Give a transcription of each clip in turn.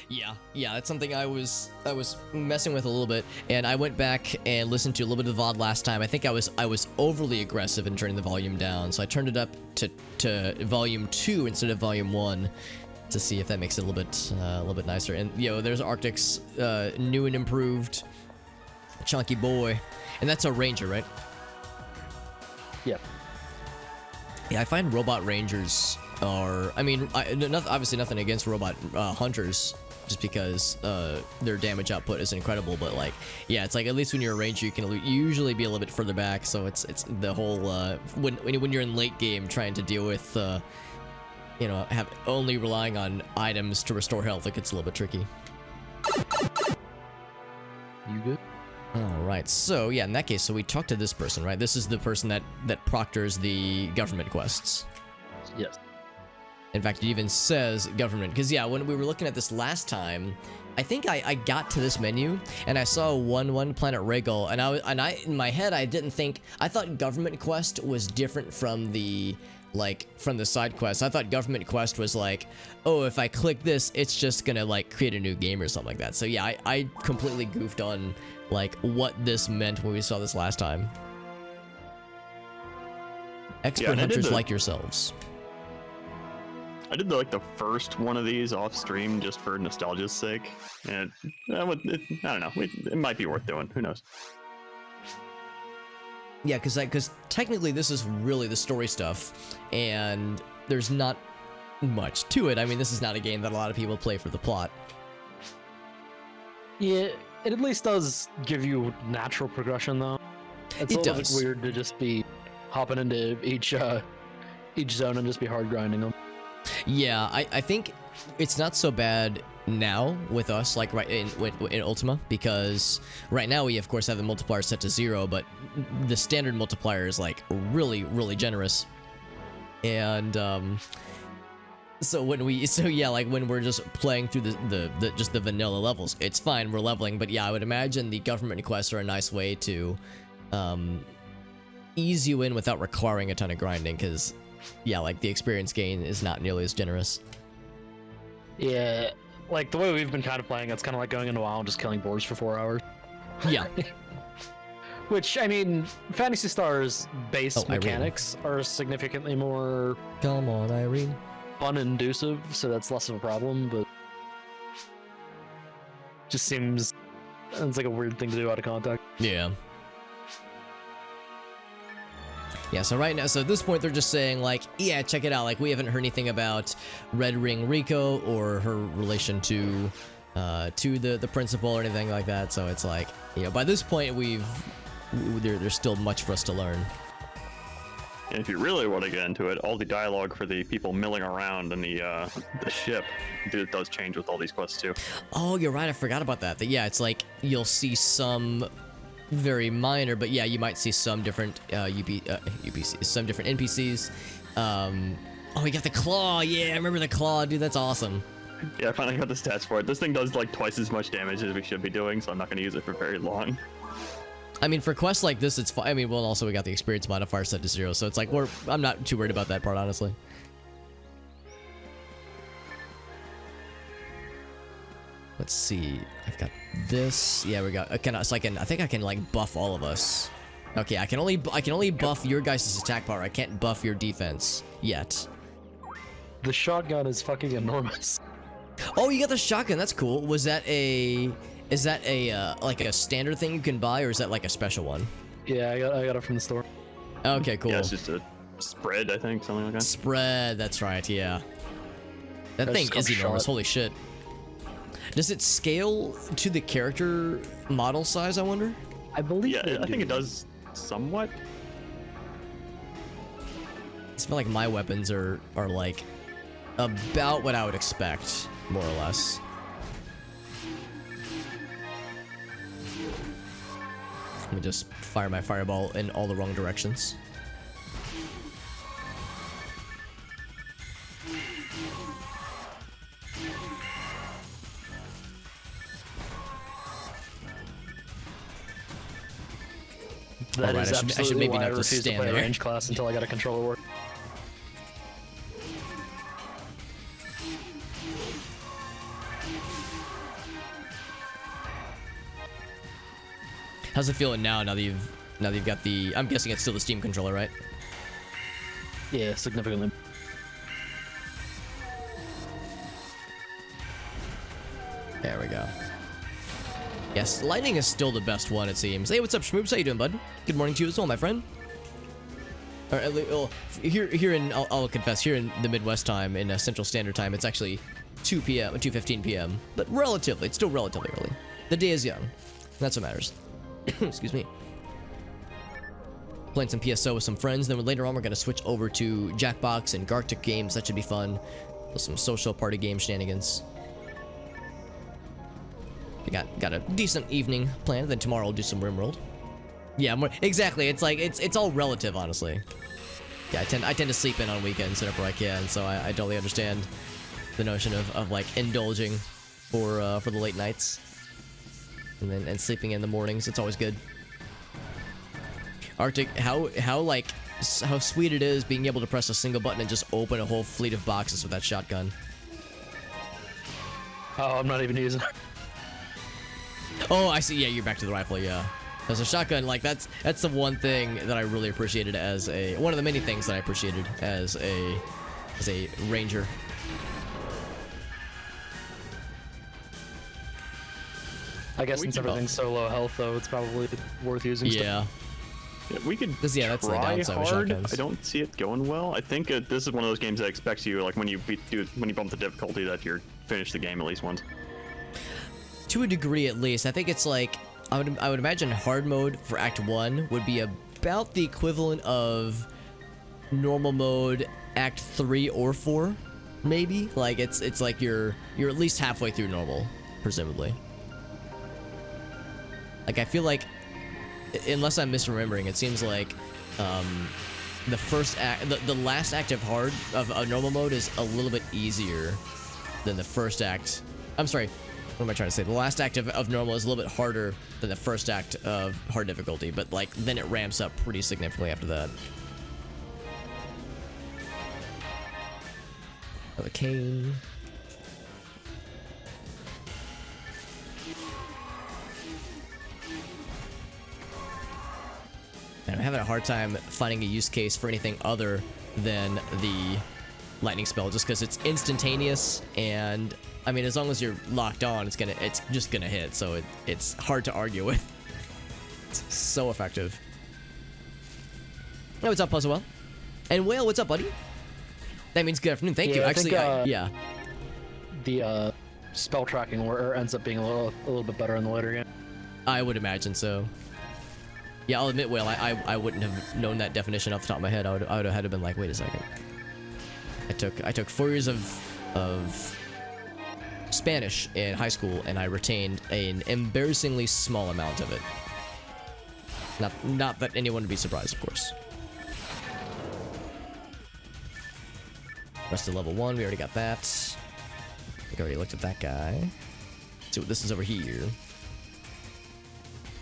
Yeah, that's something I was messing with a little bit, and I went back and listened to a little bit of the VOD last time. I think I was overly aggressive in turning the volume down, so I turned it up to volume 2 instead of volume 1 to see if that makes it a little bit nicer. And there's Arctic's new and improved chunky boy, and that's a ranger, right? Yep. Yeah, I find robot rangers are, obviously nothing against robot hunters, just because their damage output is incredible, but like, yeah, it's like at least when you're a ranger, you can usually be a little bit further back, so it's the whole when you're in late game trying to deal with have only relying on items to restore health, it gets a little bit tricky. You good? Alright, so yeah, in that case, so we talked to this person, right? This is the person that proctors the government quests. Yes. In fact, it even says government, because yeah, when we were looking at this last time, I think I got to this menu and I saw one Planet Regal, and I in my head I thought government quest was different from the side quest. I thought government quest was like, oh, if I click this, it's just gonna like create a new game or something like that. So yeah, I completely goofed on like what this meant when we saw this last time. Expert hunters like yourselves. I did the first one of these off stream just for nostalgia's sake, and I don't know, it might be worth doing. Who knows? Yeah, because technically this is really the story stuff, and there's not much to it. I mean, this is not a game that a lot of people play for the plot. Yeah, it at least does give you natural progression, though. It's a little bit weird to just be hopping into each zone and just be hard grinding them. Yeah, I think it's not so bad now with us, like right in Ultima, because right now we of course have the multiplier set to 0, but the standard multiplier is like really generous. And so when we're just playing through the vanilla levels, it's fine, we're leveling. But yeah, I would imagine the government quests are a nice way to ease you in without requiring a ton of grinding, because yeah, like the experience gain is not nearly as generous. Yeah, like the way we've been kind of playing, it's kind of like going into WoW and just killing boars for 4 hours. Yeah. Which, I mean, Phantasy Star's base mechanics are significantly more... Come on, Irene. ...fun-inducive, so that's less of a problem, but... just seems... it's like a weird thing to do out of context. Yeah. Yeah, so right now, so at this point, they're just saying, like, yeah, check it out. Like, we haven't heard anything about Red Ring Rico or her relation to the principal or anything like that. So it's like, by this point, there's still much for us to learn. And if you really want to get into it, all the dialogue for the people milling around in the ship does change with all these quests too. Oh, you're right. I forgot about that. Yeah, it's like you'll see some very minor, but yeah, you might see some different UPCs, some different NPCs. Oh, we got the claw. Yeah, I remember the claw, dude. That's awesome. Yeah, I finally got the stats for it. This thing does like twice as much damage as we should be doing, so I'm not going to use it for very long. I mean, for quests like this, it's fine. I mean, well, also we got the experience modifier set to 0, so it's like I'm not too worried about that part, honestly. Let's see. I've got this. Yeah, we got. I think I can like buff all of us. Okay, I can only buff your guys' attack power. I can't buff your defense yet. The shotgun is fucking enormous. Oh, you got the shotgun. That's cool. Is that a like a standard thing you can buy, or is that like a special one? Yeah, I got it from the store. Okay, cool. Yeah, it's just a spread, I think, something like that. Spread. That's right. Yeah. That thing is enormous. Holy shit. Does it scale to the character model size, I wonder? I believe I think it does somewhat. I feel like my weapons are like about what I would expect, more or less. Let me just fire my fireball in all the wrong directions. That right, is I should maybe why not I just refused to stand play there. range class until I got a controller work. How's it feeling now that you've got the, I'm guessing it's still the Steam controller, right? Yeah, significantly. There we go. Yes, lightning is still the best one, it seems. Hey, what's up, Schmoops? How you doing, bud? Good morning to you as well, my friend. Well, here in, I'll confess, here in the Midwest time, in Central Standard Time, it's actually 2 p.m., 2:15 p.m., but it's still relatively early. The day is young. That's what matters. Excuse me. Playing some PSO with some friends, then later on we're going to switch over to Jackbox and Gartic games. That should be fun. With some social party game shenanigans. We got a decent evening planned, then tomorrow we'll do some RimWorld. Yeah, exactly. It's like it's all relative, honestly. Yeah, I tend to sleep in on weekends whenever I can, so I totally understand the notion of like indulging for the late nights. And sleeping in the mornings. It's always good. Arctic, how sweet it is being able to press a single button and just open a whole fleet of boxes with that shotgun. Oh, I'm not even using it. Oh, I see. Yeah, you're back to the rifle. Yeah, as a shotgun, like that's the one thing that I really appreciated as one of the many things that I appreciated as a ranger. I guess since everything's so low health, though, it's probably worth using. Yeah. Yeah, we could that's the downside with shotguns. I don't see it going well. I think this is one of those games that expects you, like when you bump the difficulty, that you're finished the game at least once. To a degree, at least. I think it's like I would imagine hard mode for Act 1 would be about the equivalent of normal mode Act 3 or 4, maybe. Like it's like you're at least halfway through normal, presumably. Like, I feel like, unless I'm misremembering, it seems like the first act, the last act of normal mode is a little bit easier than the first act. I'm sorry, what am I trying to say? The last act of normal is a little bit harder than the first act of hard difficulty, but like then it ramps up pretty significantly after that. The cane. And I'm having a hard time finding a use case for anything other than the lightning spell, just because it's instantaneous, and I mean, as long as you're locked on, it's just gonna hit. So it's hard to argue with. It's so effective. Hey, what's up, Puzzlewell? And Whale, what's up, buddy? That means good afternoon. Thank you. Actually, yeah. The spell tracking ends up being a little bit better in the later game. I would imagine so. Yeah, I'll admit, Whale, I wouldn't have known that definition off the top of my head. I would have had to been like, wait a second. I took 4 years of Spanish in high school, and I retained an embarrassingly small amount of it. Not that anyone would be surprised, of course. Rest of level 1, we already got that. I think I already looked at that guy. Let's see what this is over here.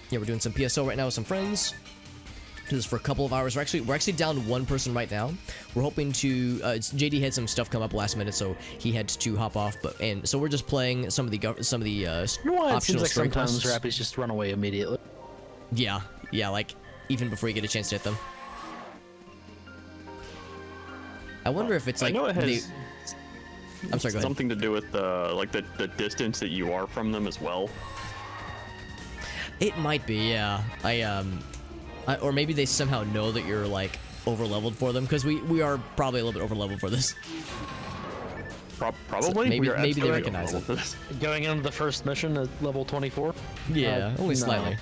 Yeah, we're doing some PSO right now with some friends. Do this for a couple of hours. We're actually down one person right now. We're hoping to. JD had some stuff come up last minute, so he had to hop off. So we're just playing some of the optional. It seems like sometimes quests. Rappies just run away immediately. Yeah, like even before you get a chance to hit them. I wonder if it's like. I know it has. I'm sorry. Go ahead. Something to do with like the distance that you are from them as well. It might be, yeah. Or maybe they somehow know that you're like over-leveled for them, because we are probably a little bit over-leveled for this. Probably. So maybe they recognize it. Going into the first mission at level 24. Yeah, only slightly. No.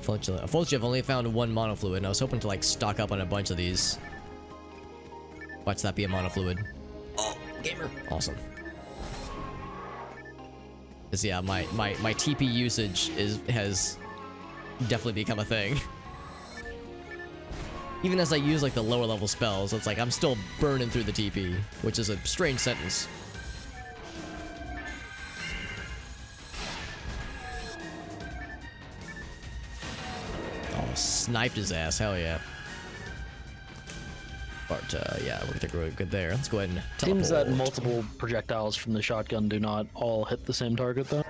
Unfortunately, I've only found one monofluid, and I was hoping to like stock up on a bunch of these. Watch that be a monofluid. Oh, gamer! Awesome. Cause yeah, my TP usage has definitely become a thing. Even as I use like the lower level spells, it's like I'm still burning through the TP, which is a strange sentence. sniped his ass. Hell yeah. But yeah, I think we're good there. Let's go ahead and teleport. Seems that multiple projectiles from the shotgun do not all hit the same target, though.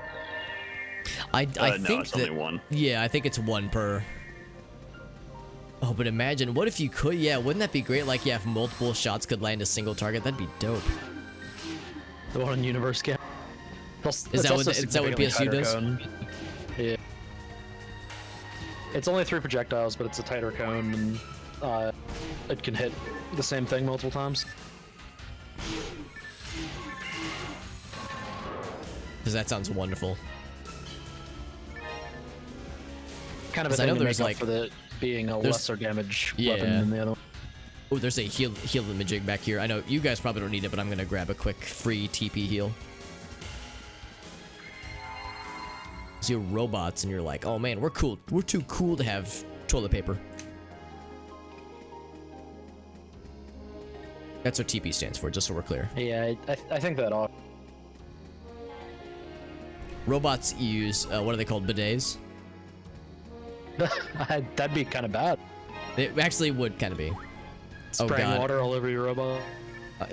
I no, think it's that, only one. Yeah, I think it's one per. Oh, but imagine, what if you could? Yeah, wouldn't that be great? Like, yeah, if multiple shots could land a single target, that'd be dope. The one in Universe Cap. Is that what PSU does? Yeah. It's only 3 projectiles, but it's a tighter cone, and it can hit the same thing multiple times. Because that sounds wonderful. Kind of a thing to make up for the being a lesser damage weapon than the other one. Oh, there's a heal imaging back here. I know you guys probably don't need it, but I'm gonna grab a quick free TP heal. See robots, and you're like, oh man, we're cool. We're too cool to have toilet paper. That's what TP stands for, just so we're clear. Yeah, I think that all. Robots use what are they called? Bidets. That'd be kind of bad. It actually would kind of be. Spraying water all over your robot.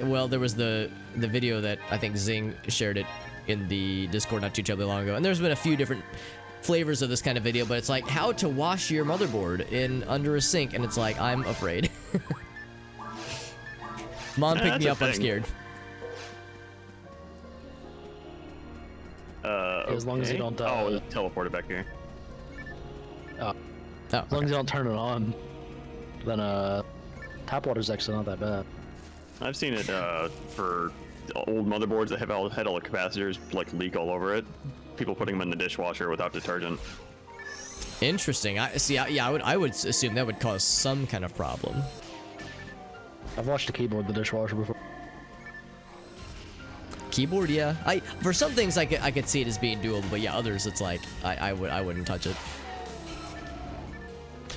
Well, there was the video that I think Zing shared it in the Discord not too terribly long ago, and there's been a few different flavors of this kind of video, but it's like how to wash your motherboard in under a sink, and it's like I'm afraid. Mom, pick me up. I'm scared. As long as you don't. Teleported back here. As long as you don't turn it on, then tap water's actually not that bad. I've seen it for old motherboards that have had all the capacitors like leak all over it. People putting them in the dishwasher without detergent. Interesting. I would assume that would cause some kind of problem. I've washed a keyboard in the dishwasher before. Keyboard, yeah. For some things I could see it as being doable, but yeah, others it's like I wouldn't touch it.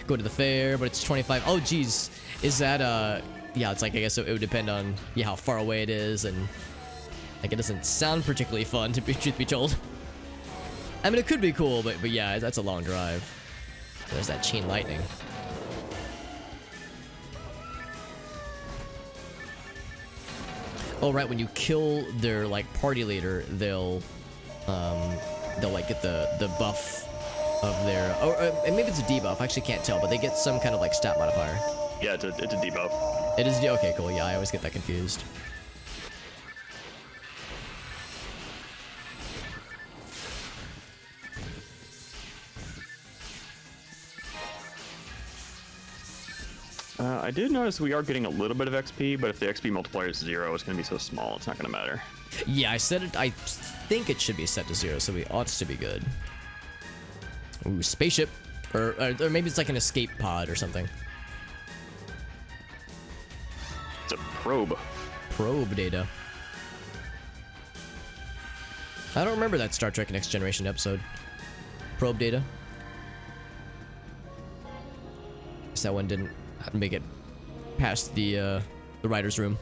Go to the fair, but it's 25. Oh geez, is that yeah, it's like I guess it would depend on how far away it is, and like it doesn't sound particularly fun to be truth be told. I mean, it could be cool, but yeah, that's a long drive. There's that chain lightning. Oh right, when you kill their like party leader, they'll like get the buff of their, or maybe it's a debuff. I actually can't tell, but they get some kind of like stat modifier. Yeah, it's a debuff. It is. Okay, cool. Yeah, I always get that confused. I did notice we are getting a little bit of XP, but if the XP multiplier is 0, it's going to be so small, it's not going to matter. Yeah, I said it. I think it should be set to 0, so we ought to be good. Ooh, spaceship. Or maybe it's like an escape pod or something. It's a probe. Probe data. I don't remember that Star Trek Next Generation episode. Probe data. Guess that one didn't make it past the writer's room.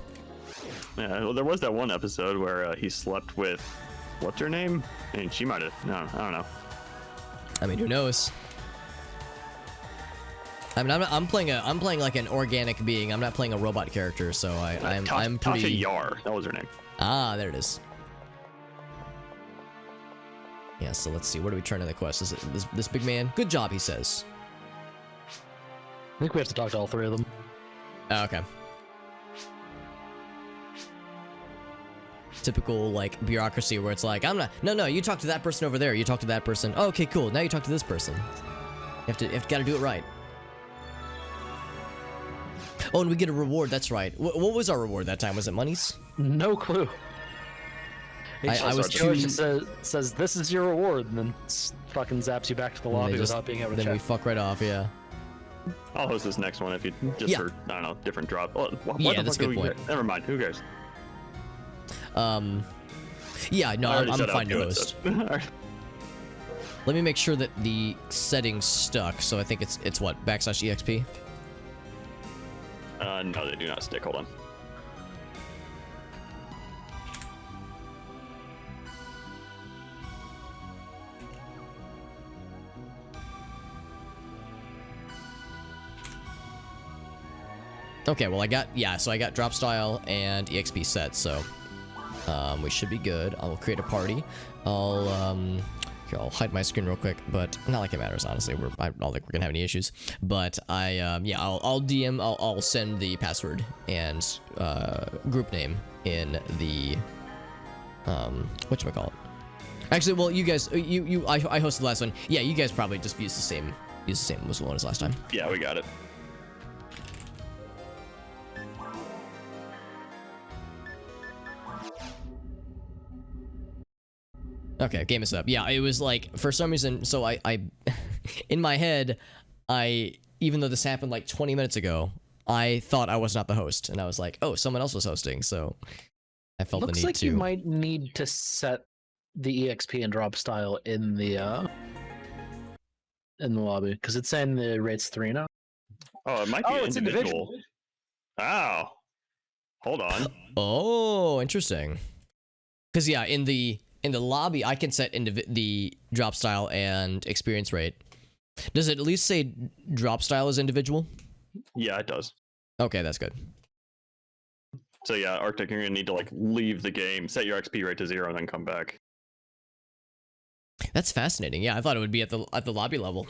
Yeah, well, there was that one episode where he slept with, what's her name? And she might have, no, I don't know. I mean, who knows? I mean, I'm playing like an organic being. I'm not playing a robot character, so I'm pretty. Tasha Yar, that was her name. Ah, there it is. Yeah, so let's see. Where do we turn in the quest? Is it this big man? Good job, he says. I think we have to talk to all 3 of them. Oh, okay. Typical like bureaucracy where it's like, I'm not. No, you talk to that person over there. You talk to that person. Oh, okay, cool. Now you talk to this person. You gotta do it right. Oh, and we get a reward. That's right. What was our reward that time? Was it monies? No clue. I was too. It just says this is your reward, and then fucking zaps you back to the lobby without being able to check. Then we fuck right off. Yeah. I'll host this next one if you just for I don't know different drop. Well, yeah, that's a good point. Never mind. Who cares? Yeah, no, I'm fine to host. Right. Let me make sure that the settings stuck. So I think it's what \exp. No, they do not stick. Hold on. Okay, well I got drop style and EXP set, so we should be good. I'll create a party. Here, I'll hide my screen real quick, but not like it matters, honestly. I don't think we're gonna have any issues. But I'll send the password and group name in the whatchamacallit. Actually, well, you guys, I hosted the last one. Yeah, you guys probably just use the same one as last time. Yeah, we got it. Okay, game is up. Yeah, it was like, for some reason, so I in my head, even though this happened like 20 minutes ago, I thought I was not the host, and I was like, oh, someone else was hosting, so I felt the need to. Looks like you might need to set the EXP and drop style in the lobby, because it's saying the rate's 3 now. Oh, it might be individual. Wow. Hold on. Oh, interesting. Because yeah, in the lobby, I can set the drop style and experience rate. Does it at least say drop style is individual? Yeah, it does. Okay, that's good. So yeah, Arctic, you're gonna need to like leave the game, set your XP rate to 0, and then come back. That's fascinating. Yeah, I thought it would be at the lobby level.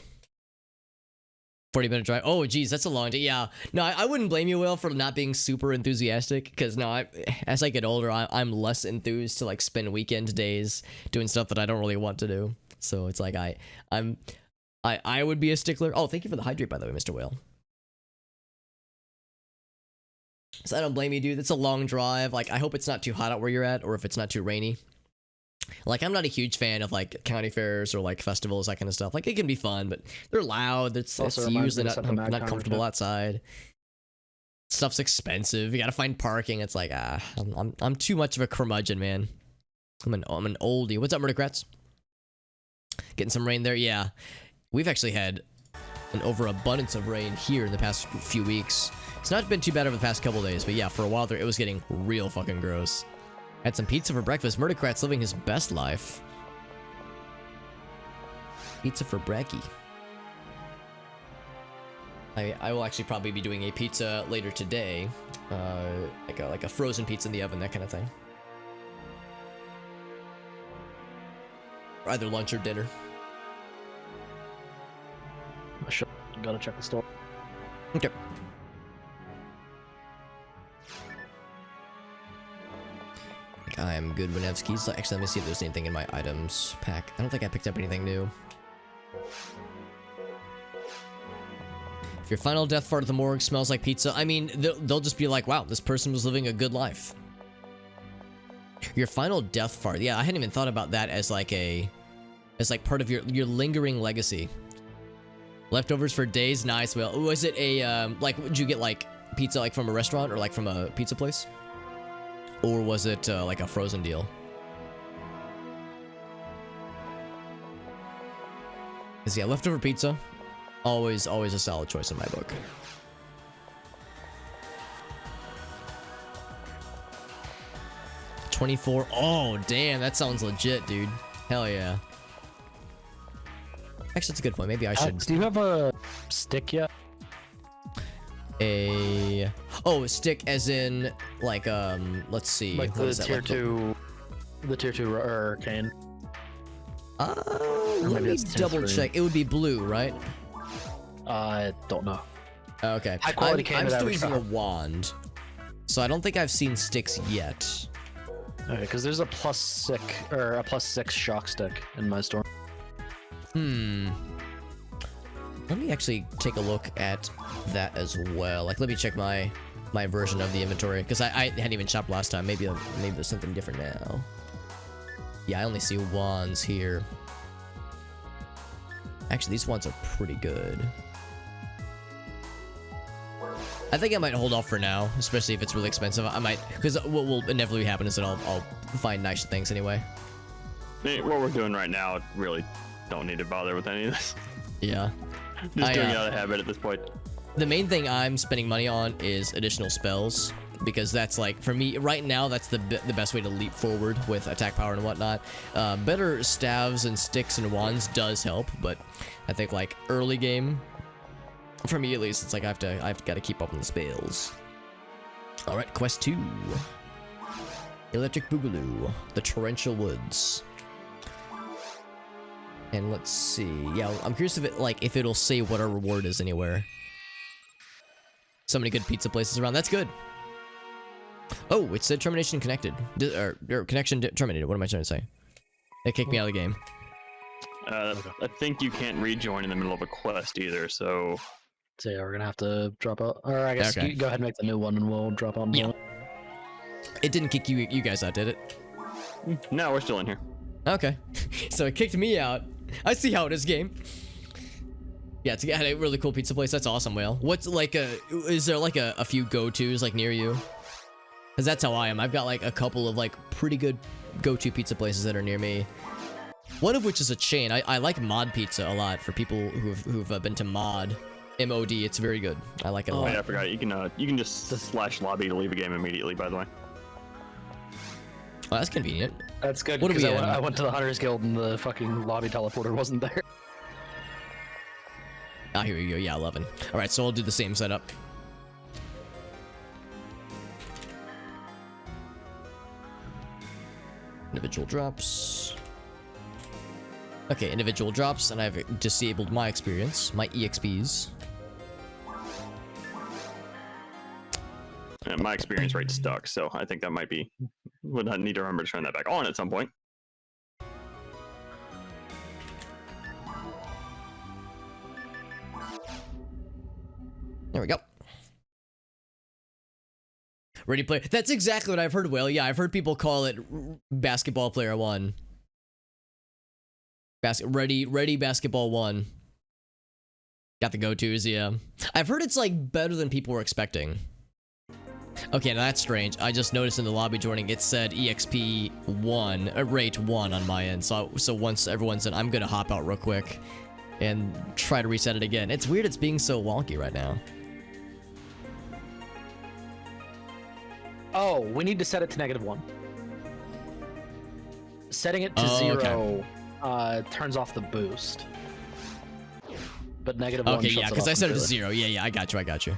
40-minute drive. Oh, geez, that's a long day. Yeah, no, I wouldn't blame you, Will, for not being super enthusiastic. Because no, as I get older, I'm less enthused to like spend weekend days doing stuff that I don't really want to do. So it's like I would be a stickler. Oh, thank you for the hydrate, by the way, Mr. Whale. So I don't blame you, dude. It's a long drive. Like, I hope it's not too hot out where you're at, or if it's not too rainy. Like, I'm not a huge fan of like county fairs or like festivals, that kind of stuff. Like, it can be fun, but they're loud. It's usually not comfortable outside. Stuff's expensive. You gotta find parking. It's like, I'm too much of a curmudgeon, man. I'm an oldie. What's up, Murdercrats? Getting some rain there. Yeah, we've actually had an overabundance of rain here in the past few weeks. It's not been too bad over the past couple days, but yeah, for a while there, it was getting real fucking gross. Had some pizza for breakfast. Murdercrat's living his best life. Pizza for brekkie. I will actually probably be doing a pizza later today. Like a frozen pizza in the oven, that kind of thing. Or either lunch or dinner. Gotta check the store. Okay. I am good, Winevskis. Actually, let me see if there's anything in my items pack. I don't think I picked up anything new. If your final death fart at the morgue smells like pizza, I mean, they'll just be like, wow, this person was living a good life. Your final death fart. Yeah, I hadn't even thought about that as like part of your lingering legacy. Leftovers for days, nice. Well, was it a like, would you get like pizza like from a restaurant or like from a pizza place? Or was it like a frozen deal? Cause yeah, leftover pizza, always a solid choice in my book. $24. Oh damn, that sounds legit, dude. Hell yeah. Actually, that's a good point. Maybe I should. Do you have a stick yet? A stick as in like let's see, like the tier 2 arcane. Let me double check. It would be blue, right? I don't know. Okay. High quality cane. I'm still using a wand, so I don't think I've seen sticks yet. Okay, because there's a +6 shock stick in my store. Let me actually take a look at that as well. Like, let me check my version of the inventory, because I hadn't even shopped last time. Maybe there's something different now. Yeah, I only see wands here. Actually, these wands are pretty good. I think I might hold off for now, especially if it's really expensive. I might, because what will inevitably happen is that I'll find nice things anyway. What we're doing right now, really don't need to bother with any of this. Yeah. Just doing it out of habit at this point. The main thing I'm spending money on is additional spells, because that's like, for me right now, that's the best way to leap forward with attack power and whatnot. Better staves and sticks and wands does help, but I think like early game, for me at least, it's like I've got to keep up on the spells. All right, quest 2. Electric Boogaloo, the Torrential Woods. And let's see. Yeah, I'm curious if it'll say what our reward is anywhere. So many good pizza places around. That's good. Oh, it said termination connected. Or connection terminated. What am I trying to say? It kicked me out of the game. I think you can't rejoin in the middle of a quest either, so... So yeah, we're gonna have to drop out. Or I guess Okay. you go ahead and make the new one and we'll drop on. Yeah. It didn't kick you guys out, did it? No, we're still in here. Okay. So it kicked me out. I see how it is, game. Yeah, it's got a really cool pizza place. That's awesome, Whale. What's like is there like a few go-tos like near you? Because that's how I am. I've got like a couple of like pretty good go-to pizza places that are near me. One of which is a chain. I like Mod Pizza a lot for people who've been to Mod. M-O-D, it's very good. I like it a lot. Oh yeah, I forgot. You can just slash lobby to leave a game immediately, by the way. Oh, that's convenient. That's good. What are we in? I went to the Hunters Guild and the fucking lobby teleporter wasn't there. Ah, here we go. Yeah, 11. All right, so I'll do the same setup. Individual drops. Okay, individual drops, and I've disabled my experience, my EXPs. Yeah, my experience rate's stuck, so I think that might be... Would need to remember to turn that back on at some point. There we go. Ready Player. That's exactly what I've heard, Will. Yeah, I've heard people call it Basketball Player 1. Ready Basketball 1. Got the go-tos, yeah. I've heard it's like better than people were expecting. Okay, now that's strange. I just noticed in the lobby joining it said EXP 1, rate 1 on my end. So once everyone's in, I'm gonna hop out real quick and try to reset it again. It's weird it's being so wonky right now. Oh, we need to set it to -1. Setting it to 0 turns off the boost. But -1 okay, shuts yeah, it because off I set it to completely. 0. Yeah, I got you.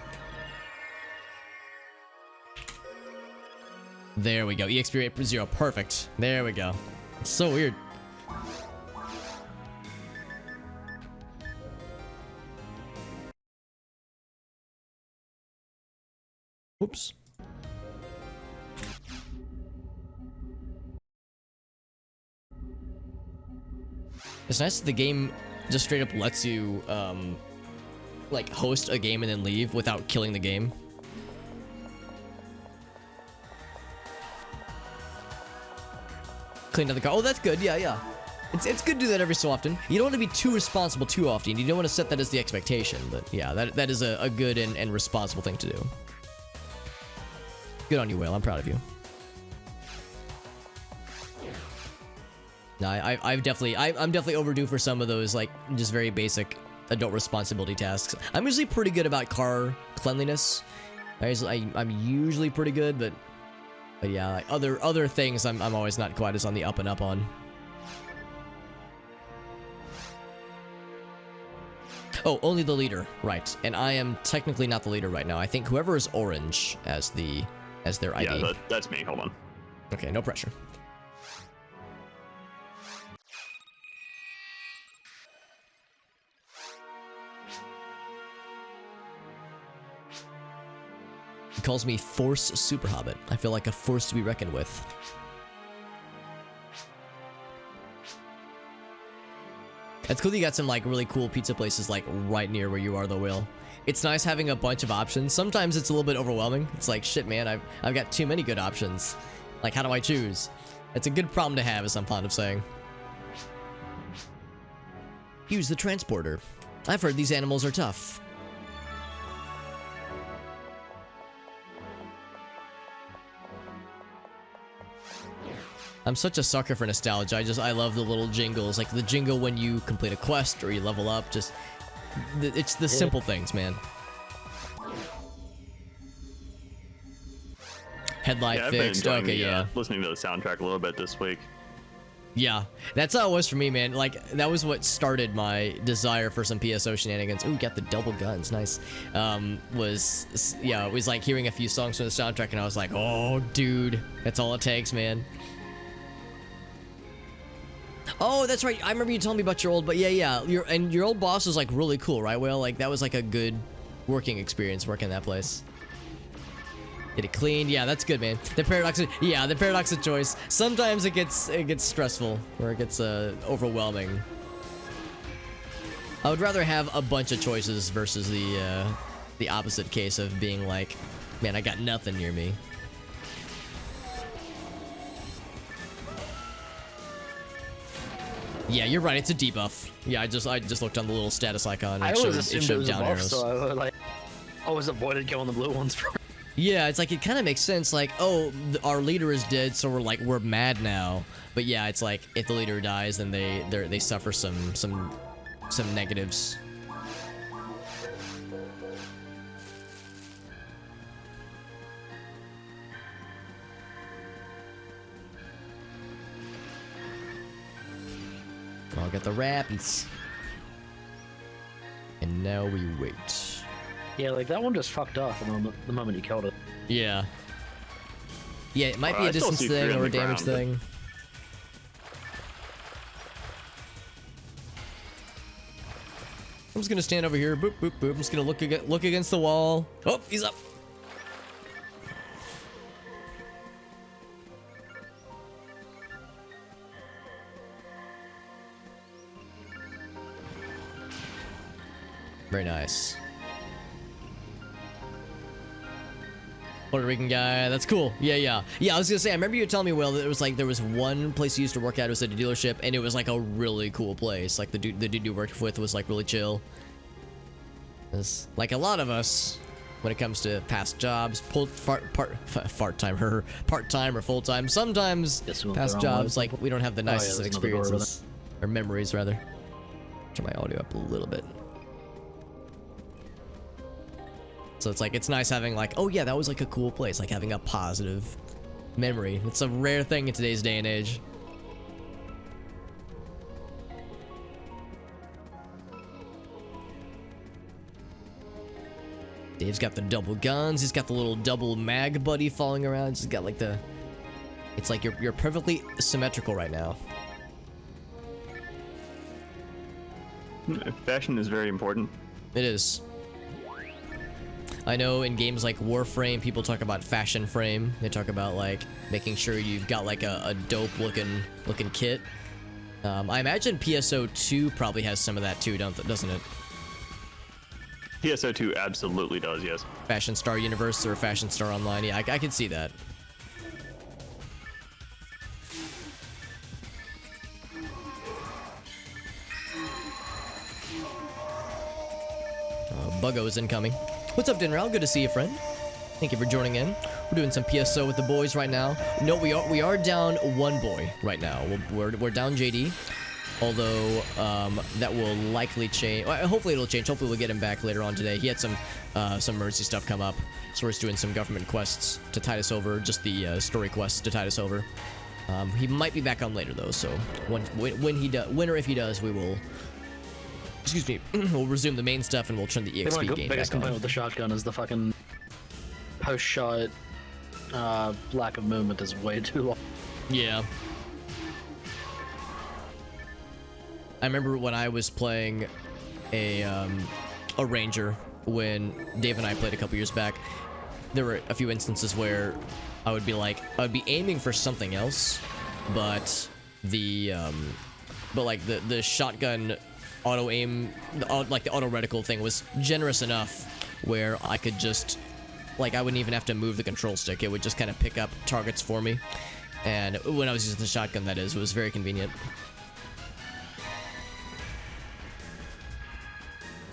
There we go. EXP rate 0. Perfect. There we go. It's so weird. Whoops. It's nice that the game just straight up lets you, like, host a game and then leave without killing the game. Cleaned out the car. Oh, that's good. Yeah. It's good to do that every so often. You don't want to be too responsible too often. You don't want to set that as the expectation. But yeah, that is a good and responsible thing to do. Good on you, Whale. I'm proud of you. No, I'm definitely overdue for some of those, like, just very basic adult responsibility tasks. I'm usually pretty good about car cleanliness. I'm usually pretty good, but yeah, like other things I'm always not quite as on the up and up on. Oh, only the leader, right? And I am technically not the leader right now. I think whoever is orange as their ID. Yeah, that's me. Hold on. Okay, no pressure. He calls me Force Super Hobbit. I feel like a force to be reckoned with. It's cool that you got some like really cool pizza places like right near where you are though, Will. It's nice having a bunch of options. Sometimes it's a little bit overwhelming. It's like, shit man, I've got too many good options. Like, how do I choose? It's a good problem to have, as I'm fond of saying. Use the transporter. I've heard these animals are tough. I'm such a sucker for nostalgia. I love the little jingles, like the jingle when you complete a quest or you level up. Just, it's the simple things, man. Headlight Yeah, I've fixed. been enjoying Okay, yeah. listening to the soundtrack a little bit this week. Yeah, that's how it was for me, man. Like, that was what started my desire for some PSO shenanigans. Ooh, got the double guns, nice. Yeah, it was like hearing a few songs from the soundtrack, and I was like, oh, dude, that's all it takes, man. Oh, that's right. I remember you telling me about your old, but yeah, your old boss was like really cool, right? Well, like that was like a good working experience working that place. Get it cleaned. Yeah, that's good, man. The paradox of choice. Sometimes it gets stressful, or it gets overwhelming. I would rather have a bunch of choices versus the opposite case of being like, man, I got nothing near me. Yeah, you're right. It's a debuff. Yeah, I just looked on the little status icon. And it showed down arrows. So I always avoided killing the blue ones first. Yeah, it's like it kind of makes sense. Like, oh, our leader is dead, so we're mad now. But yeah, it's like if the leader dies, then they suffer some negatives. I'll get the rappies. And now we wait. Yeah, like that one just fucked off the moment you killed it. Yeah. Yeah, it might be a distance thing or a damage thing. I'm just gonna stand over here. Boop, boop, boop. I'm just gonna look against the wall. Oh, he's up. Very nice. Puerto Rican guy, that's cool. Yeah, I was gonna say, I remember you telling me, Will, that it was like there was one place you used to work at, it was at a dealership, and it was like a really cool place. Like the dude you worked with was like really chill. It's like a lot of us, when it comes to past jobs, part-time or full-time, sometimes past jobs, like we don't have the nicest of experiences. Or memories, rather. Turn my audio up a little bit. So it's like, it's nice having like, oh yeah, that was like a cool place, like having a positive memory. It's a rare thing in today's day and age. Dave's got the double guns. He's got the little double mag buddy falling around. He's got like the, it's like you're perfectly symmetrical right now. Fashion is very important. It is. I know in games like Warframe, people talk about fashion frame. They talk about like making sure you've got like a dope looking kit. I imagine PSO2 probably has some of that too, doesn't it? PSO2 absolutely does, yes. Fashion Star Universe or Fashion Star Online, yeah, I can see that. Buggo is incoming. What's up, Dinral? Good to see you, friend. Thank you for joining in. We're doing some PSO with the boys right now. No, we are down one boy right now. We're down JD. Although that will likely change. Well, hopefully it'll change. Hopefully we'll get him back later on today. He had some emergency stuff come up, so we're just doing some government quests to tide us over. Just the story quests to tide us over. He might be back on later though. So when or if he does, we will. Excuse me. We'll resume the main stuff and we'll turn the EXP game back on. Biggest complaint with the shotgun is the fucking post-shot lack of movement is way too long. Yeah. I remember when I was playing a ranger when Dave and I played a couple years back. There were a few instances where I would be aiming for something else, but the shotgun auto aim, like the auto reticle thing was generous enough where I could just, like, I wouldn't even have to move the control stick. It would just kind of pick up targets for me. And when I was using the shotgun, that is, it was very convenient.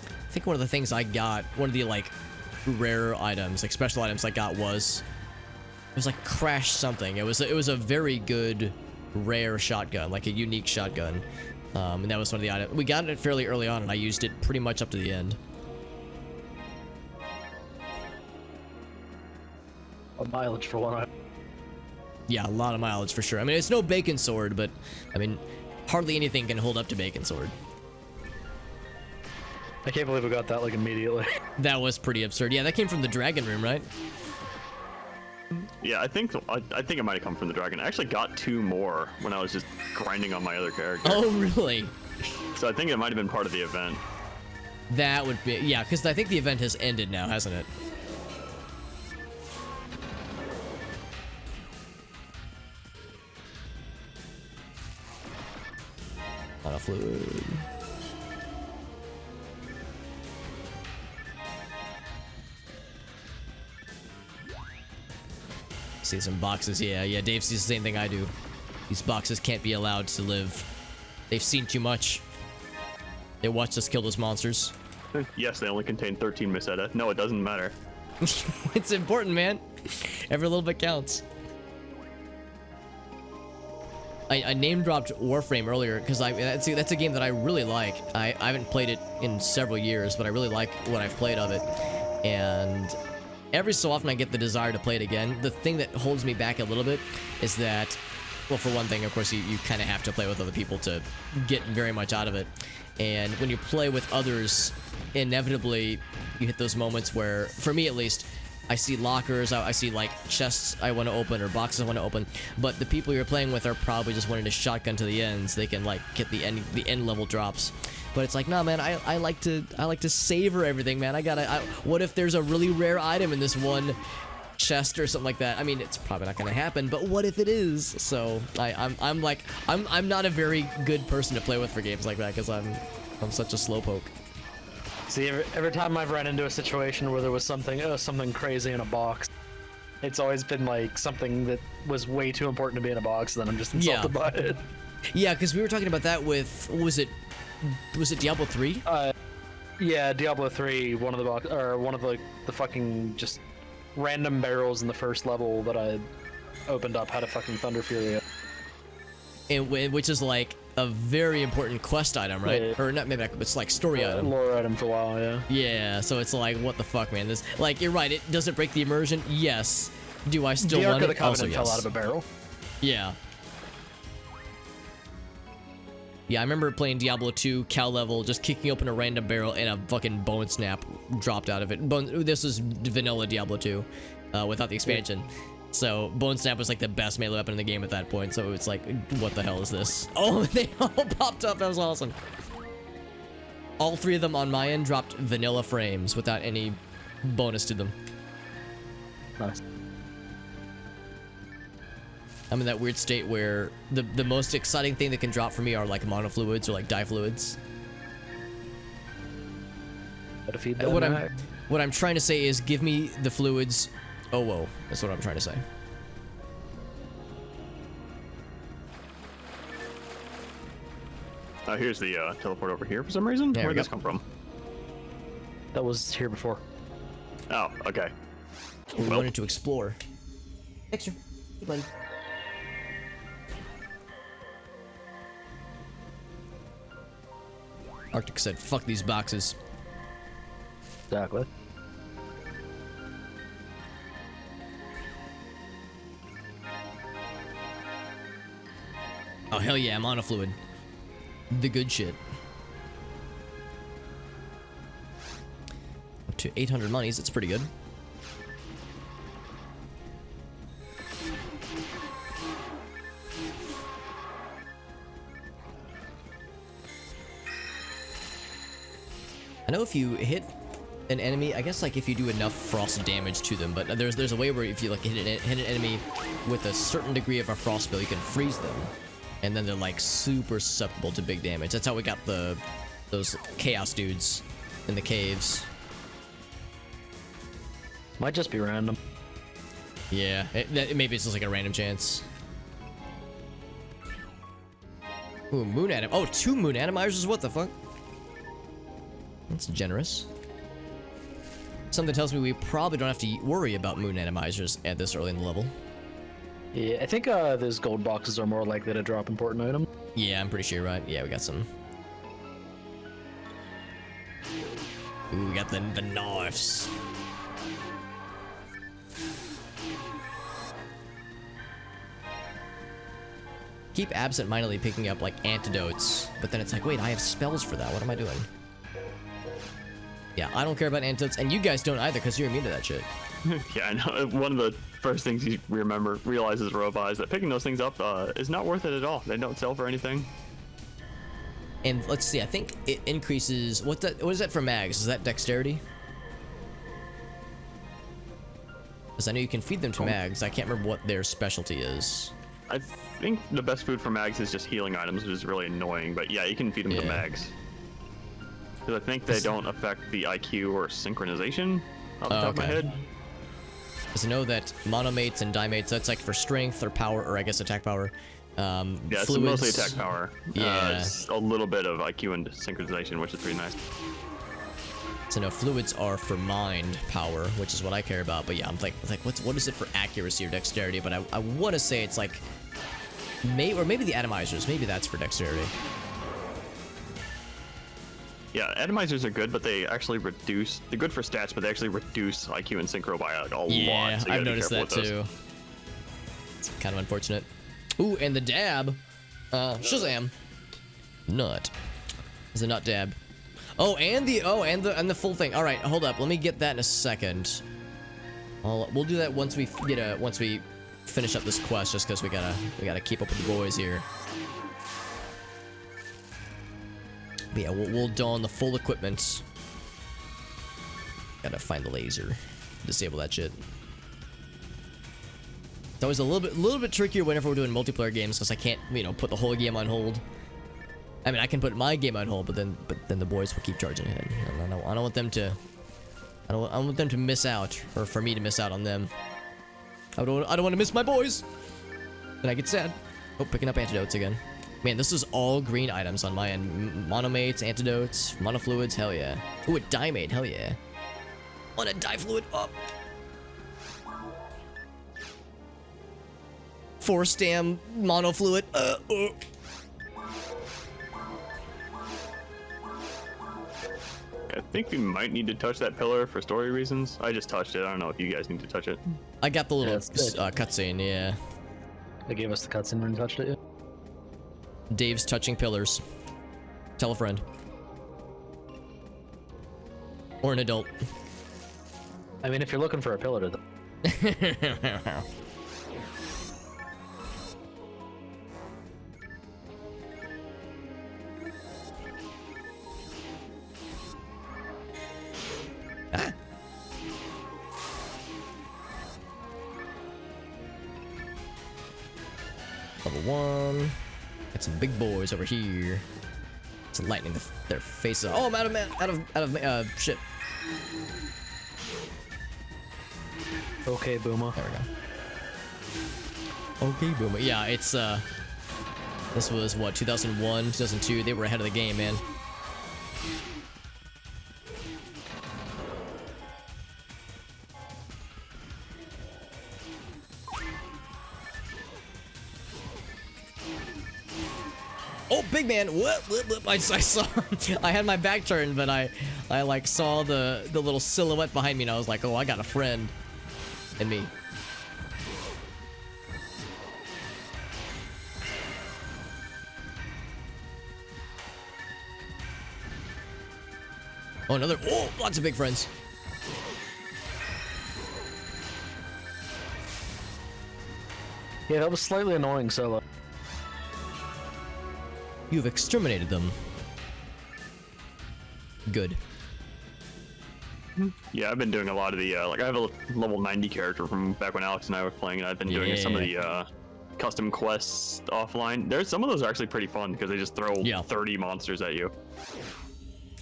I think one of the things I got, one of the like rare items, like special items I got was, it was like Crash something. It was a very good rare shotgun, like a unique shotgun. And that was one of the items. We got it fairly early on, and I used it pretty much up to the end. A mileage for one item. Yeah, a lot of mileage for sure. I mean, it's no Bacon Sword, but I mean, hardly anything can hold up to Bacon Sword. I can't believe we got that like immediately. That was pretty absurd. Yeah, that came from the Dragon Room, right? Yeah, I think it might have come from the dragon. I actually got 2 more when I was just grinding on my other character. Oh, really? So I think it might have been part of the event. That would be, yeah, because I think the event has ended now, hasn't it? On a fluid. See some boxes. Yeah, Dave sees the same thing I do. These boxes can't be allowed to live. They've seen too much. They watched us kill those monsters. Yes, they only contain 13 Miseta. No, it doesn't matter. It's important, man. Every little bit counts. I name dropped Warframe earlier because that's a game that I really like. I haven't played it in several years, but I really like what I've played of it. And every so often I get the desire to play it again. The thing that holds me back a little bit is that, well, for one thing, of course, you kind of have to play with other people to get very much out of it. And when you play with others, inevitably you hit those moments where, for me at least, I see lockers, I see like chests I want to open or boxes I want to open, but the people you're playing with are probably just wanting to shotgun to the ends. They can like get the end level drops. But it's like, nah, man, I like to savor everything, man. What if there's a really rare item in this one chest or something like that? I mean, it's probably not gonna happen, but what if it is? So I'm not a very good person to play with for games like that because I'm such a slowpoke. See, every time I've run into a situation where there was something crazy in a box, it's always been like something that was way too important to be in a box, and then I'm just insulted by it. Yeah, because we were talking about that with, was it Diablo 3? Yeah, Diablo 3. One of the fucking just random barrels in the first level that I opened up had a fucking Thunder Fury. Which is like a very important quest item, right? Yeah. Or not, maybe it's like story item. Lore item for a while, yeah. Yeah, so it's like, what the fuck, man? This, like, you're right. Does it break the immersion? Yes. Do I still the want Ark it? of the Covenant Also, yes. fell out of a barrel. Yeah. Yeah, I remember playing Diablo 2, Cal level, just kicking open a random barrel and a fucking bone snap dropped out of it. This is vanilla Diablo 2, without the expansion. So Bone Snap was like the best melee weapon in the game at that point. So it's like, what the hell is this? Oh, they all popped up. That was awesome. All 3 of them on my end dropped vanilla frames without any bonus to them. Nice. I'm in that weird state where the most exciting thing that can drop for me are like monofluids or like difluids. Gotta feed that What I'm trying to say is give me the fluids. Oh, whoa. That's what I'm trying to say. Here's the teleport over here for some reason. There Where'd we this go. come from? That was here before. Oh, okay. We Well. wanted to explore. Extra. Hey, buddy. Arctic said, fuck these boxes. Exactly. Oh, hell yeah, I'm on a fluid. The good shit. Up to 800 monies, it's pretty good. I know if you hit an enemy, I guess like if you do enough frost damage to them, but there's a way where if you like hit an enemy with a certain degree of a frost spell, you can freeze them. And then they're like super susceptible to big damage. That's how we got those chaos dudes in the caves. Might just be random. Yeah, maybe it's just like a random chance. Ooh, moon atom. Oh, 2 moon atomizers? What the fuck? That's generous. Something tells me we probably don't have to worry about moon atomizers at this early in the level. Yeah, I think those gold boxes are more likely to drop important items. Yeah, I'm pretty sure you're right. Yeah, we got some. Ooh, we got the knives. keep absent-mindedly picking up like antidotes, but then it's like, wait, I have spells for that. What am I doing? Yeah, I don't care about antidotes, and you guys don't either because you're immune to that shit. Yeah, I know. One of the first things you realize as a robot is that picking those things up is not worth it at all. They don't sell for anything. And let's see, I think it increases. What is that for mags? Is that dexterity? Because I know you can feed them to mags. I can't remember what their specialty is. I think the best food for mags is just healing items, which is really annoying. But yeah, you can feed them to mags. Because I think they don't affect the IQ or synchronization off the top of my head. Because I know that monomates and dimates, that's like for strength or power, or I guess attack power. Yeah, it's mostly attack power. Yeah. It's a little bit of IQ and synchronization, which is pretty nice. So no, fluids are for mind power, which is what I care about. But yeah, I'm like what is it for accuracy or dexterity? But I want to say it's like, maybe the atomizers. Maybe that's for dexterity. Yeah, atomizers are good, but they actually reduce. They're good for stats, but they actually reduce IQ and synchro by like a lot. Yeah, So I've noticed that too. It's kind of unfortunate. Ooh, and the dab. Shazam. Nut. Is a nut dab. Oh, and the full thing. All right, hold up. Let me get that in a second. We'll do that once we finish up this quest, just because we gotta keep up with the boys here. But yeah, we'll don the full equipment. Gotta find the laser. Disable that shit. It's always a little bit trickier whenever we're doing multiplayer games because I can't, put the whole game on hold. I mean, I can put my game on hold, but then the boys will keep charging ahead. I don't want them to. I don't want them to miss out, or for me to miss out on them. I don't want to miss my boys. Then I get sad. Oh, picking up antidotes again. Man, this is all green items on my end. Monomates, antidotes, monofluids, hell yeah. Ooh, a dimate, hell yeah. Want a difluid up. Force dam monofluid. I think we might need to touch that pillar for story reasons. I just touched it. I don't know if you guys need to touch it. I got the little cutscene, yeah. They gave us the cutscene when we touched it. Dave's touching pillars. Tell a friend. Or an adult. I mean, if you're looking for a pillar to... Ah. Level 1. Got some big boys over here. It's lightning their faces. Oh, I'm out of shit. Okay, Boomer. There we go. Okay, Boomer. Yeah, it's this was what, 2001, 2002. They were ahead of the game, man. Oh, big man! What? I saw. I had my back turned, but I like saw the little silhouette behind me, and I was like, oh, I got a friend in me. Oh, another. Oh, lots of big friends. Yeah, that was slightly annoying, Solo. You've exterminated them. Good. Yeah, I've been doing a lot of the like I have a level 90 character from back when Alex and I were playing, and I've been doing some of the custom quests offline. There's some of those are actually pretty fun because they just throw 30 monsters at you.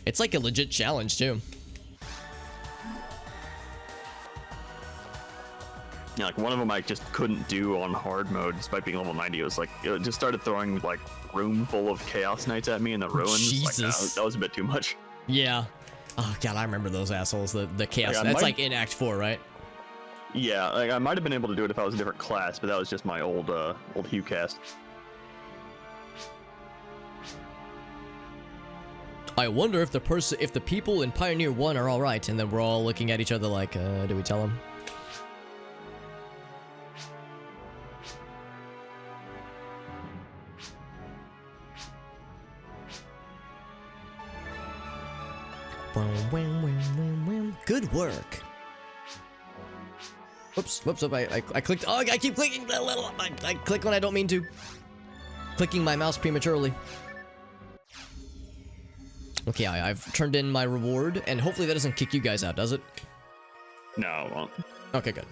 It's like a legit challenge too. Yeah, like one of them I just couldn't do on hard mode despite being level 90. It was like it just started throwing like room full of chaos knights at me in the ruins. Jesus. Like, that was a bit too much. Yeah. Oh god, I remember those assholes. The chaos. Like, that's like in Act 4, right? Yeah, like I might have been able to do it if I was a different class, but that was just my old Hue cast. I wonder if the people in Pioneer 1 are all right, and then we're all looking at each other like, do we tell them? Good work. Whoops, I clicked. Oh, I keep clicking. I click when I don't mean to. Clicking my mouse prematurely. Okay, I've turned in my reward, and hopefully that doesn't kick you guys out, does it? No, it won't. Okay, good.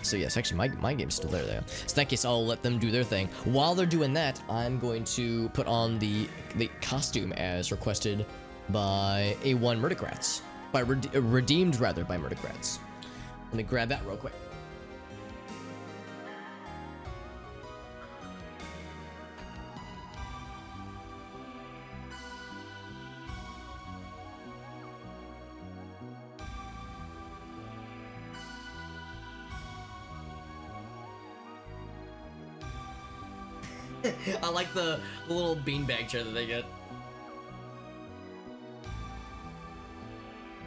So yes, actually my game's still there. So in that case, I'll let them do their thing. While they're doing that, I'm going to put on the costume as requested by A1 Murdergrats. Redeemed rather by Murdergrats. Let me grab that real quick. I like the little beanbag chair that they get.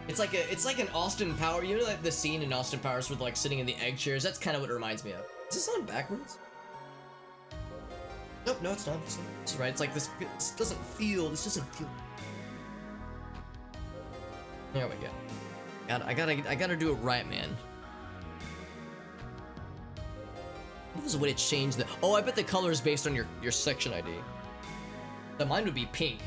It's like an Austin Powers. You know, like the scene in Austin Powers with like sitting in the egg chairs. That's kind of what it reminds me of. Is this on backwards? Nope, no, it's not. It's right. It's like this. This doesn't feel. There we go. I gotta do it right, man. What was a way to change the? Oh, I bet the color is based on your section ID. So mine would be pink.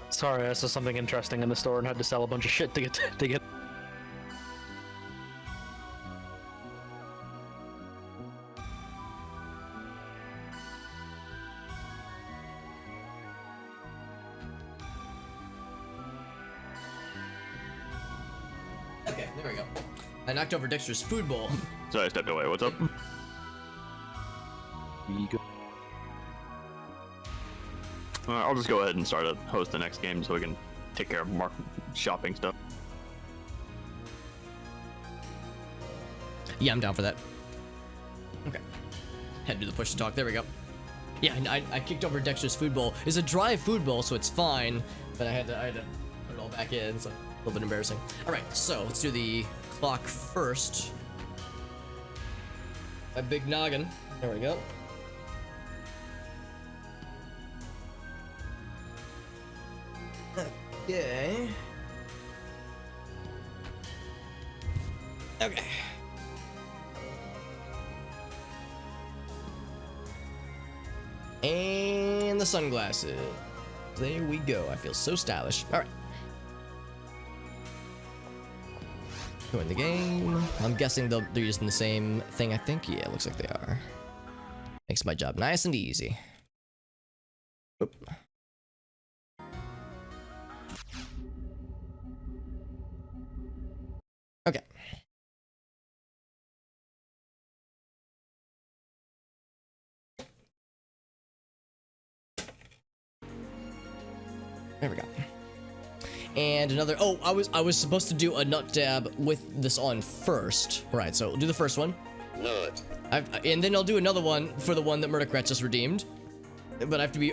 Sorry, I saw something interesting in the store and had to sell a bunch of shit to get. Okay, there we go. I knocked over Dexter's food bowl. Sorry, I stepped away. What's up? I'll just go ahead and start to host the next game so we can take care of more shopping stuff. Yeah, I'm down for that. Okay. Had to do the push to talk. There we go. Yeah, I kicked over Dexter's food bowl. It's a dry food bowl, so it's fine. But I had to put it all back in, so a little bit embarrassing. All right, so let's do the clock first. A big noggin. There we go. Okay. Okay. And the sunglasses. There we go. I feel so stylish. All right. Join the game. I'm guessing they're using the same thing, I think. Yeah, it looks like they are. Makes my job nice and easy. Oop. Okay. There we go. And another. Oh, I was supposed to do a nut dab with this on first. Right. So do the first one. Nut. And then I'll do another one for the one that Murdercrat just redeemed. But I have to be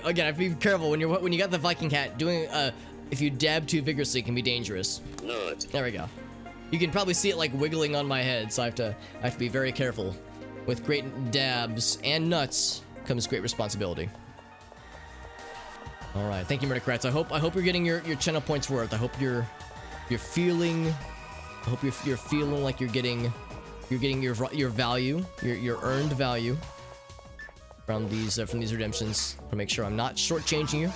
careful when you got the Viking hat. Doing if you dab too vigorously can be dangerous. Nut. There we go. You can probably see it like wiggling on my head, so I have to be very careful. With great dabs and nuts comes great responsibility. All right, thank you, Murdercrats. I hope you're getting your channel points worth. I hope you're feeling. I hope you're feeling like you're getting your value, your earned value from these redemptions. To make sure I'm not shortchanging you.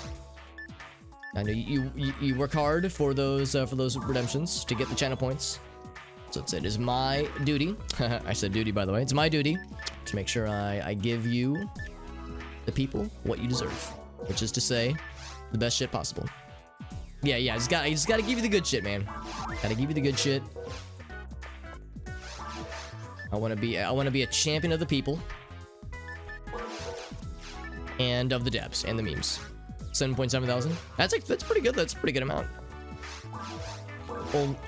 I know you work hard for those redemptions to get the channel points. So it is my duty. I said duty, by the way. It's my duty to make sure I give you, the people, what you deserve, which is to say, the best shit possible. Yeah. I just gotta give you the good shit, man. Gotta give you the good shit. I wanna be a champion of the people, and of the devs and the memes. 7.7 thousand. That's pretty good. That's a pretty good amount.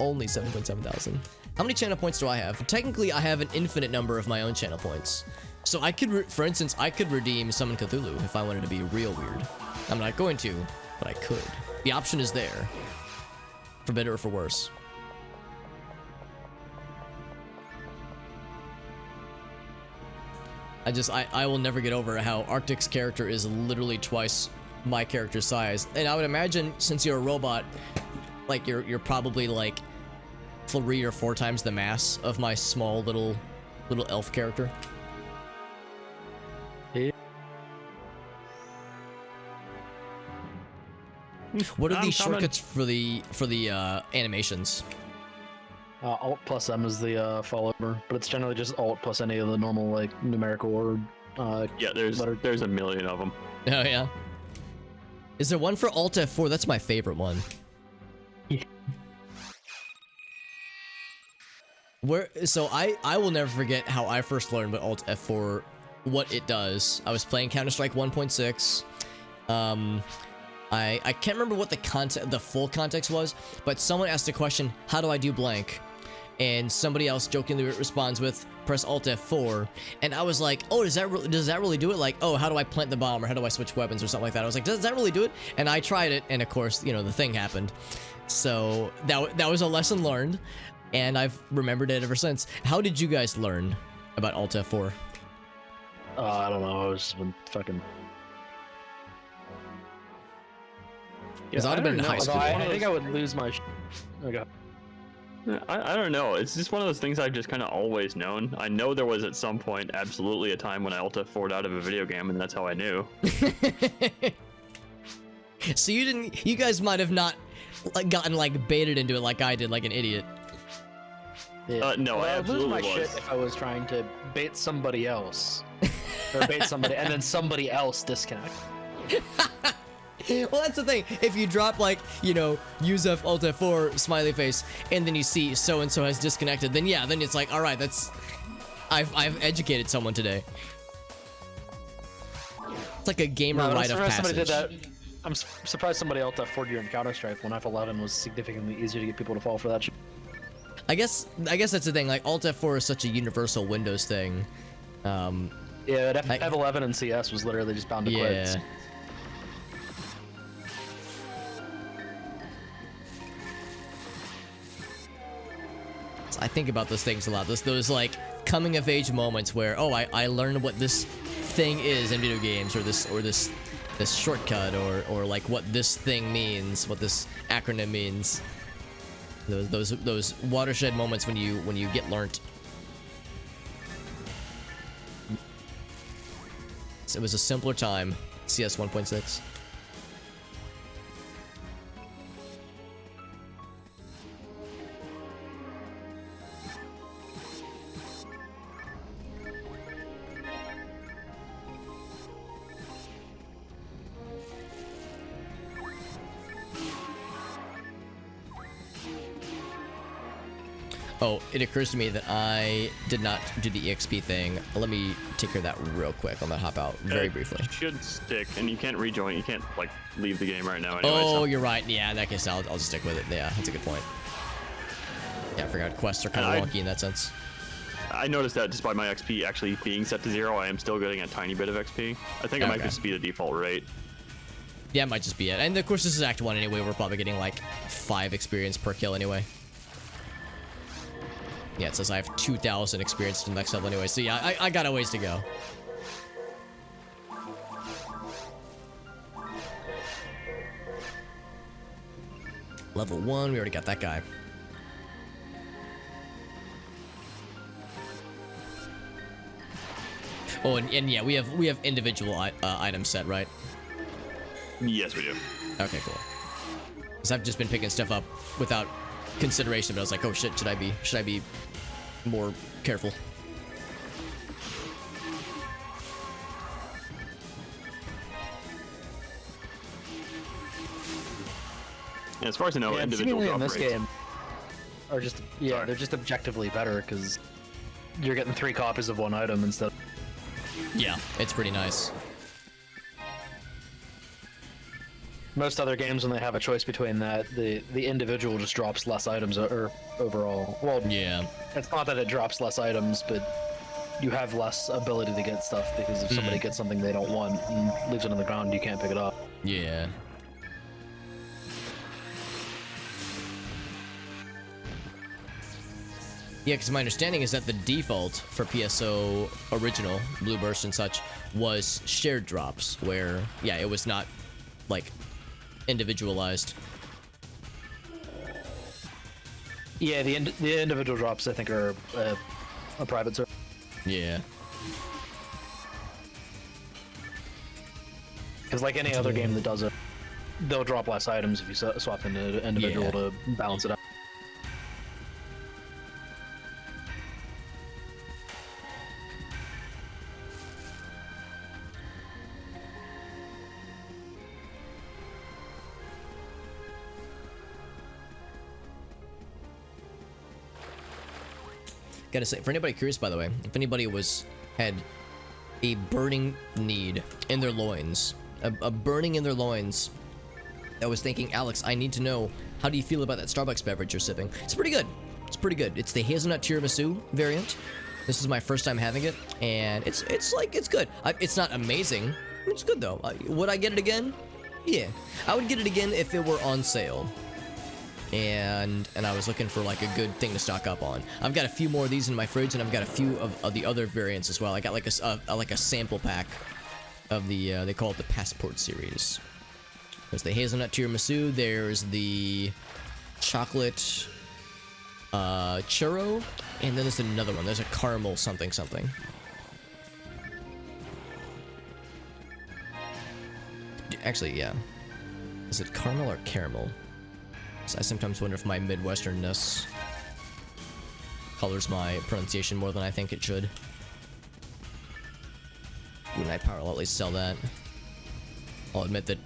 Only 7.7 thousand. How many channel points do I have? Technically, I have an infinite number of my own channel points. So I could, for instance, I could redeem Summon Cthulhu if I wanted to be real weird. I'm not going to, but I could. The option is there. For better or for worse. I will never get over how Arctic's character is literally twice my character's size. And I would imagine since you're a robot, like you're probably like 3 or 4 times the mass of my small little elf character. What are the shortcuts for the animations? Alt plus M is the follower, but it's generally just Alt plus any of the normal like numerical or yeah. There's a million of them. Oh yeah. Is there one for Alt F4? That's my favorite one. So I will never forget how I first learned what Alt F4, what it does. I was playing Counter-Strike 1.6. I can't remember what the full context was, but someone asked a question, how do I do blank? And somebody else jokingly responds with, press Alt F4. And I was like, oh, does that really do it? Like, oh, how do I plant the bomb, or how do I switch weapons or something like that? I was like, does that really do it? And I tried it, and of course, you know, the thing happened. So that was a lesson learned, and I've remembered it ever since. How did you guys learn about Alt F4? I don't know. I was fucking. Because I'd have been in high school. I think I would lose my. Okay. I don't know. It's just one of those things I've just kind of always known. I know there was at some point absolutely a time when I Alt F4'd out of a video game, and that's how I knew. So you guys might have not like gotten like baited into it like I did, like an idiot. Yeah. No, I absolutely would lose my was. shit if I was trying to bait somebody else, or bait somebody, and then somebody else disconnect. Well, that's the thing. If you drop like, you know, use F Alt F4 smiley face, and then you see so and so has disconnected, then yeah, then it's like, all right, that's I've educated someone today. It's like a gamer rite of passage. Somebody did that. I'm surprised somebody Alt F4'd you in Counter-Strike when F11 was significantly easier to get people to fall for that shit. I guess that's the thing. Like Alt F4 is such a universal Windows thing. Yeah, F11 and CS was literally just bound to quit. Yeah. I think about those things a lot. Those like coming of age moments where, oh, I learned what this thing is in video games, or this shortcut, or like what this thing means, what this acronym means. Those watershed moments when you get learnt. It was a simpler time. CS 1.6. Oh, it occurs to me that I did not do the EXP thing. Let me take care of that real quick. I'm gonna hop out very briefly. Should stick, and you can't rejoin. You can't like leave the game right now. Anyway, oh, so. You're right. Yeah, in that case, I'll just stick with it. Yeah, that's a good point. Yeah, I forgot quests are kind of wonky in that sense. I noticed that despite my XP actually being set to 0, I am still getting a tiny bit of XP. I think it might just be the default rate. Yeah, it might just be it. And of course, this is Act 1 anyway. We're probably getting like 5 experience per kill anyway. Yeah, it says I have 2,000 experience to the next level anyway. So yeah, I got a ways to go. Level 1, we already got that guy. Oh, and yeah, we have individual item set, right? Yes, we do. Okay, cool. Because I've just been picking stuff up without consideration, but I was like, oh shit, should I be more careful? And as far as I know, individual drop in this rates game are just they're just objectively better because you're getting 3 copies of one item instead. Yeah, it's pretty nice. Most other games, when they have a choice between that, the individual just drops less items overall. Well, yeah, it's not that it drops less items, but you have less ability to get stuff because if somebody gets something they don't want and leaves it on the ground, you can't pick it up. Yeah. Yeah, because my understanding is that the default for PSO original, Blue Burst and such, was shared drops, where, yeah, it was not, like, individualized. Yeah, the individual drops, I think, are a private server. Yeah. Because like any other game that does it, they'll drop less items if you swap into individual to balance it out. Gotta say, for anybody curious, by the way, if anybody had a burning need in their loins, a burning in their loins, that was thinking, Alex, I need to know, how do you feel about that Starbucks beverage you're sipping? It's pretty good. It's pretty good. It's the hazelnut tiramisu variant. This is my first time having it, and it's good. It's not amazing. It's good though. Would I get it again? Yeah, I would get it again if it were on sale. And I was looking for like a good thing to stock up on. I've got a few more of these in my fridge, and I've got a few of the other variants as well. I got like a sample pack of the they call it the Passport series. There's the hazelnut tiramisu. There's the chocolate churro, and then there's another one. There's a caramel something. Actually, yeah. Is it caramel or caramel? I sometimes wonder if my Midwesternness colors my pronunciation more than I think it should. When I power, I'll at least sell that. I'll admit that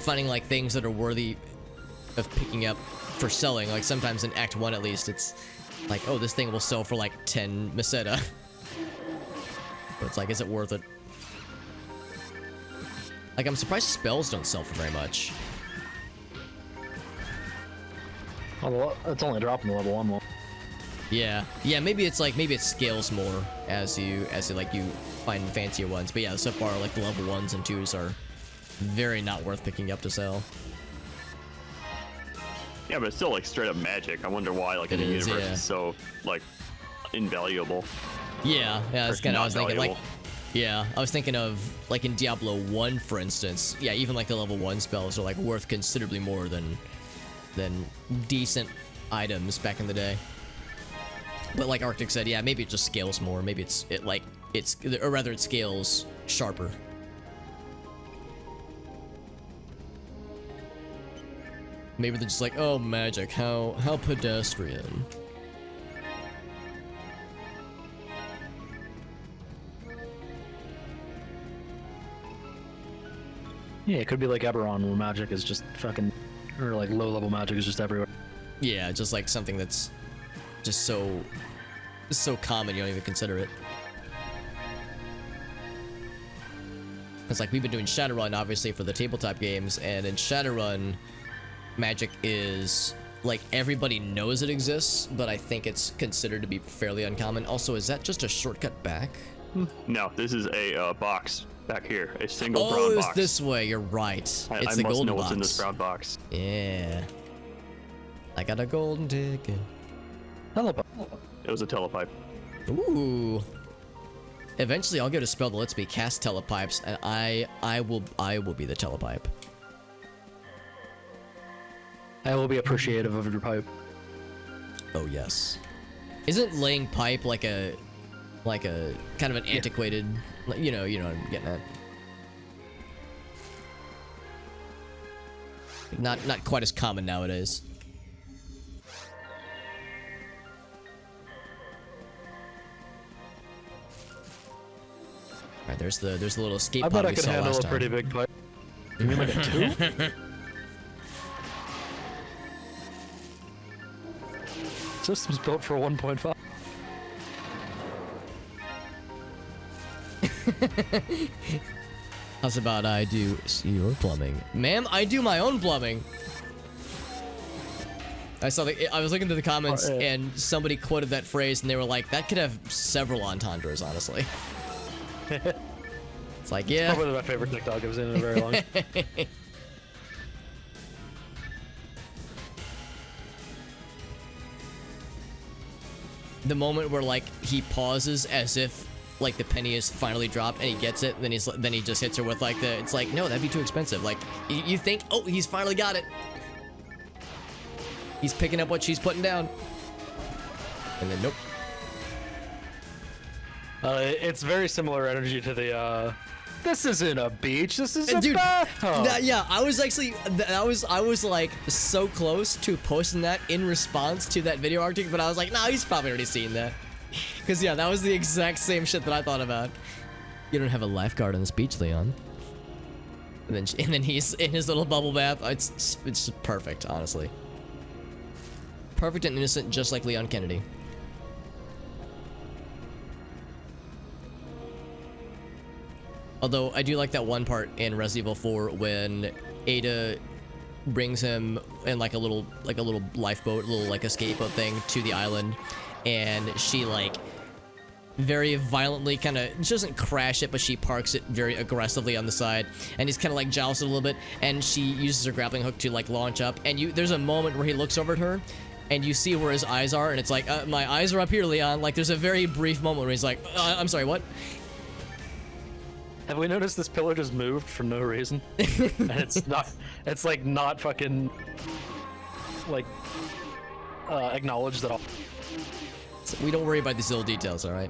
finding like things that are worthy of picking up for selling, like sometimes in Act 1 at least, it's like, oh, this thing will sell for like 10 meseta. But it's like, is it worth it? Like, I'm surprised spells don't sell for very much. Well, it's only dropping the level 1 one. Yeah, maybe it scales more as you find fancier ones. But yeah, so far like the level 1s and 2s are very not worth picking up to sell. Yeah, but it's still like straight up magic. I wonder why like in the universe is so like invaluable. Yeah, that's kind of I was thinking like. Yeah, I was thinking of like in Diablo 1, for instance. Yeah, even like the level 1 spells are like worth considerably more than decent items back in the day. But like Arctic said, yeah, maybe it just scales more. Maybe it scales sharper. Maybe they're just like, oh, magic, how pedestrian. Yeah, it could be like Eberron, where magic is just fucking, or like low-level magic is just everywhere. Yeah, just like something that's just so common you don't even consider it. It's like we've been doing Shadowrun obviously for the tabletop games, and in Shadowrun, magic is like everybody knows it exists, but I think it's considered to be fairly uncommon. Also, is that just a shortcut back? No, this is a box back here, a single brown box. Oh, it's this way. You're right. It's the I must golden know box. what's in this brown box. Yeah. I got a golden ticket. Telepipe. It was a telepipe. Ooh. Eventually, I'll get a spell that lets me cast telepipes, and I will be the telepipe. I will be appreciative of your pipe. Oh yes. Isn't laying pipe like a kind of an antiquated, you know what I'm getting at. Not quite as common nowadays. All right, there's the little escape pod we saw last time. I bet I can handle a pretty big pipe. You mean like a 2? System's built for 1.5. How's about I do your plumbing? Ma'am, I do my own plumbing. I was looking through the comments and somebody quoted that phrase and they were like, that could have several entendres, honestly. It's like, yeah. It's probably my favorite TikTok I've seen in a very long time. the moment where like he pauses as if like the penny is finally dropped and he gets it, and then he just hits her with like it's like, no, that'd be too expensive. Like you think, oh, he's finally got it. He's picking up what she's putting down. And then nope. It's very similar energy to the this isn't a beach, this is a Dude, bathtub. yeah, I was actually, I was like so close to posting that in response to that video Arctic, but I was like, nah, he's probably already seen that. Cause yeah, that was the exact same shit that I thought about. You don't have a lifeguard on this beach, Leon. And then he's in his little bubble bath. It's perfect, honestly. Perfect and innocent, just like Leon Kennedy. Although I do like that one part in Resident Evil 4 when Ada brings him in like a little lifeboat, little like escape boat thing to the island, and she like very violently kind of, she doesn't crash it, but she parks it very aggressively on the side, and he's kind of like jousted a little bit, and she uses her grappling hook to like launch up, and there's a moment where he looks over at her, and you see where his eyes are, and it's like, my eyes are up here, Leon. Like there's a very brief moment where he's like, I'm sorry, what? Have we noticed this pillar just moved for no reason? And it's like not fucking like acknowledged at all. So we don't worry about these little details, all right?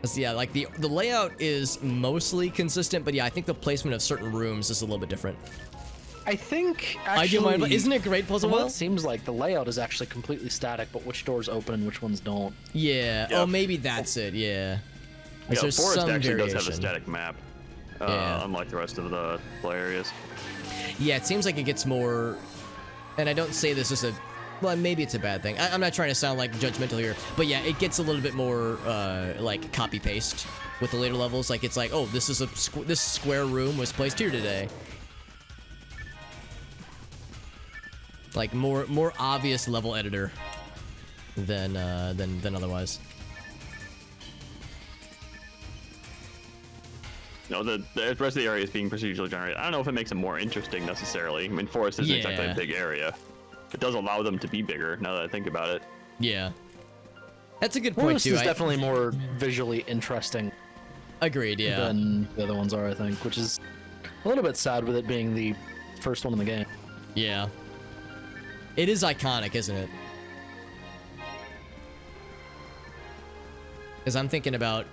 So yeah, like the layout is mostly consistent, but yeah, I think the placement of certain rooms is a little bit different. I think actually, I do mind, isn't it great, Puzzle well, Well? it seems like the layout is actually completely static, but which doors open and which ones don't. Yeah. Yeah. Oh, maybe that's it. Yeah. Yeah, There's Forest some actually variation. does have a static map, Yeah. unlike the rest of the play areas. Yeah, it seems like it gets more, and I don't say this as a, well, maybe it's a bad thing. I'm not trying to sound like judgmental here, but yeah, it gets a little bit more like copy paste with the later levels. Like it's like, oh, this is this square room was placed here today. Like more obvious level editor than otherwise. No, the rest of the area is being procedurally generated. I don't know if it makes it more interesting necessarily. I mean, Forest isn't exactly a big area. It does allow them to be bigger, now that I think about it. Yeah. That's a good point, Forest too. is definitely more visually interesting. Agreed, yeah. Than the other ones are, I think, which is a little bit sad with it being the first one in the game. Yeah. It is iconic, isn't it? Because I'm thinking about,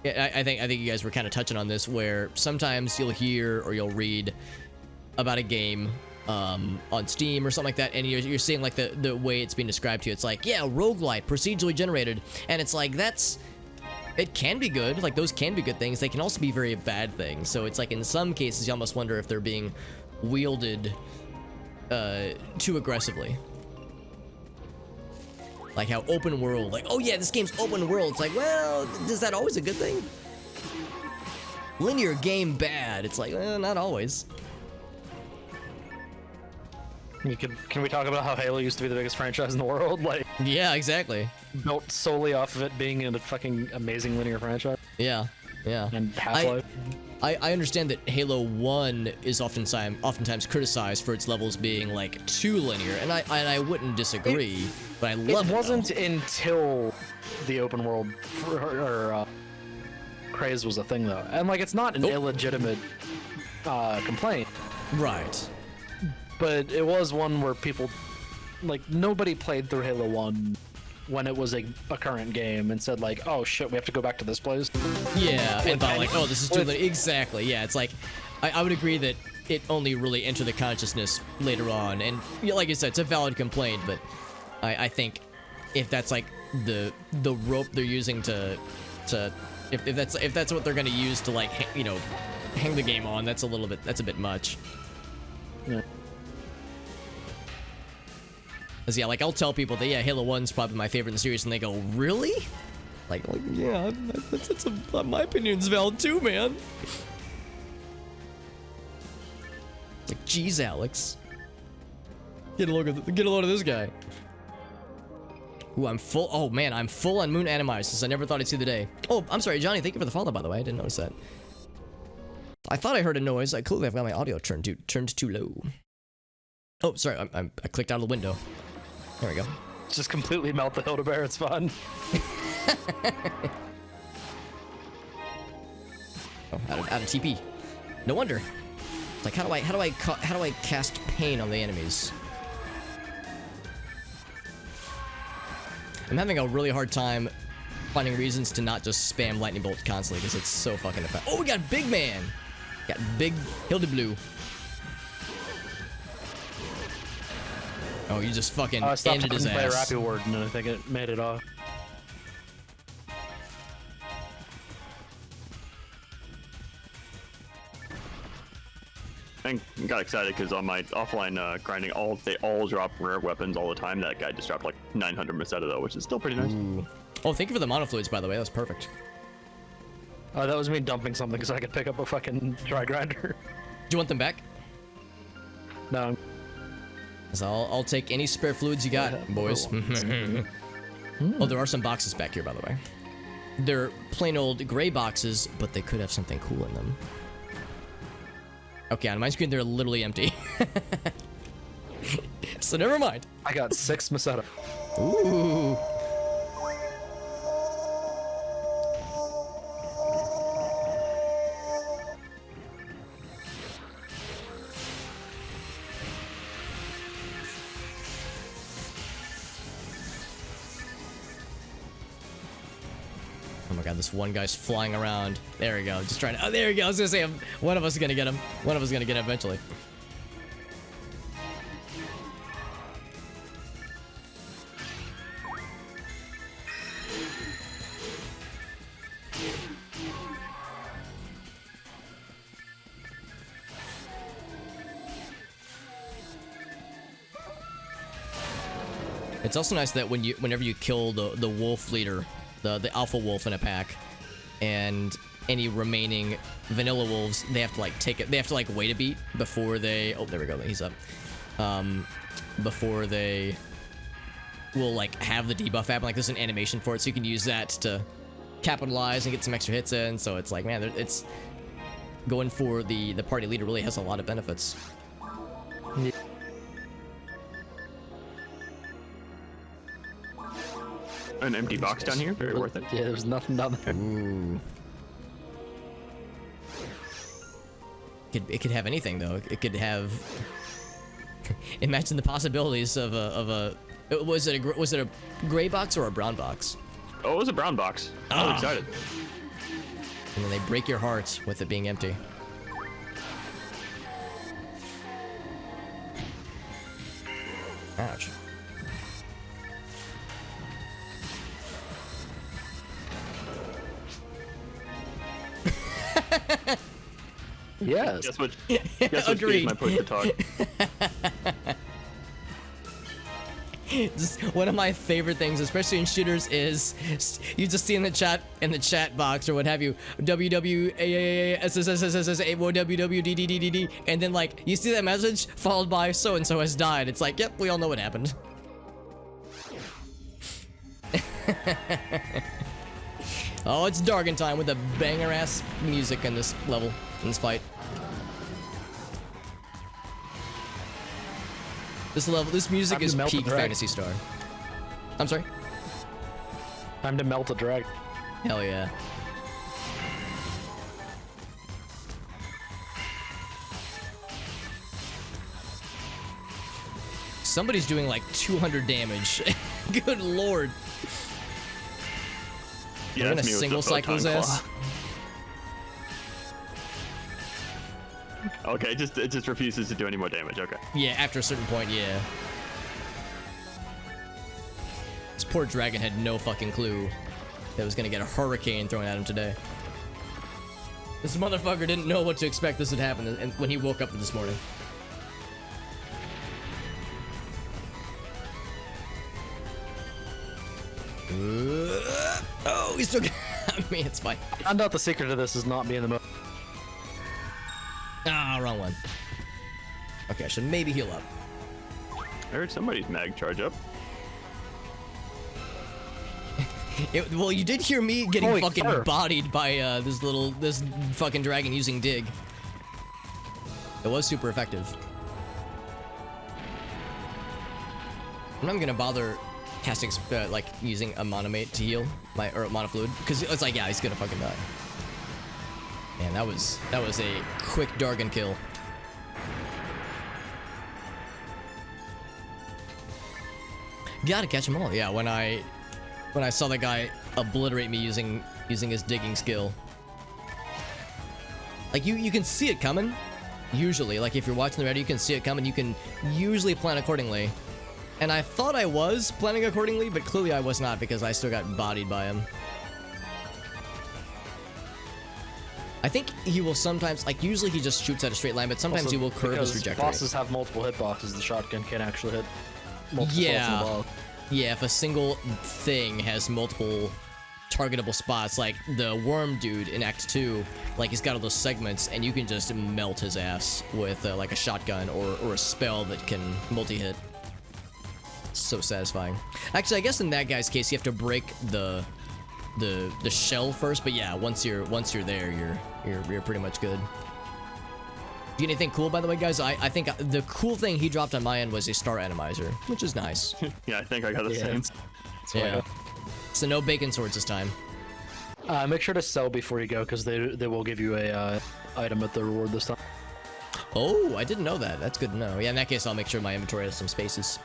yeah, I think you guys were kind of touching on this, where sometimes you'll hear or you'll read about a game on Steam or something like that, and you're seeing like the way it's being described to you. It's like, yeah, roguelite, procedurally generated, and it's like it can be good. Like those can be good things. They can also be very bad things. So it's like in some cases you almost wonder if they're being wielded too aggressively. Like how open world, like, oh yeah, this game's open world. It's like, well, is that always a good thing? Linear game bad. It's like, well, not always. Can we talk about how Halo used to be the biggest franchise in the world? Like, Yeah, exactly. built solely off of it being a fucking amazing linear franchise. Yeah, yeah. And Half-Life. I understand that Halo 1 is oftentimes criticized for its levels being like too linear, and I wouldn't disagree, but I love it. It wasn't until the open world craze was a thing, though, and like it's not an illegitimate complaint, Right. but it was one where people, like, nobody played through Halo 1 when it was a current game and said like, oh shit, we have to go back to this place. Yeah, and thought like, oh, this is too with- linear. Exactly. Yeah, it's like I would agree that it only really entered the consciousness later on, and yeah, like you said, it's a valid complaint, but I think if that's like the rope they're using to if that's what they're gonna use to like hang the game on, that's a bit much. Yeah. Cause yeah, like I'll tell people that yeah, Halo 1's probably my favorite in the series, and they go, really? Like yeah, that's my opinion's valid too, man. It's like, geez, Alex, get a load of this guy. Ooh, I'm full. Oh man, I'm full on moon animisis. I never thought I'd see the day. Oh, I'm sorry, Johnny. Thank you for the follow, by the way. I didn't notice that. I thought I heard a noise. Clearly, I've got my audio turned too low. Oh, sorry. I clicked out of the window. There we go. Just completely melt the Hildebear. It's fun. Oh, out of TP. No wonder. It's like, how do I cast pain on the enemies? I'm having a really hard time finding reasons to not just spam lightning bolt constantly because it's so fucking effective. Oh, we got big man. Got big Hildeblue. Oh, you just fucking ended his play ass. Rappy Word, and I think it made it off. I got excited because on my offline grinding, they all drop rare weapons all the time. That guy just dropped like 900 Masetta though, which is still pretty nice. Ooh. Oh, thank you for the monofluids, by the way. That was perfect. That was me dumping something so I could pick up a fucking dry grinder. Do you want them back? No. So I'll take any spare fluids you got, boys. Oh, there are some boxes back here, by the way. They're plain old gray boxes, but they could have something cool in them. Okay, on my screen, they're literally empty. So never mind. I got 6 Masetta. Ooh. Oh my god, this one guy's flying around. There we go. Just trying to. Oh, there we go. I was gonna say one of us is gonna get him. One of us is gonna get him eventually. It's also nice that whenever you kill the wolf leader, the alpha wolf in a pack, and any remaining vanilla wolves, they have to like take it. They have to like wait a beat before they. Oh, there we go. He's up. Before they will like have the debuff happen. Like there's an animation for it, so you can use that to capitalize and get some extra hits in. So it's like, man, it's going for the party leader really has a lot of benefits. Yeah. An empty box down here, very worth it. Yeah, there's nothing down there. Ooh. It could have anything though. It could have. Imagine the possibilities of a. Was it a gray box or a brown box? Oh, it was a brown box. I was excited. And then they break your heart with it being empty. Ouch. Yes. Guess what Agreed. my push to talk. Just one of my favorite things, especially in shooters, is you just see in the chat box or what have you, WWDDDD, and then like you see that message followed by so and so has died. It's like, yep, we all know what happened. Oh, it's Dargan time with the banger ass music in this level, in this fight. This music is peak Phantasy Star. I'm sorry? Time to melt a drag. Hell yeah. Somebody's doing like 200 damage. Good lord. Yeah, We're gonna that's me with single the cycle his photon ass. claw. Okay, it just refuses to do any more damage. Okay. Yeah, after a certain point, yeah. This poor dragon had no fucking clue that was gonna get a hurricane thrown at him today. This motherfucker didn't know what to expect this would happen when he woke up this morning. Oh, he's still got me. It's fine. I found out the secret of this is not being the most. Ah, wrong one. Okay, I should maybe heal up. I heard somebody's mag charge up. Well, you did hear me getting Holy fucking crap. bodied by this fucking dragon using dig. It was super effective. I'm not gonna bother casting like using a monomate to heal or mono fluid because it's like, yeah, he's gonna fucking die. Man, that was a quick Dargon kill. Gotta catch them all. Yeah, when I saw that guy obliterate me using his digging skill. Like you can see it coming. Usually, like if you're watching the radio, you can see it coming. You can usually plan accordingly. And I thought I was planning accordingly, but clearly I was not because I still got bodied by him. I think he will sometimes, like usually he just shoots at a straight line, but sometimes Also, he will curve his trajectory. Bosses have multiple hitboxes. The shotgun can't actually hit multiple spots in the ball. Yeah, if a single thing has multiple targetable spots, like the worm dude in Act 2, like he's got all those segments, and you can just melt his ass with like a shotgun or a spell that can multi-hit. So satisfying. Actually, I guess in that guy's case, you have to break the shell first, but yeah, once you're there, you're pretty much good. Do you get anything cool, by the way, guys? I think the cool thing he dropped on my end was a star atomizer, which is nice. Yeah, I think I got the same. Yeah. So no bacon swords this time. Make sure to sell before you go, because they will give you a item at the reward this time. Oh, I didn't know that. That's good to know. Yeah, in that case, I'll make sure my inventory has some spaces.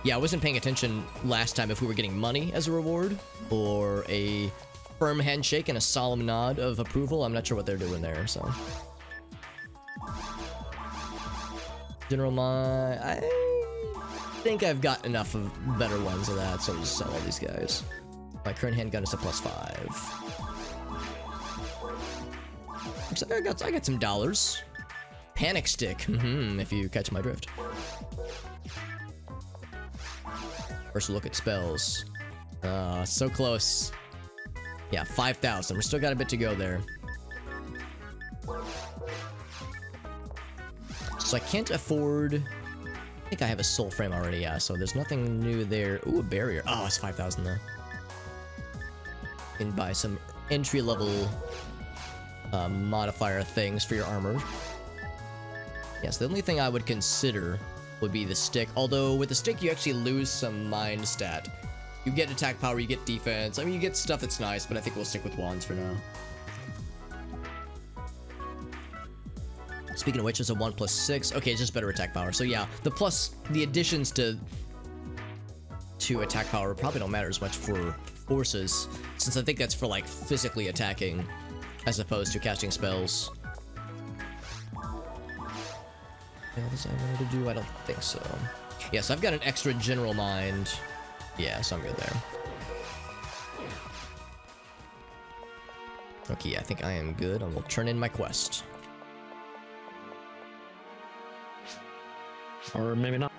Yeah, I wasn't paying attention last time if we were getting money as a reward or a firm handshake and a solemn nod of approval. I'm not sure what they're doing there, so. General Mine, I think I've got enough of better ones than that, so I'll just sell all these guys. My current handgun is a +5. Looks like I got some dollars. Panic stick, if you catch my drift. First look at spells. So close. Yeah, 5,000. We still got a bit to go there. So I can't afford... I think I have a soul frame already, yeah, so there's nothing new there. Ooh, a barrier. Oh, it's 5,000 though. You can buy some entry-level modifier things for your armor. Yes, the only thing I would consider would be the stick, although with the stick you actually lose some mind stat. You get attack power, you get defense, I mean you get stuff that's nice, but I think we'll stick with wands for now. Speaking of which, it's a 1+6. Okay, it's just better attack power. So yeah, the additions to attack power probably don't matter as much for forces, since I think that's for like physically attacking as opposed to casting spells. What else I wanted to do? I don't think so. Yes, I've got an extra general mind. Yeah, so I'm good there. Okay, I think I am good. I will turn in my quest. Or maybe not.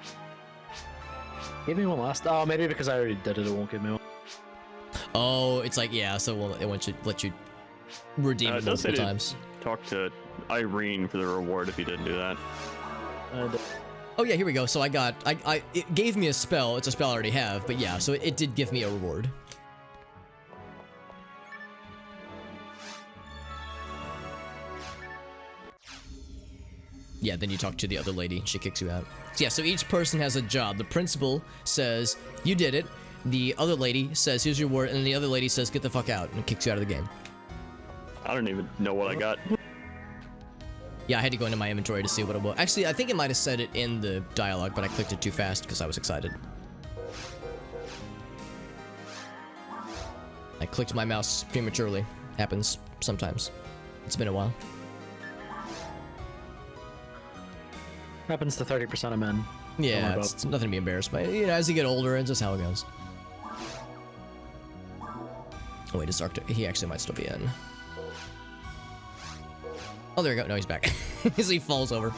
Give me one last. Oh, maybe because I already did it, it won't give me one. Oh, it's like, yeah, so it won't let you redeem it multiple times. Talk to Irene for the reward if you didn't do that. Oh yeah, here we go. So it gave me a spell. It's a spell I already have, but yeah, so it did give me a reward. Yeah, then you talk to the other lady, she kicks you out. So yeah, so each person has a job. The principal says, you did it. The other lady says, here's your reward, and then the other lady says, get the fuck out, and kicks you out of the game. I don't even know what I got. Yeah, I had to go into my inventory to see what it was. Actually, I think it might have said it in the dialogue, but I clicked it too fast because I was excited. I clicked my mouse prematurely. Happens sometimes. It's been a while. Happens to 30% of men. Yeah, it's nothing to be embarrassed by. You know, as you get older, it's just how it goes. Oh wait, is he actually might still be in. Oh, there we go. No, he's back. As he falls over.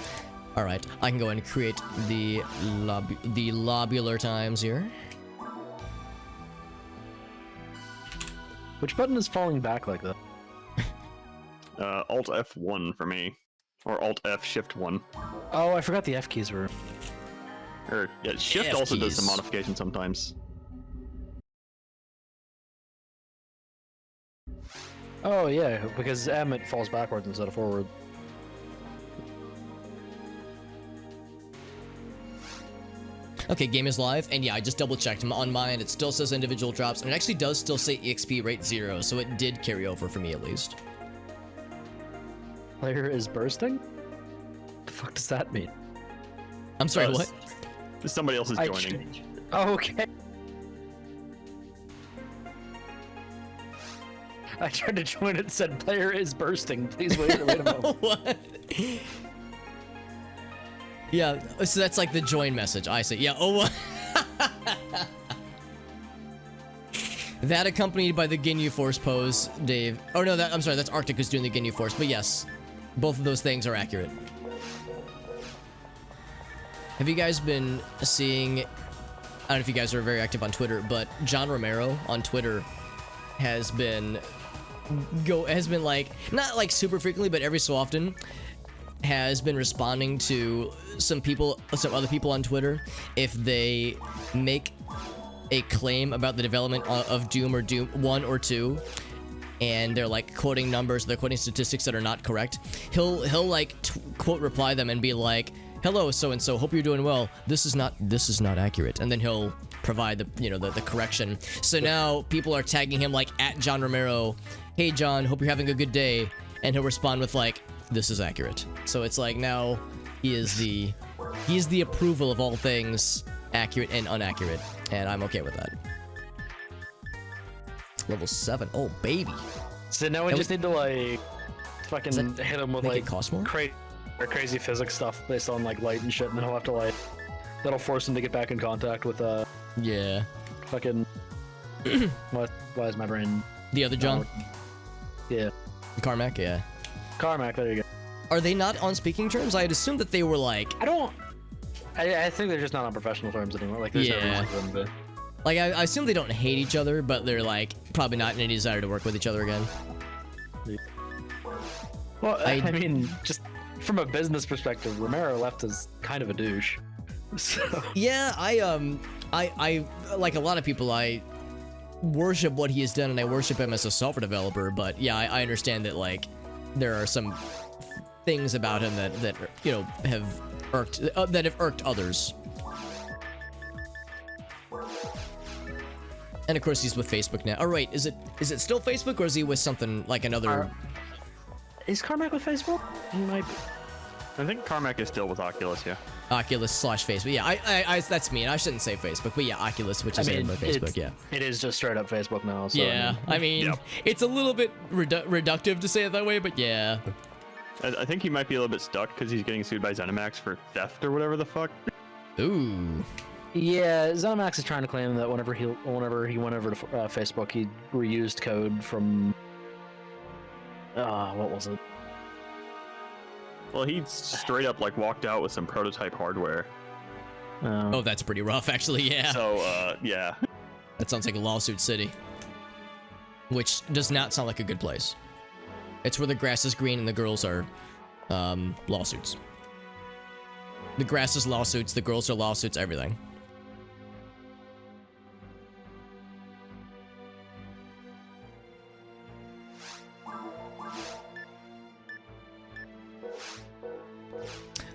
All right, I can go and create the lobular times here. Which button is falling back like that? Alt F1 for me, or Alt F Shift 1. Oh, I forgot the F keys were. Or yeah, Shift F also keys. does some modification sometimes. Oh yeah, because M it falls backwards instead of forward. Okay, game is live, and yeah, I just double checked on mine. It still says individual drops, and it actually does still say EXP rate 0, so it did carry over for me at least. Player is bursting? What the fuck does that mean? I'm sorry, what? Somebody else is joining. Oh, okay. I tried to join it, said player is bursting. Please wait a moment. What? Yeah, so that's like the join message. I see. Yeah, oh, what? That accompanied by the Ginyu Force pose, Dave. Oh no, I'm sorry, that's Arctic who's doing the Ginyu Force, but yes, both of those things are accurate. Have you guys been seeing, I don't know if you guys are very active on Twitter, but John Romero on Twitter has been like, not like super frequently, but every so often, has been responding to some other people on Twitter if they make a claim about the development of Doom or Doom 1 or 2, and they're like quoting numbers, they're quoting statistics that are not correct. He'll like quote reply them and be like, "Hello, so and so, hope you're doing well. This is not accurate," and then he'll provide the correction. So now people are tagging him like at John Romero, "Hey John, hope you're having a good day," and he'll respond with like, "This is accurate." So it's like now he is the approval of all things accurate and inaccurate, and I'm okay with that. Level 7. Oh baby. So now we just need to like fucking hit him with like crazy physics stuff based on like light and shit, and then he'll have to like, that'll force him to get back in contact with yeah, fucking why is my brain, the other John? Yeah, Carmack. Yeah, Carmack, there you go. Are they not on speaking terms? I had assumed that they were like, I think they're just not on professional terms anymore. Like there's no reason for them to. Like I assume they don't hate each other, but they're like probably not in any desire to work with each other again. Well, I mean, just from a business perspective, Romero left as kind of a douche. So. Yeah, I like a lot of people, I worship what he has done, and I worship him as a software developer. But yeah, I understand that like there are some things about him that you know have irked others. And of course, he's with Facebook now. Oh, right, is it still Facebook, or is he with something like another? Is Carmack with Facebook? He might be. I think Carmack is still with Oculus, yeah. Oculus/Facebook. Yeah, I that's me, and I shouldn't say Facebook, but yeah, Oculus, which is owned by Facebook. Yeah, it is just straight up Facebook now. So, yeah, I mean, it's a little bit reductive to say it that way, but yeah. I think he might be a little bit stuck because he's getting sued by ZeniMax for theft or whatever the fuck. Ooh. Yeah, ZeniMax is trying to claim that whenever he went over to Facebook, he reused code from what was it? Well, he straight up like walked out with some prototype hardware. Oh, that's pretty rough, actually. Yeah. So, yeah. That sounds like a lawsuit city, which does not sound like a good place. It's where the grass is green and the girls are lawsuits. The grass is lawsuits, the girls are lawsuits, everything.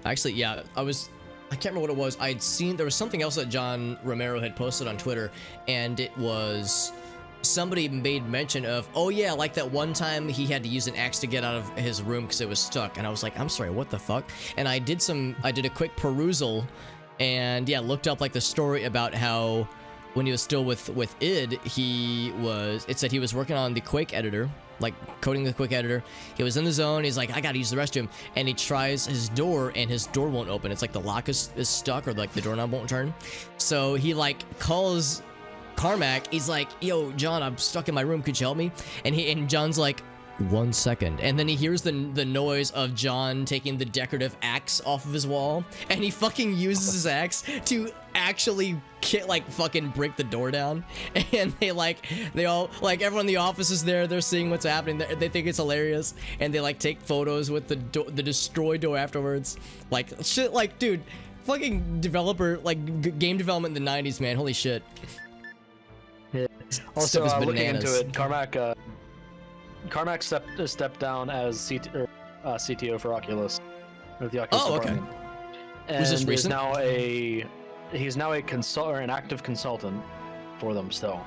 Actually, yeah, I can't remember what it was. I'd seen, there was something else that John Romero had posted on Twitter, and it was, somebody made mention of, oh yeah, like that one time he had to use an axe to get out of his room because it was stuck, and I was like, I'm sorry, what the fuck? And I did a quick perusal, and yeah, looked up like the story about how when he was still with id, it said he was working on the Quake editor, like coding the Quake editor. He was in the zone, he's like, I gotta use the restroom, and he tries his door, and his door won't open. It's like the lock is stuck, or like the doorknob won't turn. So he like calls Carmack, he's like, yo, John, I'm stuck in my room, could you help me? And John's like, 1 second. And then he hears the noise of John taking the decorative axe off of his wall, and he fucking uses his axe to actually fucking break the door down. And they all, like, everyone in the office is there, they're seeing what's happening, they think it's hilarious, and they like take photos with the destroyed door afterwards. Like, shit, like, dude, fucking developer, like, game development in the 90s, man, holy shit. Yeah. Also, looking into it, Carmack stepped down as CTO for Oculus, with the Oculus department. And Was this recent? is now he's now an active consultant for them still.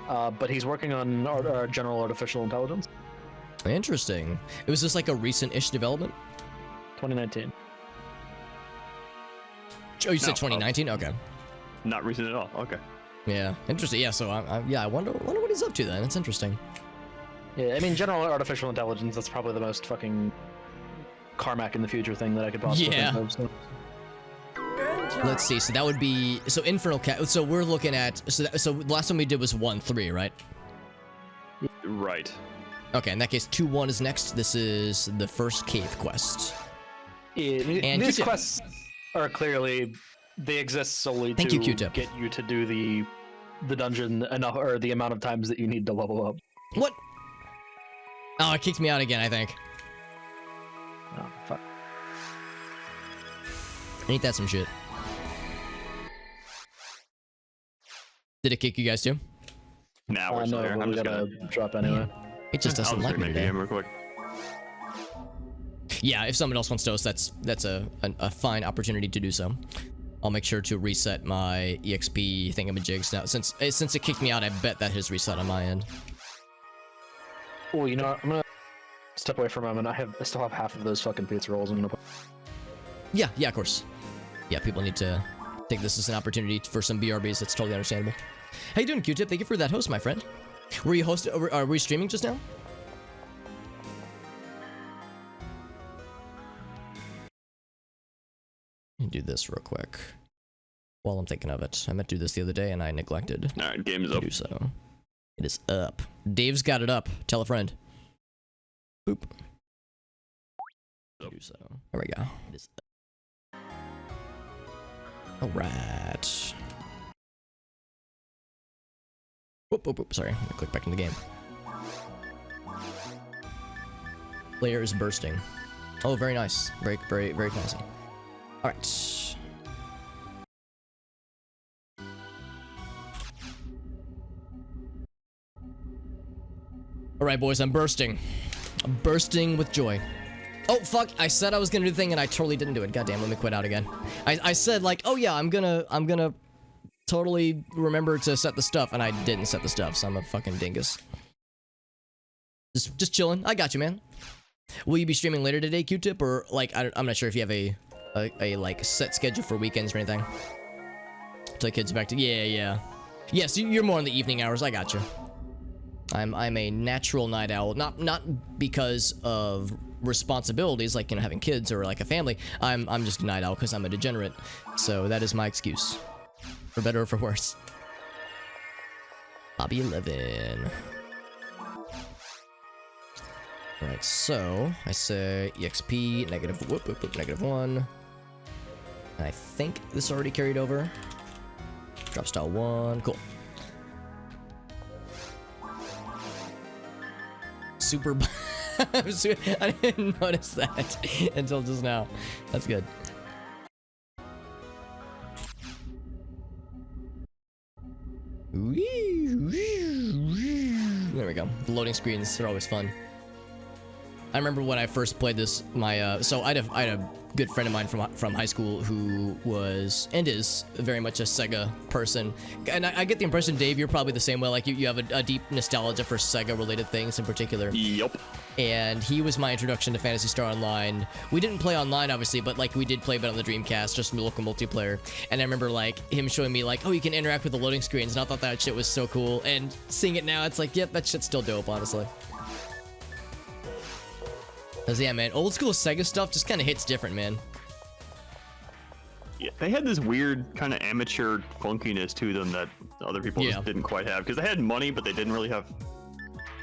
But he's working on general artificial intelligence. Interesting. Was this like a recent-ish development? 2019. Oh, you said 2019? Okay. Not recent at all. Okay. Yeah, interesting. Yeah, so I wonder what he's up to then. It's interesting. Yeah, I mean, general artificial intelligence, that's probably the most fucking Carmack in the future thing that I could possibly think of. So. Let's see. So that would be Infernal Cat. So we're looking at so the last one we did was 1-3, right? Right. Okay, in that case, 2-1 is next. This is the first cave quest. And these quests are clearly they exist solely to get you to do the dungeon enough or the amount of times that you need to level up. What? Oh, it kicked me out again, I think. Oh, fuck. Ain't that some shit? Did it kick you guys too? Nah, we're still here. I'm just gonna drop anyway. It just doesn't like me today. Real quick. Yeah, if someone else wants to host, that's a fine opportunity to do so. I'll make sure to reset my EXP thingamajigs now. Since it kicked me out, I bet that has reset on my end. Oh, you know what? I'm gonna step away for a moment. I still have half of those fucking pizza rolls. I'm gonna put. Yeah, of course. Yeah, people need to take this as an opportunity for some BRBs. That's totally understandable. How you doing, Q-Tip? Thank you for that host, my friend. Were you are we streaming just now? Let me do this real quick. While I'm thinking of it. I meant to do this the other day and I neglected. Alright, game is up. Do so. It is up. Dave's got it up. Tell a friend. Boop. Do so. There we go. It is up. Alright. Whoop. Sorry. I'm gonna click back in the game. Player is bursting. Oh, very nice. Very classy. Alright. Alright, boys, I'm bursting. I'm bursting with joy. Oh, fuck, I said I was gonna do the thing and I totally didn't do it. Goddamn, let me quit out again. I said, like, oh yeah, I'm gonna totally remember to set the stuff, and I didn't set the stuff, so I'm a fucking dingus. Just chilling. I got you, man. Will you be streaming later today, Q-Tip, or, like, I'm not sure if you have a like, set schedule for weekends or anything. Till the kids are back to, yeah. Yes, you're more in the evening hours, I got you. I'm a natural night owl, not because of responsibilities like, you know, having kids or like a family. I'm just a night owl because I'm a degenerate. So that is my excuse, for better or for worse. Hobby 11. All right, so I say EXP -1. And I think this already carried over. Drop style 1, cool. Super. I didn't notice that until just now. That's good. There we go. The loading screens are always fun. I remember when I first played this, so I had a good friend of mine from high school who was and is very much a Sega person, and I get the impression, Dave, you're probably the same way. Like you have a deep nostalgia for Sega related things in particular. Yep. And he was my introduction to Phantasy Star Online. We didn't play online, obviously, but like we did play a bit on the Dreamcast, just local multiplayer. And I remember like him showing me like, oh, you can interact with the loading screens, and I thought that shit was so cool. And seeing it now, it's like, yep, that shit's still dope, honestly. Cause yeah, man, old school Sega stuff just kind of hits different, man. Yeah, they had this weird kind of amateur funkiness to them that other people just didn't quite have, because they had money, but they didn't really have.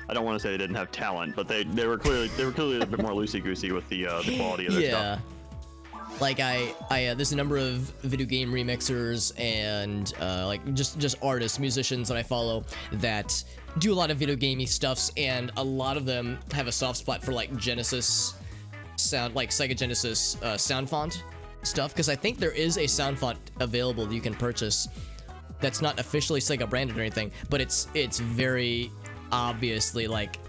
I don't want to say they didn't have talent, but they were clearly a bit more loosey goosey with the quality of their stuff. Like there's a number of video game remixers and like just artists, musicians that I follow that do a lot of video gamey stuffs, and a lot of them have a soft spot for like Genesis sound, like Sega Genesis sound font stuff, because I think there is a sound font available that you can purchase that's not officially Sega branded or anything, but it's very obviously like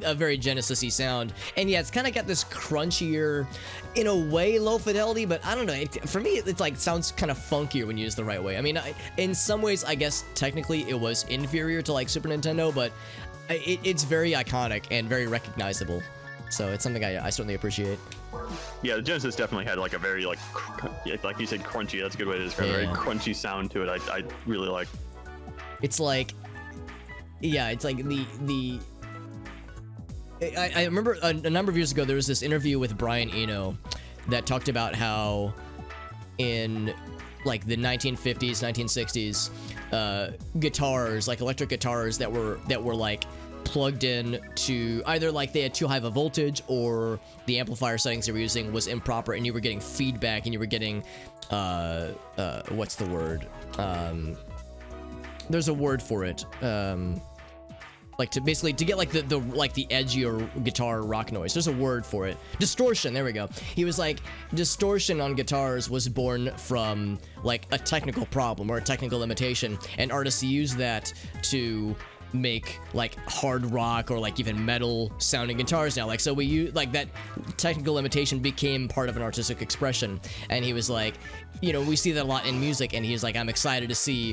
a very Genesis-y sound. And yeah, it's kind of got this crunchier, in a way, low fidelity, but I don't know. For me, it's like sounds kind of funkier when used the right way. I mean, in some ways, I guess technically it was inferior to like Super Nintendo, but it's very iconic and very recognizable. So it's something I certainly appreciate. Yeah, the Genesis definitely had like a very like you said, crunchy. That's a good way to describe it. Very crunchy sound to it. I really like. It's like, yeah, it's like I remember a number of years ago there was this interview with Brian Eno that talked about how in like the 1950s, 1960s, guitars, like electric guitars that were like plugged in to either like they had too high of a voltage or the amplifier settings they were using was improper and you were getting feedback and you were getting what's the word, there's a word for it, like to basically to get like the edgier guitar rock noise. There's a word for it. Distortion, there we go. He was like, distortion on guitars was born from like a technical problem or a technical limitation, and artists use that to make like hard rock or like even metal sounding guitars now. Like, so we use like that technical limitation became part of an artistic expression. And he was like, you know, we see that a lot in music, and he's like, I'm excited to see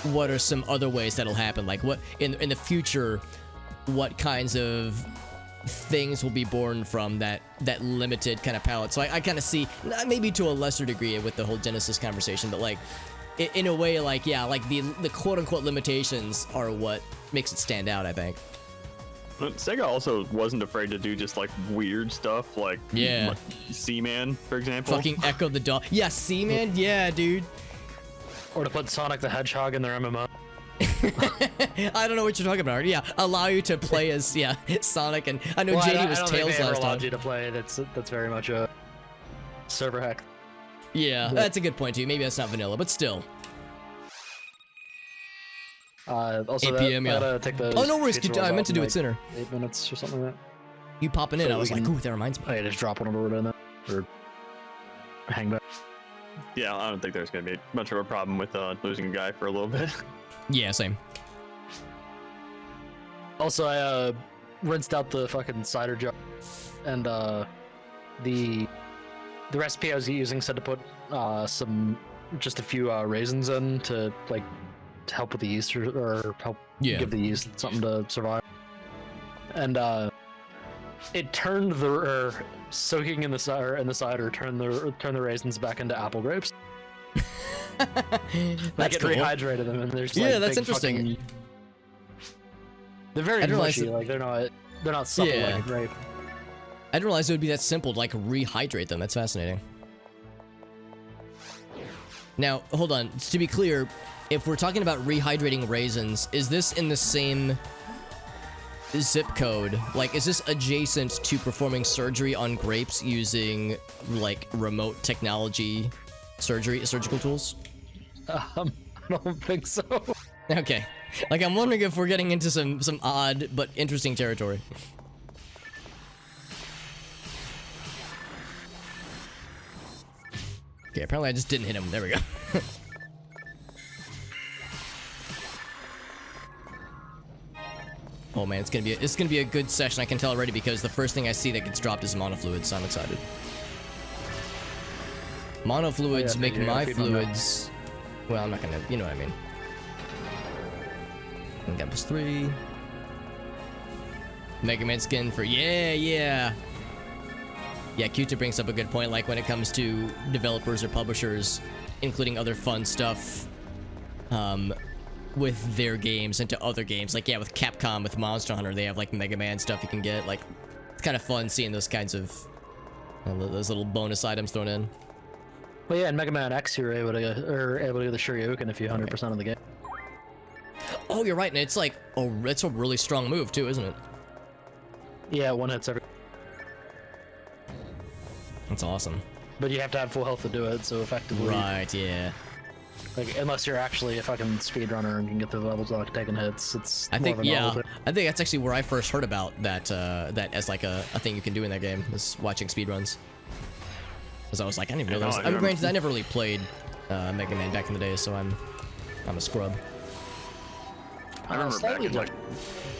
what are some other ways that'll happen, like what in the future, what kinds of things will be born from that limited kind of palette. So I kind of see, maybe to a lesser degree with the whole Genesis conversation, but like in a way, like, yeah, like the quote-unquote limitations are what makes it stand out, I think. Sega also wasn't afraid to do just like weird stuff, like Seaman, for example. Fucking Echo the Dog. Yeah, Seaman. Yeah, dude. Or to put Sonic the Hedgehog in their MMO. I don't know what you're talking about. Yeah, allow you to play as Sonic, and I know JD was Tails last time. Allowed you to play. That's very much a server hack. Yeah, that's a good point too. Maybe that's not vanilla, but still. Also, 8 p.m. I gotta take the. Oh no worries. I meant to do it sooner. 8 minutes or something like that. You popping in? I was like, ooh, that reminds me. I just drop whenever we're done that, or hang back. Yeah, I don't think there's gonna be much of a problem with losing a guy for a little bit. Yeah, same. Also, I rinsed out the fucking cider jar, and the recipe I was using said to put just a few raisins in to like to help with the yeast or help give the yeast something to survive. And it turned soaking in the cider turned the raisins back into apple grapes. Like it rehydrated them, and there's like that's interesting. They're very mushy, like they're not supple like a grape. I didn't realize it would be that simple to like rehydrate them. That's fascinating. Now, hold on. To be clear, if we're talking about rehydrating raisins, is this in the same zip code? Like, is this adjacent to performing surgery on grapes using like remote technology surgical tools? I don't think so. Okay. Like, I'm wondering if we're getting into some odd but interesting territory. Okay, apparently I just didn't hit him. There we go. Oh man, it's gonna be a good session. I can tell already because the first thing I see that gets dropped is monofluids, so I'm excited. Monofluids make my fluids. Well, I'm not gonna. You know what I mean. And got +3. Mega Man skin for yeah. Q-Tip brings up a good point. Like when it comes to developers or publishers, including other fun stuff, with their games into other games. Like with Capcom with Monster Hunter, they have like Mega Man stuff you can get. Like it's kind of fun seeing those kinds of those little bonus items thrown in. Well, yeah, in Mega Man X, you're able to get the Shoryuken if you 100% of the game. Oh, you're right, and it's like it's a really strong move too, isn't it? Yeah, one hits every. That's awesome. But you have to have full health to do it, so effectively. Right. Yeah. Like, unless you're actually a fucking speedrunner and can get through the levels without taking hits, it's. I think I think that's actually where I first heard about that. That as like a thing you can do in that game is watching speedruns. Because I was like, I didn't even know that. I mean, granted, I never really played Mega Man back in the day, so I'm a scrub. I remember back in like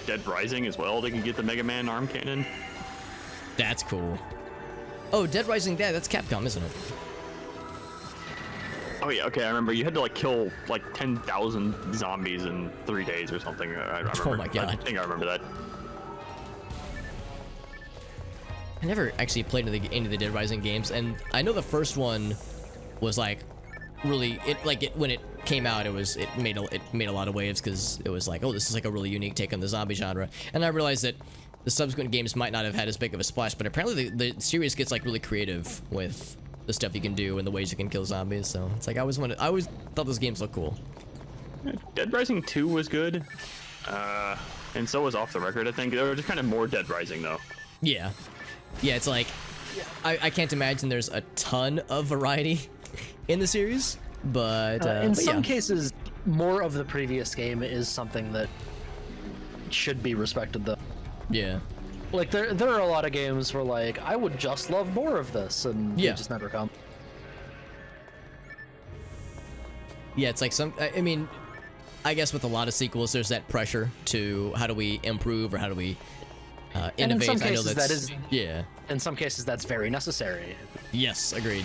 Dead Rising as well. They can get the Mega Man arm cannon. That's cool. Oh, Dead Rising, that's Capcom, isn't it? Oh yeah, okay, I remember you had to like kill like 10,000 zombies in 3 days or something. I remember. Oh my god. I think I remember that. I never actually played any of the Dead Rising games, and I know the first one was like really when it came out, it made a lot of waves because it was like, oh, this is like a really unique take on the zombie genre. And I realized that the subsequent games might not have had as big of a splash, but apparently the series gets like really creative with the stuff you can do and the ways you can kill zombies. So it's like I always thought those games looked cool. Dead Rising 2 was good, and so was Off the Record. I think they were just kind of more Dead Rising though. Yeah, it's like I can't imagine there's a ton of variety in the series, but in some yeah. cases, more of the previous game is something that should be respected, though. Yeah. Like there are a lot of games where like I would just love more of this, and yeah, they just never come. Yeah, it's like I mean, I guess with a lot of sequels, there's that pressure to how do we improve or how do we innovate. And in some I know cases that is, yeah. In some cases that's very necessary. Yes, agreed.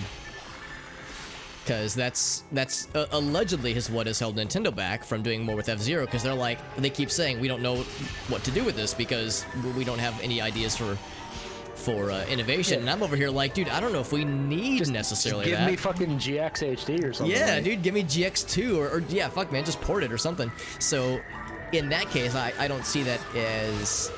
Because that's allegedly is what has held Nintendo back from doing more with F-Zero, because they keep saying we don't know what to do with this because we don't have any ideas for innovation. Yeah. And I'm over here like, dude, I don't know if we need necessarily give that. me fucking GX HD or something. Yeah, right? dude, give me GX2 or yeah, fuck man, just port it or something. So in that case, I don't see that as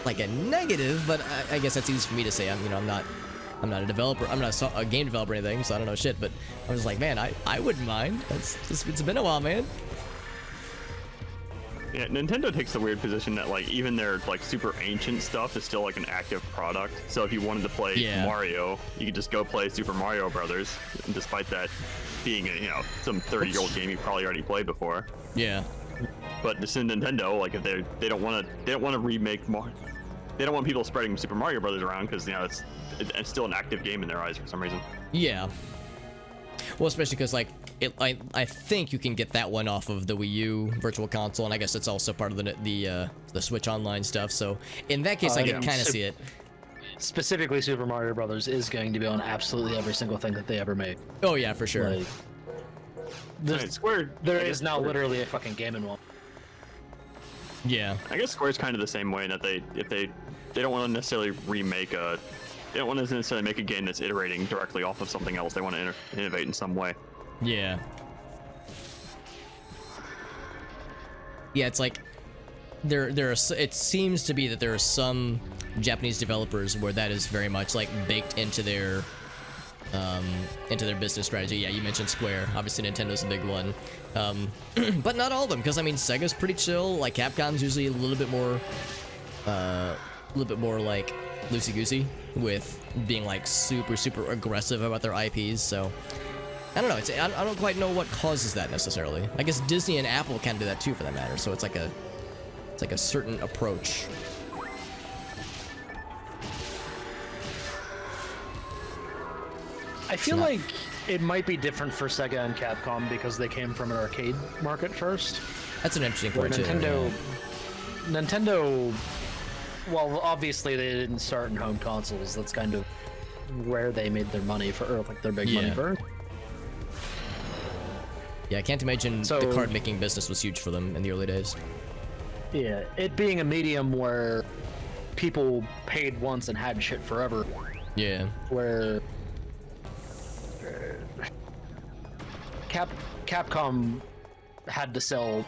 like a negative, but I guess that's easy for me to say. I'm not a developer. I'm not a game developer or anything, so I don't know shit. But I was like, man, I wouldn't mind. It's been a while, man. Yeah, Nintendo takes the weird position that like even their like super ancient stuff is still like an active product. So if you wanted to play Mario, you could just go play Super Mario Brothers, despite that being some 30-year-old game you probably already played before. Yeah. But this is Nintendo. Like if they don't want to remake more. They don't want people spreading Super Mario Brothers around because it's still an active game in their eyes for some reason. Yeah. Well, especially because like I think you can get that one off of the Wii U Virtual Console, and I guess it's also part of the Switch Online stuff. So in that case, I can kind of see it. Specifically, Super Mario Brothers is going to be on absolutely every single thing that they ever made. Oh yeah, for sure. Like, Square. There is now literally a fucking Game & Watch. Yeah. I guess Square's kind of the same way in that if they don't want to necessarily they don't want to necessarily make a game that's iterating directly off of something else. They want to innovate in some way. Yeah. Yeah, it's like it seems to be that there are some Japanese developers where that is very much like baked into their business strategy. Yeah, you mentioned Square. Obviously, Nintendo's a big one. But not all of them, because I mean, Sega's pretty chill. Like Capcom's usually a little bit more like loosey-goosey with being like super aggressive about their IPs. So I don't know. I don't quite know what causes that necessarily. I guess Disney and Apple can do that too, for that matter. So it's like a certain approach. I feel like it might be different for Sega and Capcom because they came from an arcade market first. That's an interesting point too. Nintendo, well, obviously they didn't start in home consoles. That's kind of where they made their money their big money first. Yeah, I can't imagine the card making business was huge for them in the early days. Yeah, it being a medium where people paid once and had shit forever. Yeah. Where Capcom had to sell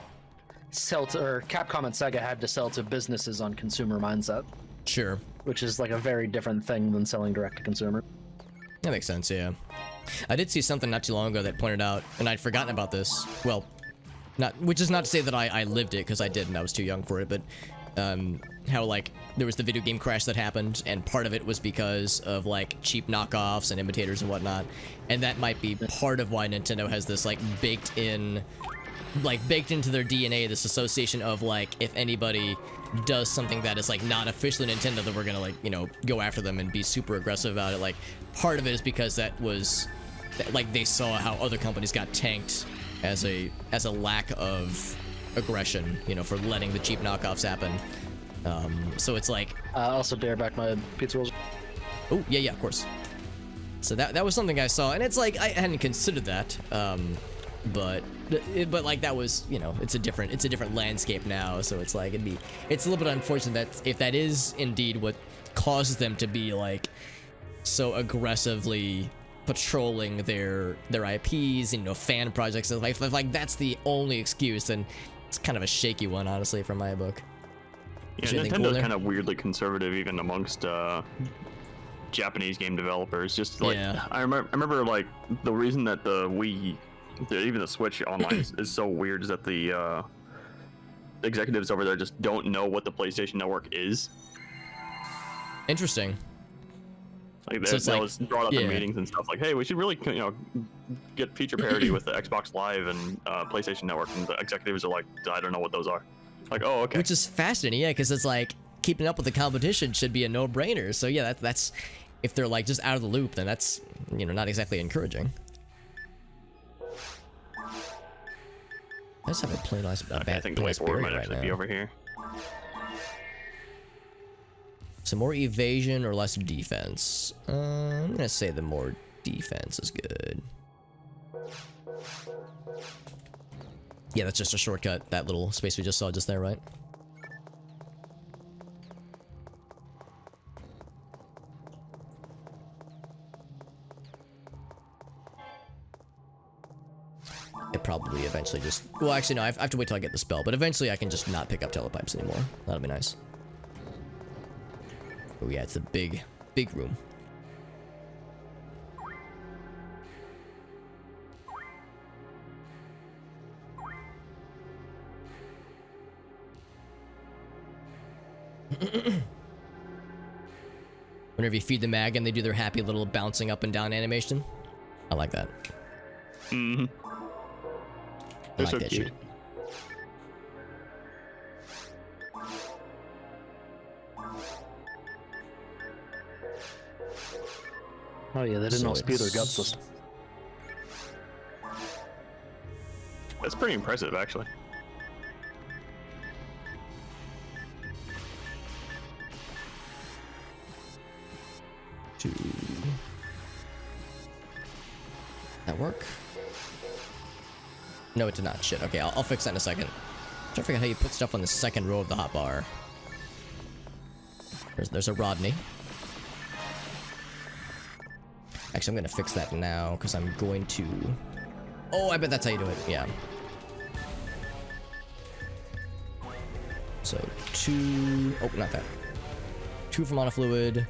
to Capcom and Sega had to sell to businesses on consumer mindset. Sure. Which is like a very different thing than selling direct to consumer. That makes sense, yeah. I did see something not too long ago that pointed out, and I'd forgotten about this. Well, which is not to say that I lived it, because I didn't. I was too young for it, but how like there was the video game crash that happened, and part of it was because of like cheap knockoffs and imitators and whatnot, and that might be part of why Nintendo has this like baked into their DNA, this association of like, if anybody does something that is like not officially Nintendo, then we're gonna like go after them and be super aggressive about it. Like part of it is because that like they saw how other companies got tanked as a lack of aggression, for letting the cheap knockoffs happen. So it's like, also dare back my pizza rolls. oh yeah, of course. So that was something I saw, and it's like I hadn't considered that, but like that was, you know, it's a different landscape now. So it's like it's a little bit unfortunate that if that is indeed what causes them to be like so aggressively patrolling their IPs, you know, fan projects, and like that's the only excuse, then it's kind of a shaky one, honestly, from my book. Yeah, Nintendo's kind of weirdly conservative even amongst Japanese game developers. Just like, yeah. I remember like the reason that the Wii, even the Switch Online is so weird is that the executives over there just don't know what the PlayStation Network is. Interesting. Like that was brought up in meetings and stuff. Like, hey, we should really, you know, get feature parity with the Xbox Live and PlayStation Network. And the executives are like, I don't know what those are. Like, oh, okay. Which is fascinating, yeah, because it's like keeping up with the competition should be a no-brainer. So yeah, that's if they're like just out of the loop, then that's, you know, not exactly encouraging. I just have a plain nice bad. I think the way forward might actually be over here. Some more evasion or less defense. I'm gonna say the more defense is good. Yeah, that's just a shortcut. That little space we just saw just there, right? It probably eventually just... Well, actually, no, I have to wait till I get the spell, but eventually I can just not pick up telepipes anymore. That'll be nice. Oh yeah, it's a big room. Whenever you feed the mag and they do their happy little bouncing up and down animation. I like that. Mm-hmm. They're like so that cute. shit. Oh yeah, they didn't all spew their guts this time. That's pretty impressive, actually. That work? No, it did not. Shit. Okay, I'll fix that in a second. I'm trying to figure out how you put stuff on the second row of the hotbar. There's a Rodney. Actually, I'm gonna fix that now because I'm going to. Oh, I bet that's how you do it. Yeah. So 2. Oh, not that. 2 for monofluid.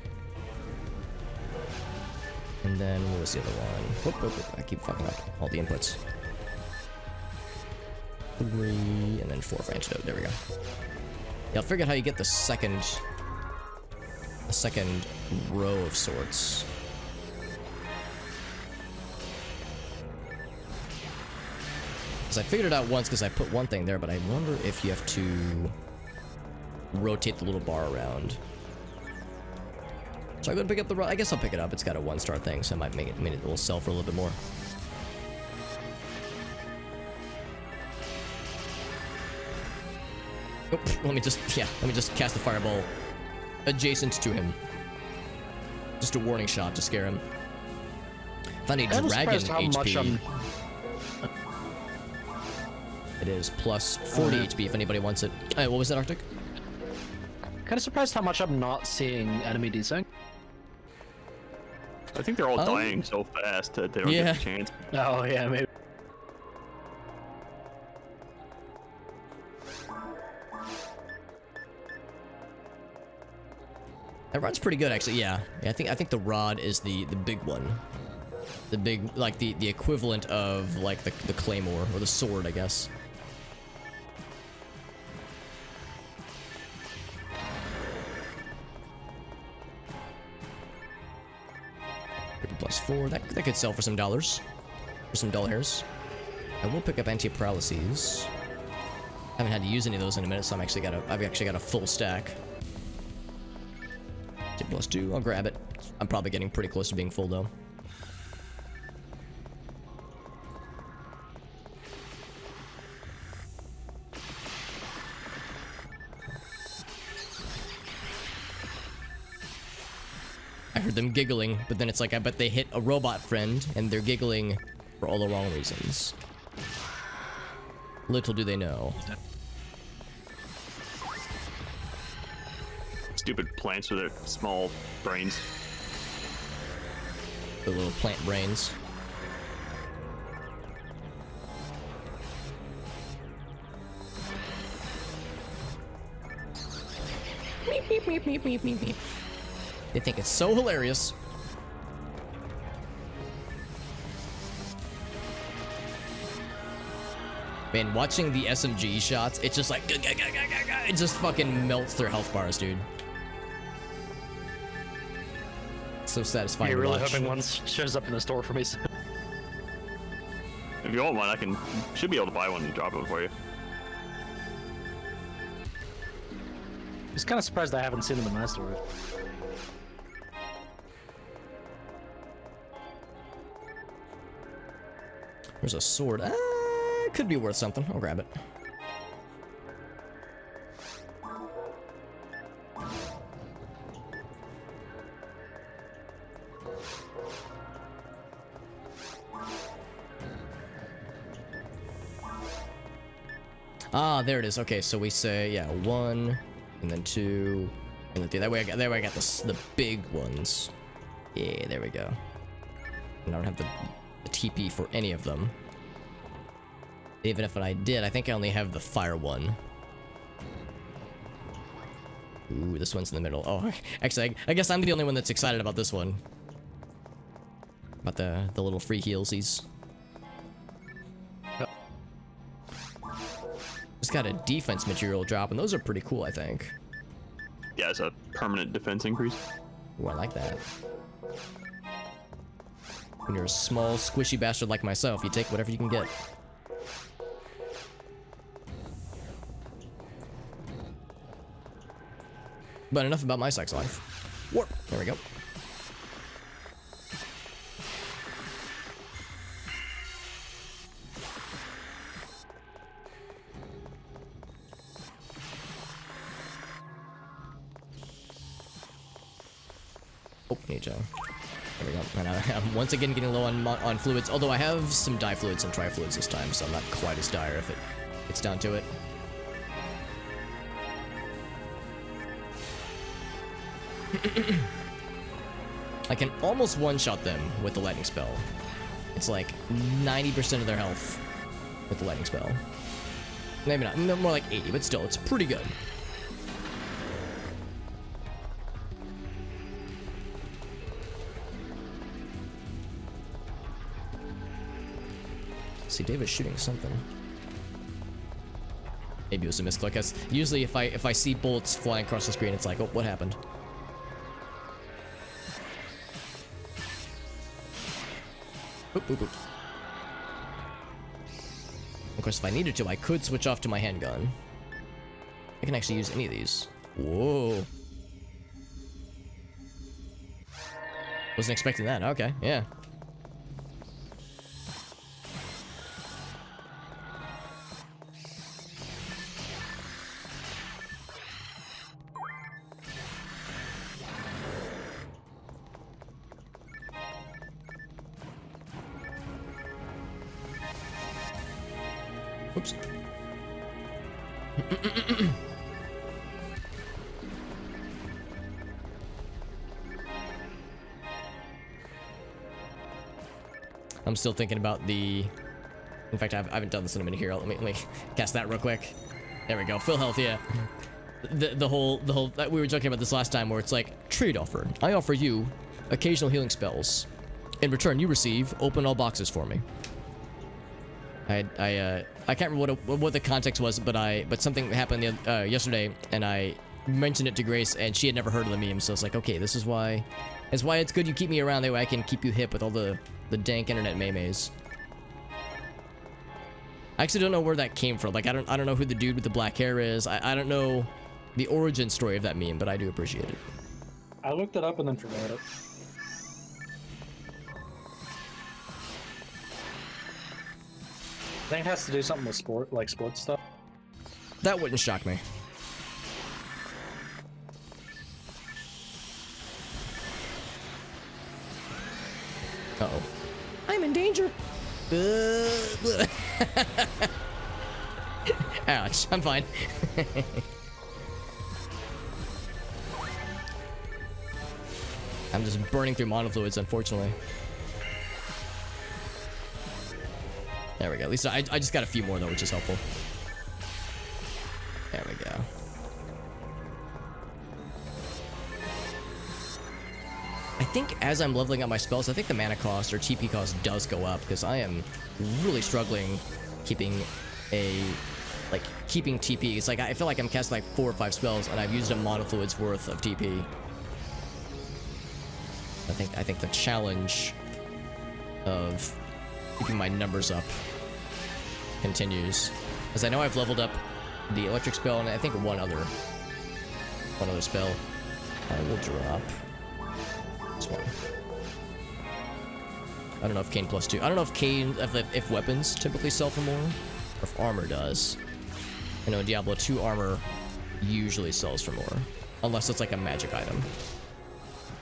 And then what was the other one? Whoop. I keep fucking up all the inputs. 3 and then 4 for antidote. There we go. Yeah, I'll figure out how you get the second row of sorts. Because I figured it out once because I put one thing there, but I wonder if you have to rotate the little bar around. So I go and pick up the... I guess I'll pick it up. It's got a 1-star thing, so I might make it will sell for a little bit more. Oh, let me just cast the fireball adjacent to him. Just a warning shot to scare him. Found a dragon HP. It is plus 40 HP if anybody wants it. What was that, Arctic? Kind of surprised how much I'm not seeing enemy desync. I think they're all dying so fast that they don't get a chance. Oh yeah, maybe. That rod's pretty good, actually. Yeah, I think the rod is the big one, the big, like the equivalent of like the claymore or the sword, I guess. Plus 4. That could sell for some dollars, for some dollars. I will pick up anti-paralyses. Haven't had to use any of those in a minute, so I've actually got a full stack. Plus 2. I'll grab it. I'm probably getting pretty close to being full though. heard them giggling, but then it's like, I bet they hit a robot friend, and they're giggling for all the wrong reasons. Little do they know. Stupid plants with their small brains. The little plant brains. Meep, meep, meep, meep, meep, meep, meep. They think it's so hilarious. Man, watching the SMG shots, it's just like, it just fucking melts their health bars, dude. So satisfying. You're to really watch. hoping one shows up in the store for me soon. If you want one, I should be able to buy one and drop it for you. I was kind of surprised I haven't seen them in my store. There's a sword. Could be worth something. I'll grab it. Ah, there it is. Okay, so we say, yeah, 1, and then 2, and then 3. That way I got the big ones. Yeah, there we go. And I don't have the TP for any of them. Even if I did, I think I only have the fire one. Ooh, this one's in the middle. Oh, actually, I guess I'm the only one that's excited about this one. About the little free healsies. It's got a defense material drop, and those are pretty cool, I think. Yeah, it's a permanent defense increase. Ooh, I like that. When you're a small, squishy bastard like myself, you take whatever you can get. But enough about my sex life. Warp. There we go. Oh, need to. There we go. And I'm once again getting low on fluids, although I have some difluids and trifluids this time, so I'm not quite as dire if it gets down to it. I can almost one-shot them with the lightning spell. It's like 90% of their health with the lightning spell. Maybe not, more like 80, but still, it's pretty good. See, David's shooting something. Maybe it was a misclick. Cause usually, if I see bullets flying across the screen, it's like, oh, what happened? Boop, boop, boop. Of course, if I needed to, I could switch off to my handgun. I can actually use any of these. Whoa. Wasn't expecting that. Okay, yeah. Oops. I'm still thinking about the... In fact, I haven't done this in a minute here. Let me cast that real quick. There we go. Full health, yeah. The whole... We were joking about this last time where it's like, trade offer. I offer you occasional healing spells. In return, you receive open all boxes for me. I can't remember what the context was, but something happened yesterday, and I mentioned it to Grace, and she had never heard of the meme, so it's like, okay, this is why it's good you keep me around, that way I can keep you hip with all the dank internet memes. I actually don't know where that came from. Like, I don't know who the dude with the black hair is. I don't know the origin story of that meme, but I do appreciate it. I looked it up and then forgot it. I think it has to do something with sports stuff. That wouldn't shock me. in danger. Ouch, I'm fine. I'm just burning through monofluids, unfortunately. There we go. At least I just got a few more, though, which is helpful. There we go. I think as I'm leveling up my spells, I think the mana cost or TP cost does go up, because I am really struggling keeping keeping TP. It's like I feel like I'm casting like 4 or 5 spells, and I've used a monofluid's worth of TP. I think the challenge of keeping my numbers up continues, because I know I've leveled up the electric spell, and I think one other spell. I will drop this one. I don't know if Cane +2. I don't know if Cane if weapons typically sell for more, or if armor does. I know in Diablo 2 armor usually sells for more, unless it's like a magic item.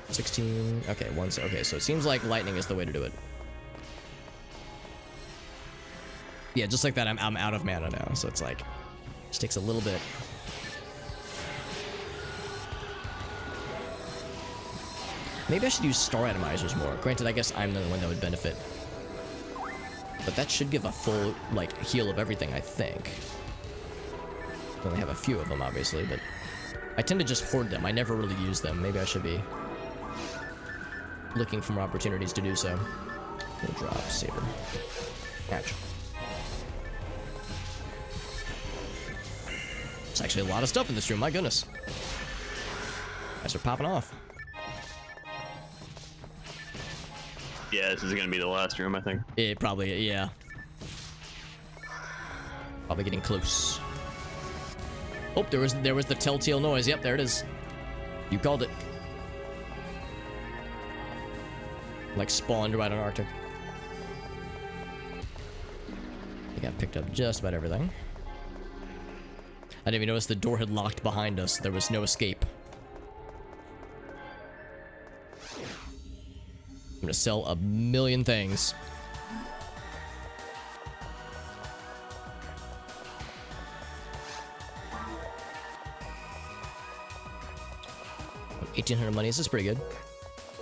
16. Okay, okay, so it seems like lightning is the way to do it. Yeah, just like that, I'm out of mana now, so it's like, just takes a little bit. Maybe I should use star atomizers more. Granted, I guess I'm the one that would benefit. But that should give a full, like, heal of everything, I think. I only have a few of them, obviously, but I tend to just hoard them. I never really use them. Maybe I should be looking for more opportunities to do so. We'll drop saber. Ouch. There's actually a lot of stuff in this room, my goodness. Guys are popping off. Yeah, this is gonna be the last room, I think. It probably, yeah. Probably getting close. Oh, there was the telltale noise. Yep, there it is. You called it. Like spawned right on Arctic. I got picked up just about everything. I didn't even notice the door had locked behind us. There was no escape. I'm gonna sell a million things. $1,800 money. This is pretty good.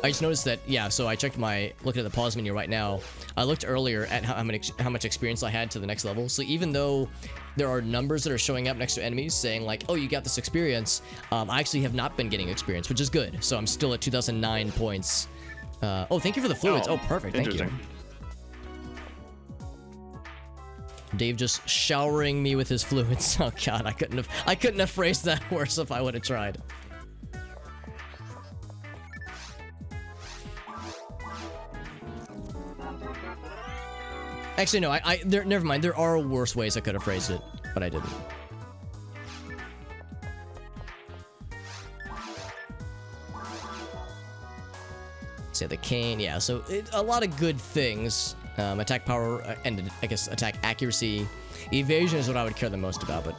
I just noticed that, yeah, so I checked looking at the pause menu right now. I looked earlier at how much experience I had to the next level. So even though there are numbers that are showing up next to enemies saying like, oh, you got this experience, I actually have not been getting experience, which is good. So I'm still at 2009 points. Oh, thank you for the fluids. Oh, perfect. Thank you. Dave just showering me with his fluids. Oh god, I couldn't have phrased that worse if I would have tried. Actually, no, never mind. There are worse ways I could have phrased it, but I didn't. Say the cane, yeah, so a lot of good things. Attack power, and I guess attack accuracy. Evasion is what I would care the most about, but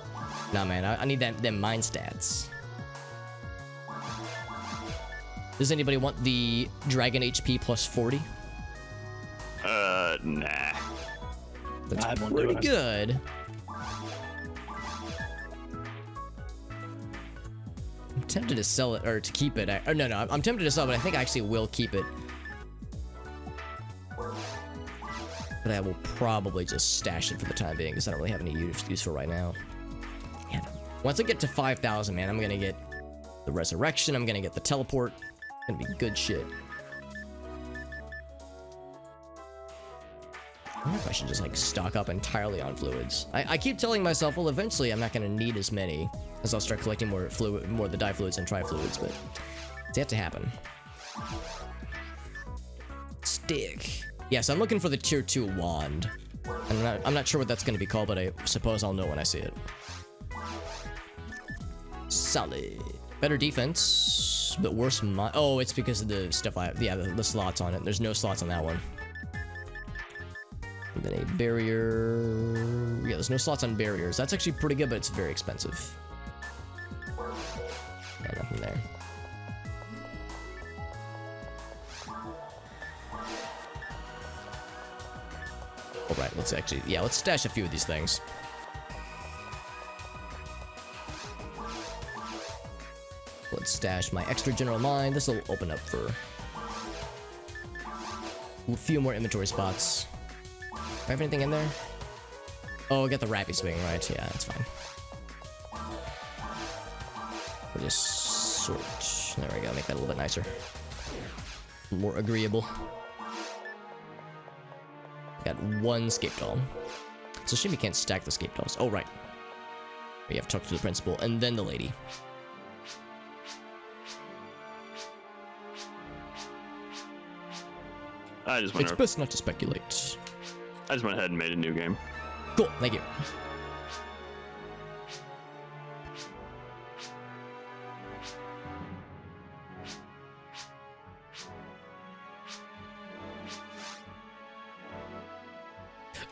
nah, man, I need them mind stats. Does anybody want the dragon HP +40? Nah. That's pretty good. I'm tempted to sell it, or to keep it. Or no, I'm tempted to sell it, but I think I actually will keep it. But I will probably just stash it for the time being, because I don't really have any use for right now. Yeah. Once I get to 5,000, man, I'm gonna get the resurrection, I'm gonna get the teleport. It's gonna be good shit. I wonder if I should just like stock up entirely on fluids. I keep telling myself, well, eventually I'm not gonna need as many as I'll start collecting more of the difluids and trifluids, but it's yet to happen. Stick. Yes, I'm looking for the tier 2 wand. I'm not sure what that's gonna be called, but I suppose I'll know when I see it. Solid. Better defense, but worse oh, it's because of the stuff the slots on it. There's no slots on that one. And then a barrier. Yeah, there's no slots on barriers. That's actually pretty good, but it's very expensive. Yeah, nothing there. All right, let's stash a few of these things. Let's stash my extra general mine. This will open up for a few more inventory spots. Do I have anything in there? Oh, I got the Rappy Swing, right? Yeah, that's fine. We'll just sort. There we go. Make that a little bit nicer. More agreeable. Got one scape doll. It's a shame you can't stack the scape dolls. Oh, right. We have to talk to the principal and then the lady. It's best not to speculate. I just went ahead and made a new game. Cool, thank you.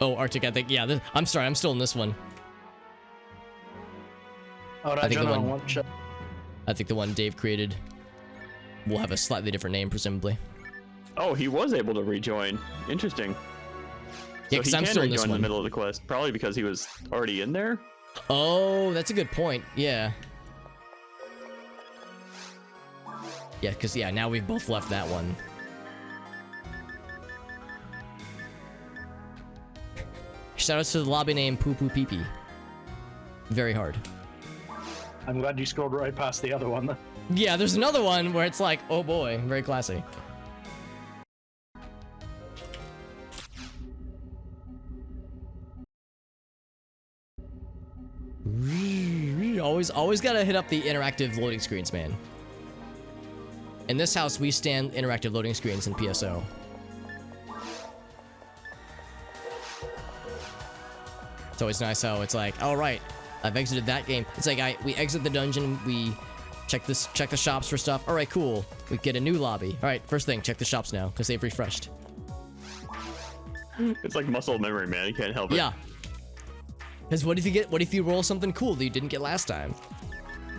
Oh, Arctic, I think, yeah, I'm sorry, I'm still in this one. Oh, I think the one Dave created will have a slightly different name, presumably. Oh, he was able to rejoin. Interesting. Yeah, because I'm still in this one. In the middle of the quest, probably because he was already in there. Oh, that's a good point. Yeah. Yeah, because now we've both left that one. Shoutouts to the lobby name Poo Poo Pee Pee. Very hard. I'm glad you scrolled right past the other one. Yeah, there's another one where it's like, oh boy, very classy. Always gotta hit up the interactive loading screens, man. In this house, we stand interactive loading screens in PSO. It's always nice how it's like, all right, I've exited that game. It's like we exit the dungeon, we check the shops for stuff. All right, cool. We get a new lobby. All right, first thing, check the shops now because they've refreshed. It's like muscle memory, man. You can't help it. Yeah. Because what if you roll something cool that you didn't get last time?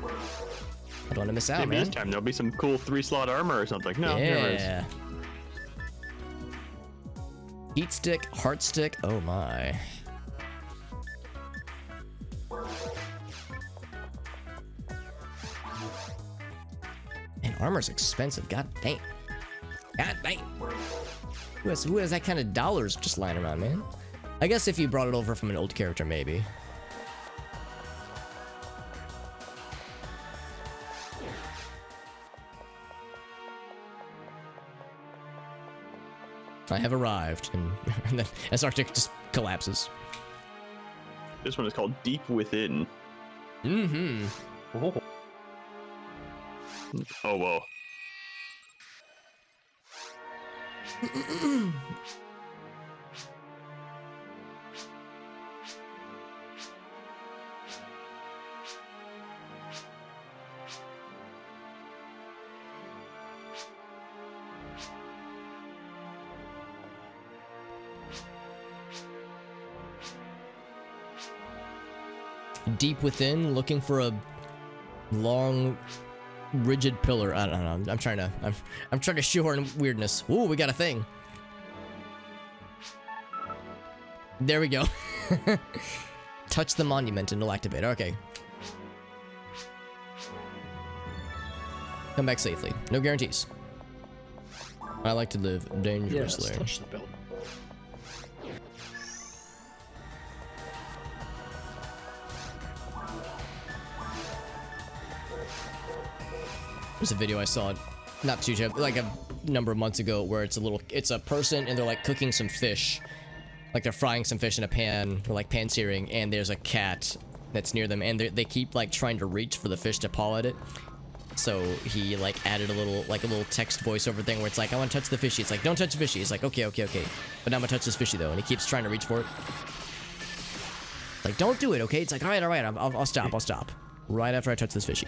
I don't want to miss out, Maybe man. this time there'll be some cool 3-slot armor or something. No, yeah. Heat stick, heart stick. Oh my. And armor's expensive. God dang. God dang. Who has that kind of dollars just lying around, man? I guess if you brought it over from an old character, maybe. I have arrived, and then as Arctic just collapses. This one is called Deep Within. Mm-hmm. Oh, whoa. Deep within, looking for a long, rigid pillar. I don't know. I'm trying to shoehorn weirdness. Ooh, we got a thing. There we go. Touch the monument and it'll activate. Okay. Come back safely. No guarantees. I like to live dangerously. Yes, touch the pillar. There's a video I saw not too like a number of months ago where it's a person and they're like cooking some fish, like they're frying some fish in a pan, or like pan searing, and there's a cat that's near them, and they keep like trying to reach for the fish to paw at it. So he like added a little text voiceover thing where it's like, I want to touch the fishy. It's like, don't touch the fishy. It's like, okay, but now I'm gonna touch this fishy though, and he keeps trying to reach for it. Like, don't do it, okay? It's like, all right, I'll stop. Right after I touch this fishy.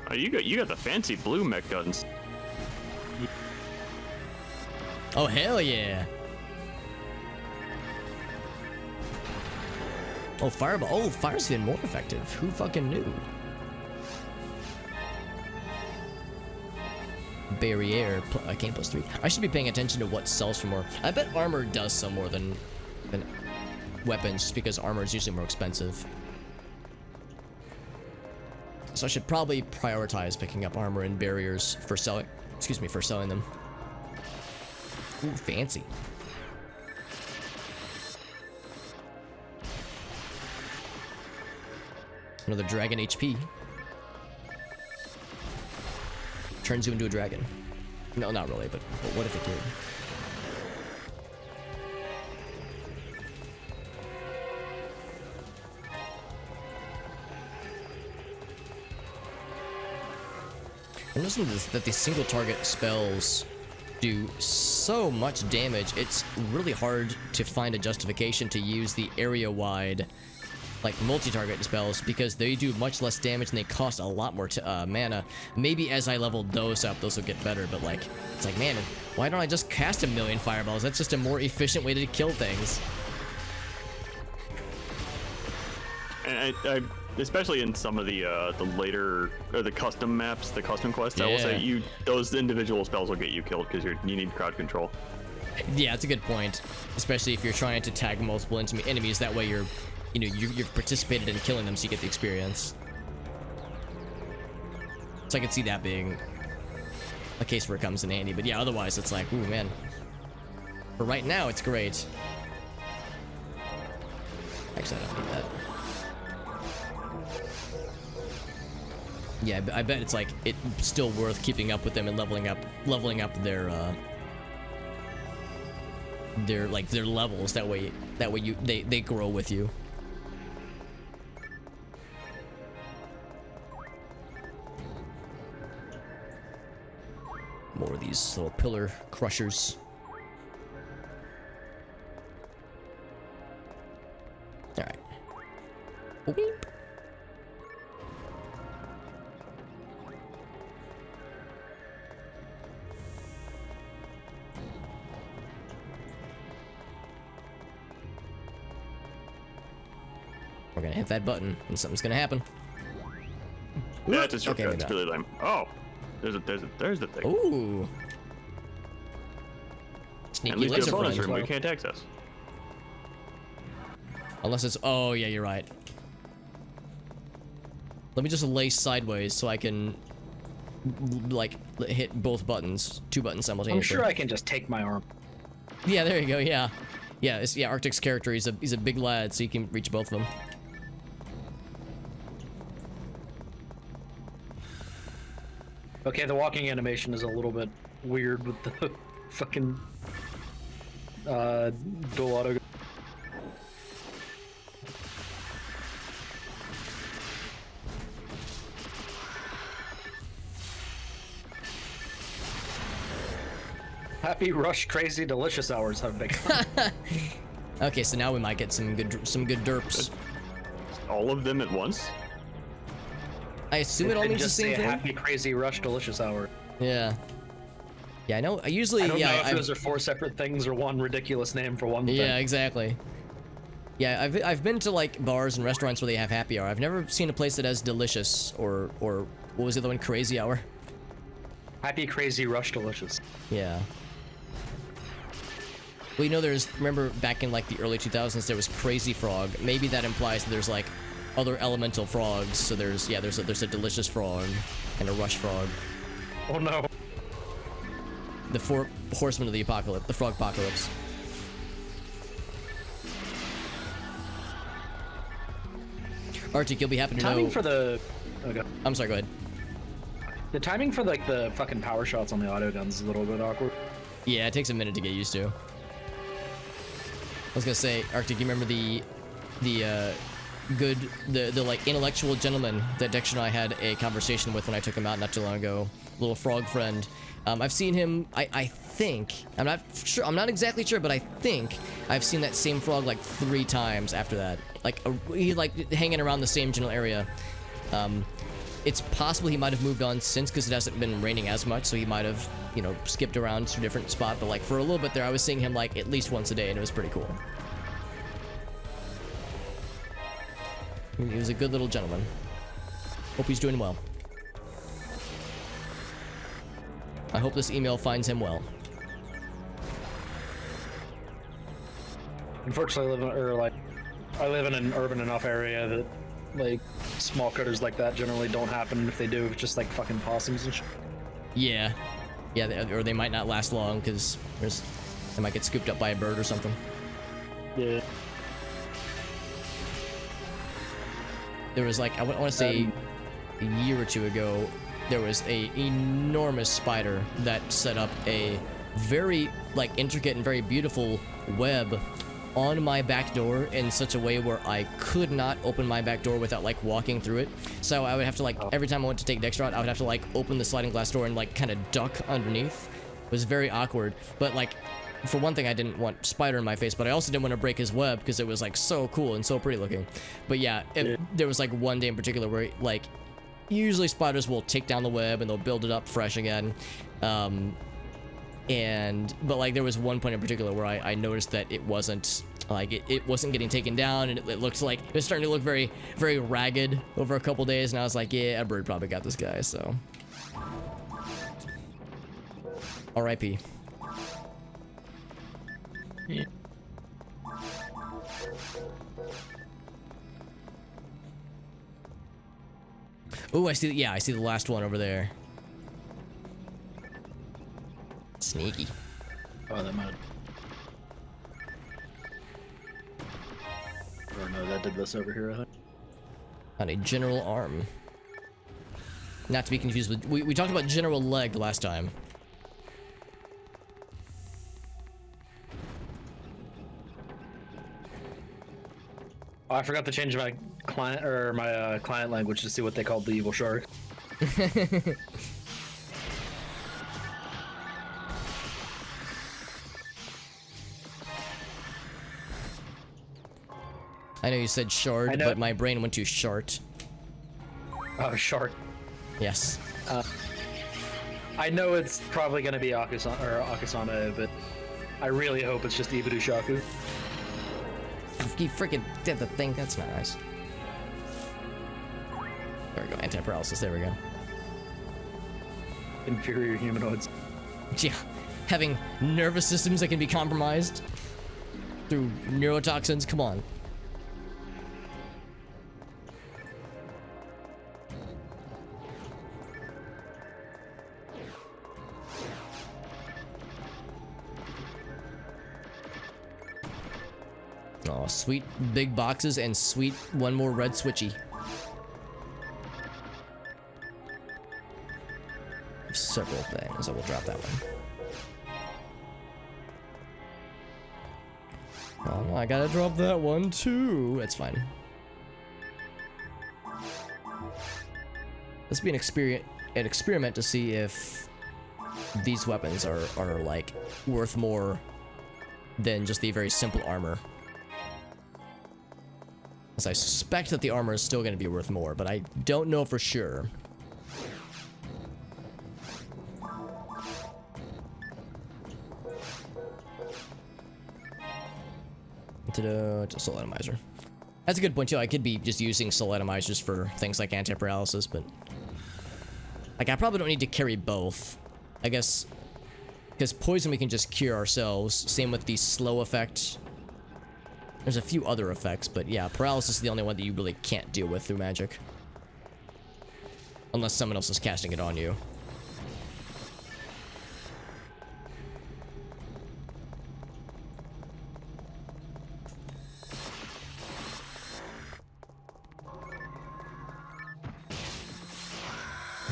Oh, you got the fancy blue mech guns. Oh hell yeah! Oh, fireball. Oh, fire's even more effective. Who fucking knew? Barrier. Arcane +3. I should be paying attention to what sells for more. I bet armor does sell more than than weapons, just because armor is usually more expensive. So I should probably prioritize picking up armor and barriers for selling. Excuse me, for selling them. Ooh, fancy. Another dragon HP. Turns you into a dragon. No, not really, but what if it did? I'm noticing that these single target spells do so much damage. It's really hard to find a justification to use the area-wide, like, multi-target spells, because they do much less damage and they cost a lot more mana. Maybe as I leveled those up, those will get better, but like, it's like, man, why don't I just cast a million fireballs? That's just a more efficient way to kill things. And I especially in some of the later, or the custom maps, the custom quests, I will say those individual spells will get you killed because you need crowd control. Yeah, that's a good point. Especially if you're trying to tag multiple enemies, that way you've participated in killing them, so you get the experience. So I could see that being a case where it comes in handy, but yeah, otherwise it's like, ooh, man. For right now, it's great. Actually, I don't need that. Yeah, I bet it's like it's still worth keeping up with them and leveling up their levels. That way they grow with you. More of these little pillar crushers. All right. Weep. We're gonna hit that button and something's gonna happen. Yeah, it's a shortcut. Okay, it's really lame. Oh, there's the thing. Ooh. Sneaky at least laser bonus friend. room we can't access. Unless it's, oh yeah, you're right. Let me just lay sideways so I can like hit both buttons, two buttons simultaneously. I'm sure I can just take my arm. Yeah, there you go. Yeah, yeah. Arctic's character, he's a big lad, so you can reach both of them. Okay, the walking animation is a little bit weird with the fucking dual auto. Happy rush crazy delicious hours have begun. Okay, so now we might get some good derps. All of them at once? I assume it all means the same thing. Happy crazy rush delicious hour. Yeah. Yeah, I know. I usually I don't know if those are four separate things or one ridiculous name for one thing. Yeah, exactly. Yeah, I've been to like bars and restaurants where they have happy hour. I've never seen a place that has delicious or what was the other one? Crazy hour. Happy crazy rush delicious. Yeah. Well, you know, remember back in like the early 2000s there was Crazy Frog. Maybe that implies that there's like other elemental frogs. So there's a delicious frog and a rush frog. Oh no. The four horsemen of the apocalypse, the frog apocalypse. Arctic, you'll be happy to know. Timing for the. Okay. I'm sorry. Go ahead. The timing for like the fucking power shots on the auto guns is a little bit awkward. Yeah, it takes a minute to get used to. I was gonna say, Arctic, you remember the like intellectual gentleman that Dexter and I had a conversation with when I took him out not too long ago, little frog friend. I've seen him. I think I'm not sure. I'm not exactly sure, but I think I've seen that same frog like 3 times after that. Like he like hanging around the same general area. It's possible he might have moved on since, because it hasn't been raining as much, so he might have, you know, skipped around to a different spot. But like for a little bit there, I was seeing him like at least once a day, and it was pretty cool. He was a good little gentleman. Hope he's doing well. I hope this email finds him well. Unfortunately, I live in an urban enough area that like small critters like that generally don't happen. If they do, it's just like fucking possums and shit. Yeah, or they might not last long because they might get scooped up by a bird or something. Yeah. There was like I want to say a year or two ago, there was a enormous spider that set up a very like intricate and very beautiful web on my back door in such a way where I could not open my back door without like walking through it. So I would have to like every time I went to take Dexter out, I would have to like open the sliding glass door and like kind of duck underneath. It was very awkward, but like for one thing, I didn't want spider in my face, but I also didn't want to break his web because it was like so cool and so pretty looking. But yeah, there was like one day in particular where like usually spiders will take down the web and they'll build it up fresh again. But like there was one point in particular where I noticed that it wasn't like it wasn't getting taken down, and it looked like it was starting to look very, very ragged over a couple days, and I was like, yeah, a bird probably got this guy, so R.I.P. Yeah. Oh, I see. Yeah, I see the last one over there. Sneaky. Oh, that might. Or no, that did this over here, I think. On a general arm. Not to be confused with. We talked about general leg last time. Oh, I forgot to change my client language to see what they called the evil shark. I know you said shard, but my brain went to shart. Oh, shark. Yes. I know it's probably gonna be Akasana, but I really hope it's just Ibudu Shaku. He freaking did the thing. That's not nice. There we go. Anti-paralysis. There we go. Inferior humanoids. Yeah. Having nervous systems that can be compromised through neurotoxins. Come on. Oh, sweet big boxes and sweet one more red switchy. Several things. I will drop that one. Oh, no, I gotta drop that one too. It's fine. This will be an experiment to see if these weapons are like worth more than just the very simple armor. As I suspect that the armor is still going to be worth more, but I don't know for sure. Ta-da, it's a soul atomizer. That's a good point too. I could be just using soul atomizers for things like anti-paralysis, but like I probably don't need to carry both. I guess because poison we can just cure ourselves. Same with the slow effect. There's a few other effects, but yeah, paralysis is the only one that you really can't deal with through magic. Unless someone else is casting it on you.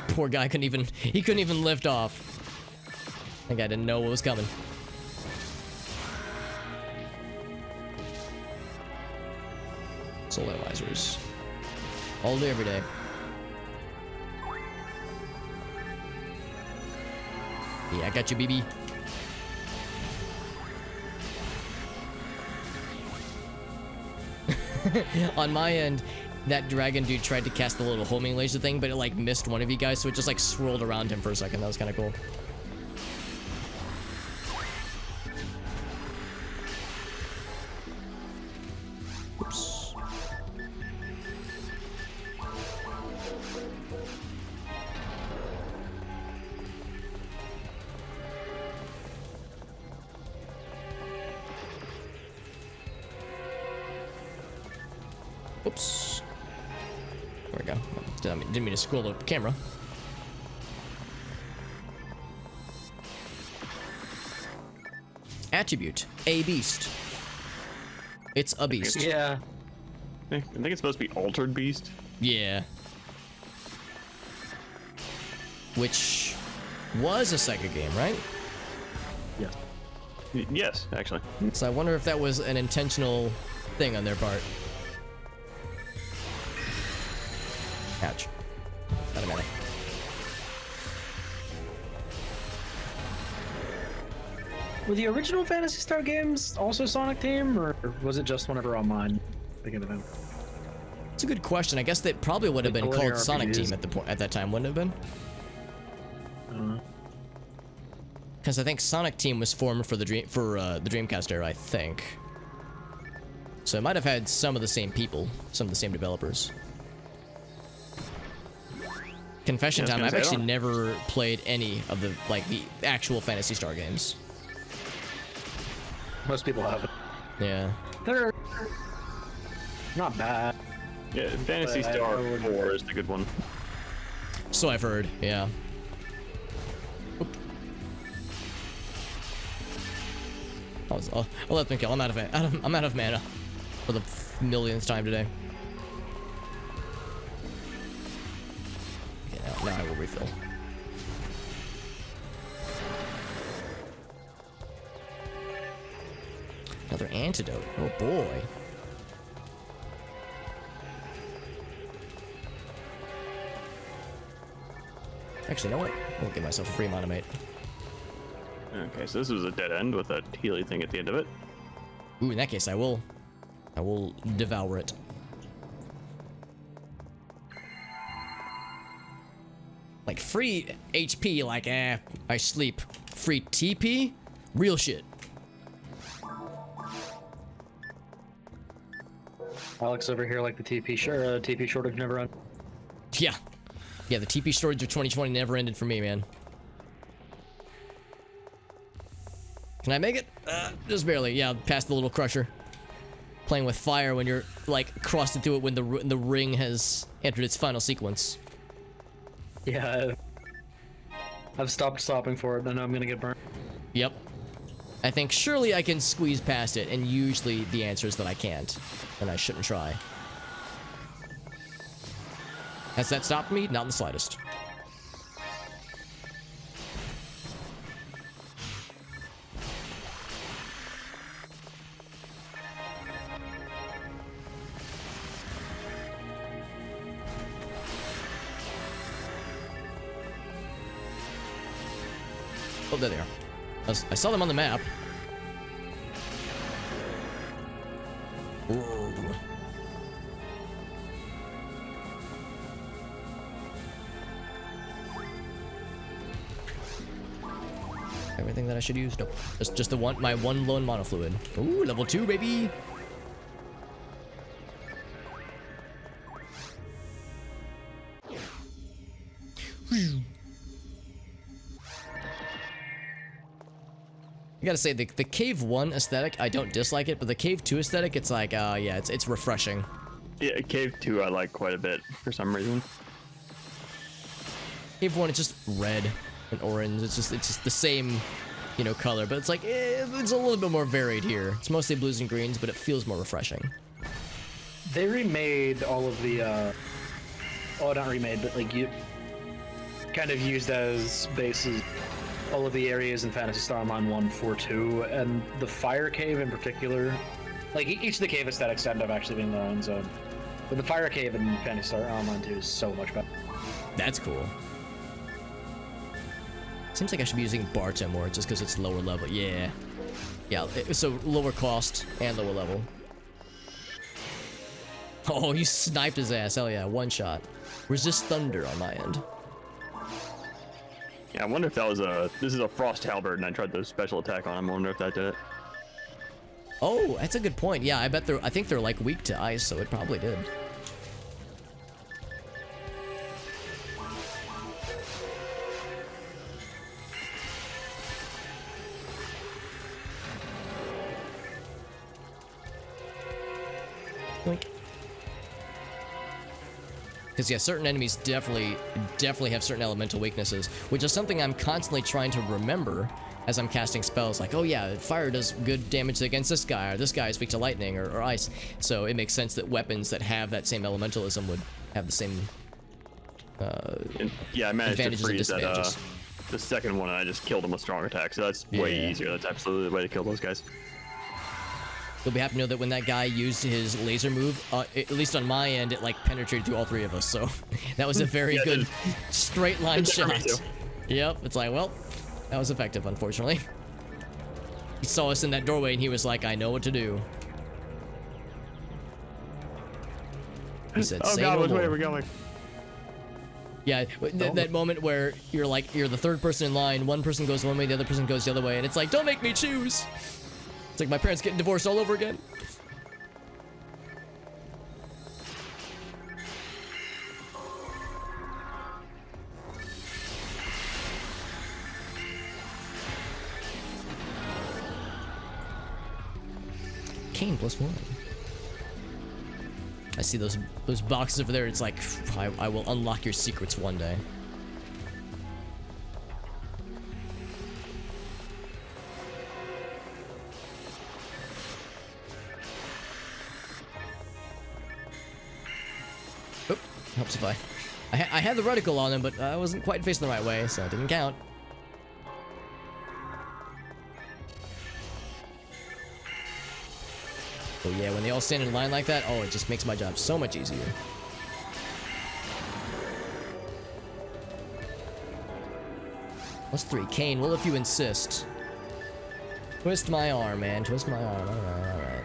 Poor guy couldn't even lift off. I think I didn't know what was coming. Soul atomizers. All day, every day. Yeah, I got you, BB. On my end, that dragon dude tried to cast the little homing laser thing, but it like missed one of you guys, so it just like swirled around him for a second. That was kind of cool. Oops. Oops. There we go. Didn't mean to scroll the camera. Attribute: a beast. It's a beast. Yeah. I think it's supposed to be Altered Beast. Yeah. Which was a Sega game, right? Yes. Yes, actually. So I wonder if that was an intentional thing on their part. Ouch. Not a minute. Were the original Phantasy Star games also Sonic Team, or was it just whenever online? Thinking of them. It's a good question. I guess that probably would have Like been the called linear Sonic RPGs. Team at that time, wouldn't it have been? I don't know. Because I think Sonic Team was formed for the Dreamcast era, I think. So it might have had some of the same people, some of the same developers. Confession Yeah, I time, was I've gonna say, I actually never played any of the actual Phantasy Star games. Most people have it. Yeah. They're not bad. Yeah, Phantasy But I Star would- 4 is the good one. So I've heard, yeah. Oop. I'll let them kill. I'm out of mana for the millionth time today. Okay, now I will refill. Another antidote. Oh boy. Actually, you know what? I'll give myself a free monomate. Okay, so this was a dead end with a Healy thing at the end of it. Ooh, in that case, I will devour it. Like free HP, like I sleep. Free TP, real shit. Alex over here like the TP TP shortage never ended. Yeah, yeah. The TP shortage of 2020 never ended for me, man. Can I make it? Just barely. Yeah, past the little crusher. Playing with fire when you're like crossing through it when the ring has entered its final sequence. Yeah, I've stopped stopping for it. I know I'm gonna get burnt. Yep. I think surely I can squeeze past it, and usually the answer is that I can't, and I shouldn't try. Has that stopped me? Not in the slightest. Oh, there they are. I saw them on the map. Whoa. Everything that I should use? Nope. Just my one lone monofluid. Ooh, level 2, baby. I gotta say, the Cave 1 aesthetic, I don't dislike it, but the Cave 2 aesthetic, it's like, yeah, it's refreshing. Yeah, Cave 2 I like quite a bit for some reason. Cave 1, it's just red and orange. It's just the same, color, but it's like, it's a little bit more varied here. It's mostly blues and greens, but it feels more refreshing. They remade all of the, oh, not remade, but like you kind of used as bases all of the areas in Phantasy Star Online 1, 4, 2, and the Fire Cave in particular. Like, each of the cave aesthetics end up actually being their own zone. But the Fire Cave in Phantasy Star Online 2 is so much better. That's cool. Seems like I should be using Barta more just because it's lower level. Yeah. Yeah, so lower cost and lower level. Oh, you sniped his ass. Hell yeah, one shot. Resist Thunder on my end. Yeah, I wonder if that was this is a Frost Halberd, and I tried the special attack on him. I wonder if that did it. Oh, that's a good point. Yeah, I think they're like weak to ice, so it probably did. Boink. Because yeah, certain enemies definitely have certain elemental weaknesses, which is something I'm constantly trying to remember as I'm casting spells. Like, oh yeah, fire does good damage against this guy, or this guy is weak to lightning or ice. So it makes sense that weapons that have that same elementalism would have the same yeah, I managed to advantages and freeze that disadvantages. the second one, and I just killed him with strong attack. So that's way easier. That's absolutely the way to kill those guys. You'll be happy to know that when that guy used his laser move, at least on my end, it like penetrated through all three of us. So that was a very good straight line shot. Yep, it's like, well, that was effective, unfortunately. He saw us in that doorway and he was like, I know what to do. He said, oh say god, no which way more. are we going? Yeah, that moment where you're the third person in line, one person goes one way, the other person goes the other way, and it's like, don't make me choose. It's like my parents getting divorced all over again. Kane +1. I see those boxes over there. It's like, I will unlock your secrets one day. Oh, helps if I had the reticle on him, but I wasn't quite facing the right way, so it didn't count. Oh yeah, when they all stand in line like that, oh, it just makes my job so much easier. +3. Kane, well, if you insist. Twist my arm, man. Twist my arm. Alright, alright.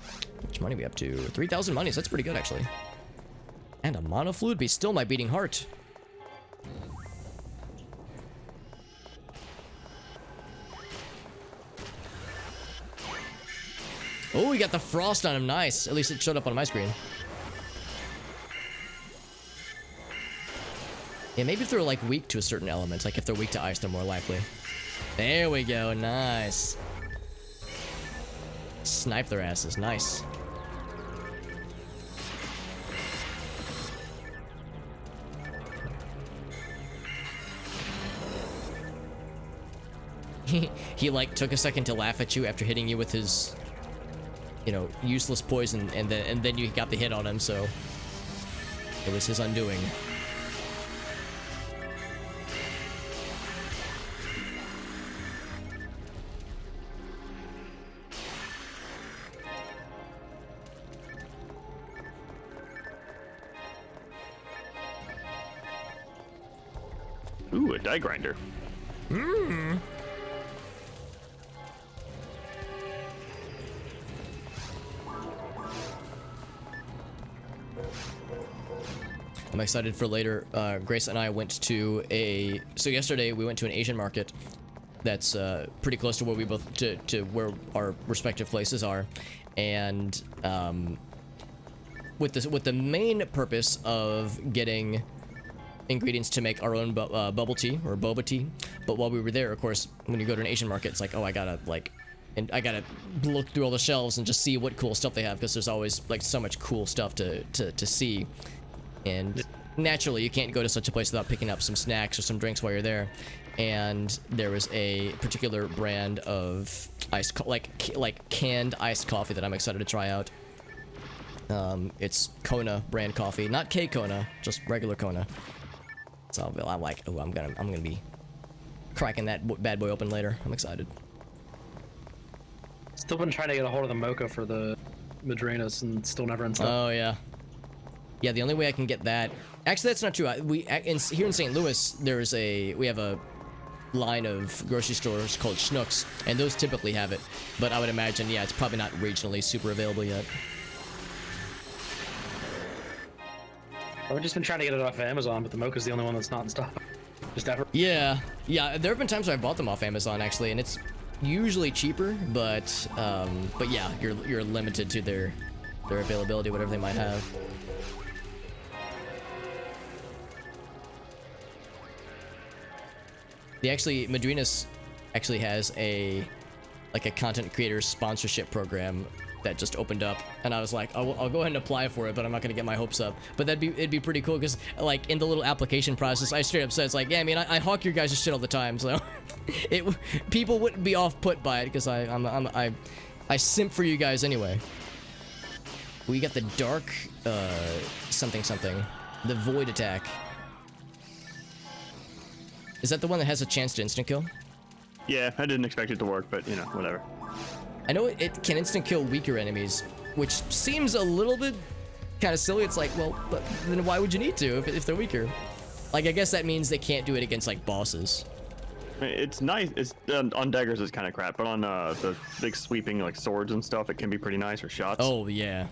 How much money we up to? 3,000 monies. That's pretty good, actually. And a mono fluid beast. Still my beating heart. Oh, we got the frost on him. Nice. At least it showed up on my screen. Yeah, maybe if they're like weak to a certain element, like if they're weak to ice, they're more likely. There we go. Nice. Snipe their asses. Nice. He like took a second to laugh at you after hitting you with his, you know, useless poison, and then you got the hit on him, so it was his undoing. Ooh, a die grinder. Hmm. I'm excited for later. Grace and I went to so yesterday we went to an Asian market that's pretty close to where we both to where our respective places are, and with the main purpose of getting ingredients to make our own bubble tea or boba tea. But while we were there, of course, when you go to an Asian market, it's like, oh, I gotta look through all the shelves and just see what cool stuff they have, because there's always like so much cool stuff to see. And naturally, you can't go to such a place without picking up some snacks or some drinks while you're there. And there was a particular brand of like canned iced coffee that I'm excited to try out. It's Kona brand coffee, not K Kona, just regular Kona. So I'm like, oh, I'm gonna be cracking that bad boy open later. I'm excited. Still been trying to get a hold of the mocha for the Madrinas and still never installed. Oh yeah. Yeah, the only way I can get that. Actually, that's not true. Here in St. Louis, we have a line of grocery stores called Schnucks, and those typically have it. But I would imagine, yeah, it's probably not regionally super available yet. I've just been trying to get it off of Amazon, but the mocha's the only one that's not in stock. Just ever. Yeah, there have been times where I've bought them off Amazon actually, and it's usually cheaper, but yeah, you're limited to their availability, whatever they might have. Madrinas actually has a like a content creator sponsorship program that just opened up, and I was like, I'll go ahead and apply for it, but I'm not gonna get my hopes up. But it'd be pretty cool, because like in the little application process, I straight up said, it's like, yeah, I mean, I hawk your guys' shit all the time, so people wouldn't be off put by it, because I simp for you guys anyway. We got the dark something, the void attack. Is that the one that has a chance to instant kill? Yeah, I didn't expect it to work, but you know, whatever. I know it can instant kill weaker enemies, which seems a little bit kind of silly. It's like, well, but then why would you need to if they're weaker? Like, I guess that means they can't do it against like bosses. It's nice. It's on daggers is kind of crap, but on the big sweeping like swords and stuff, it can be pretty nice, or shots. Oh yeah.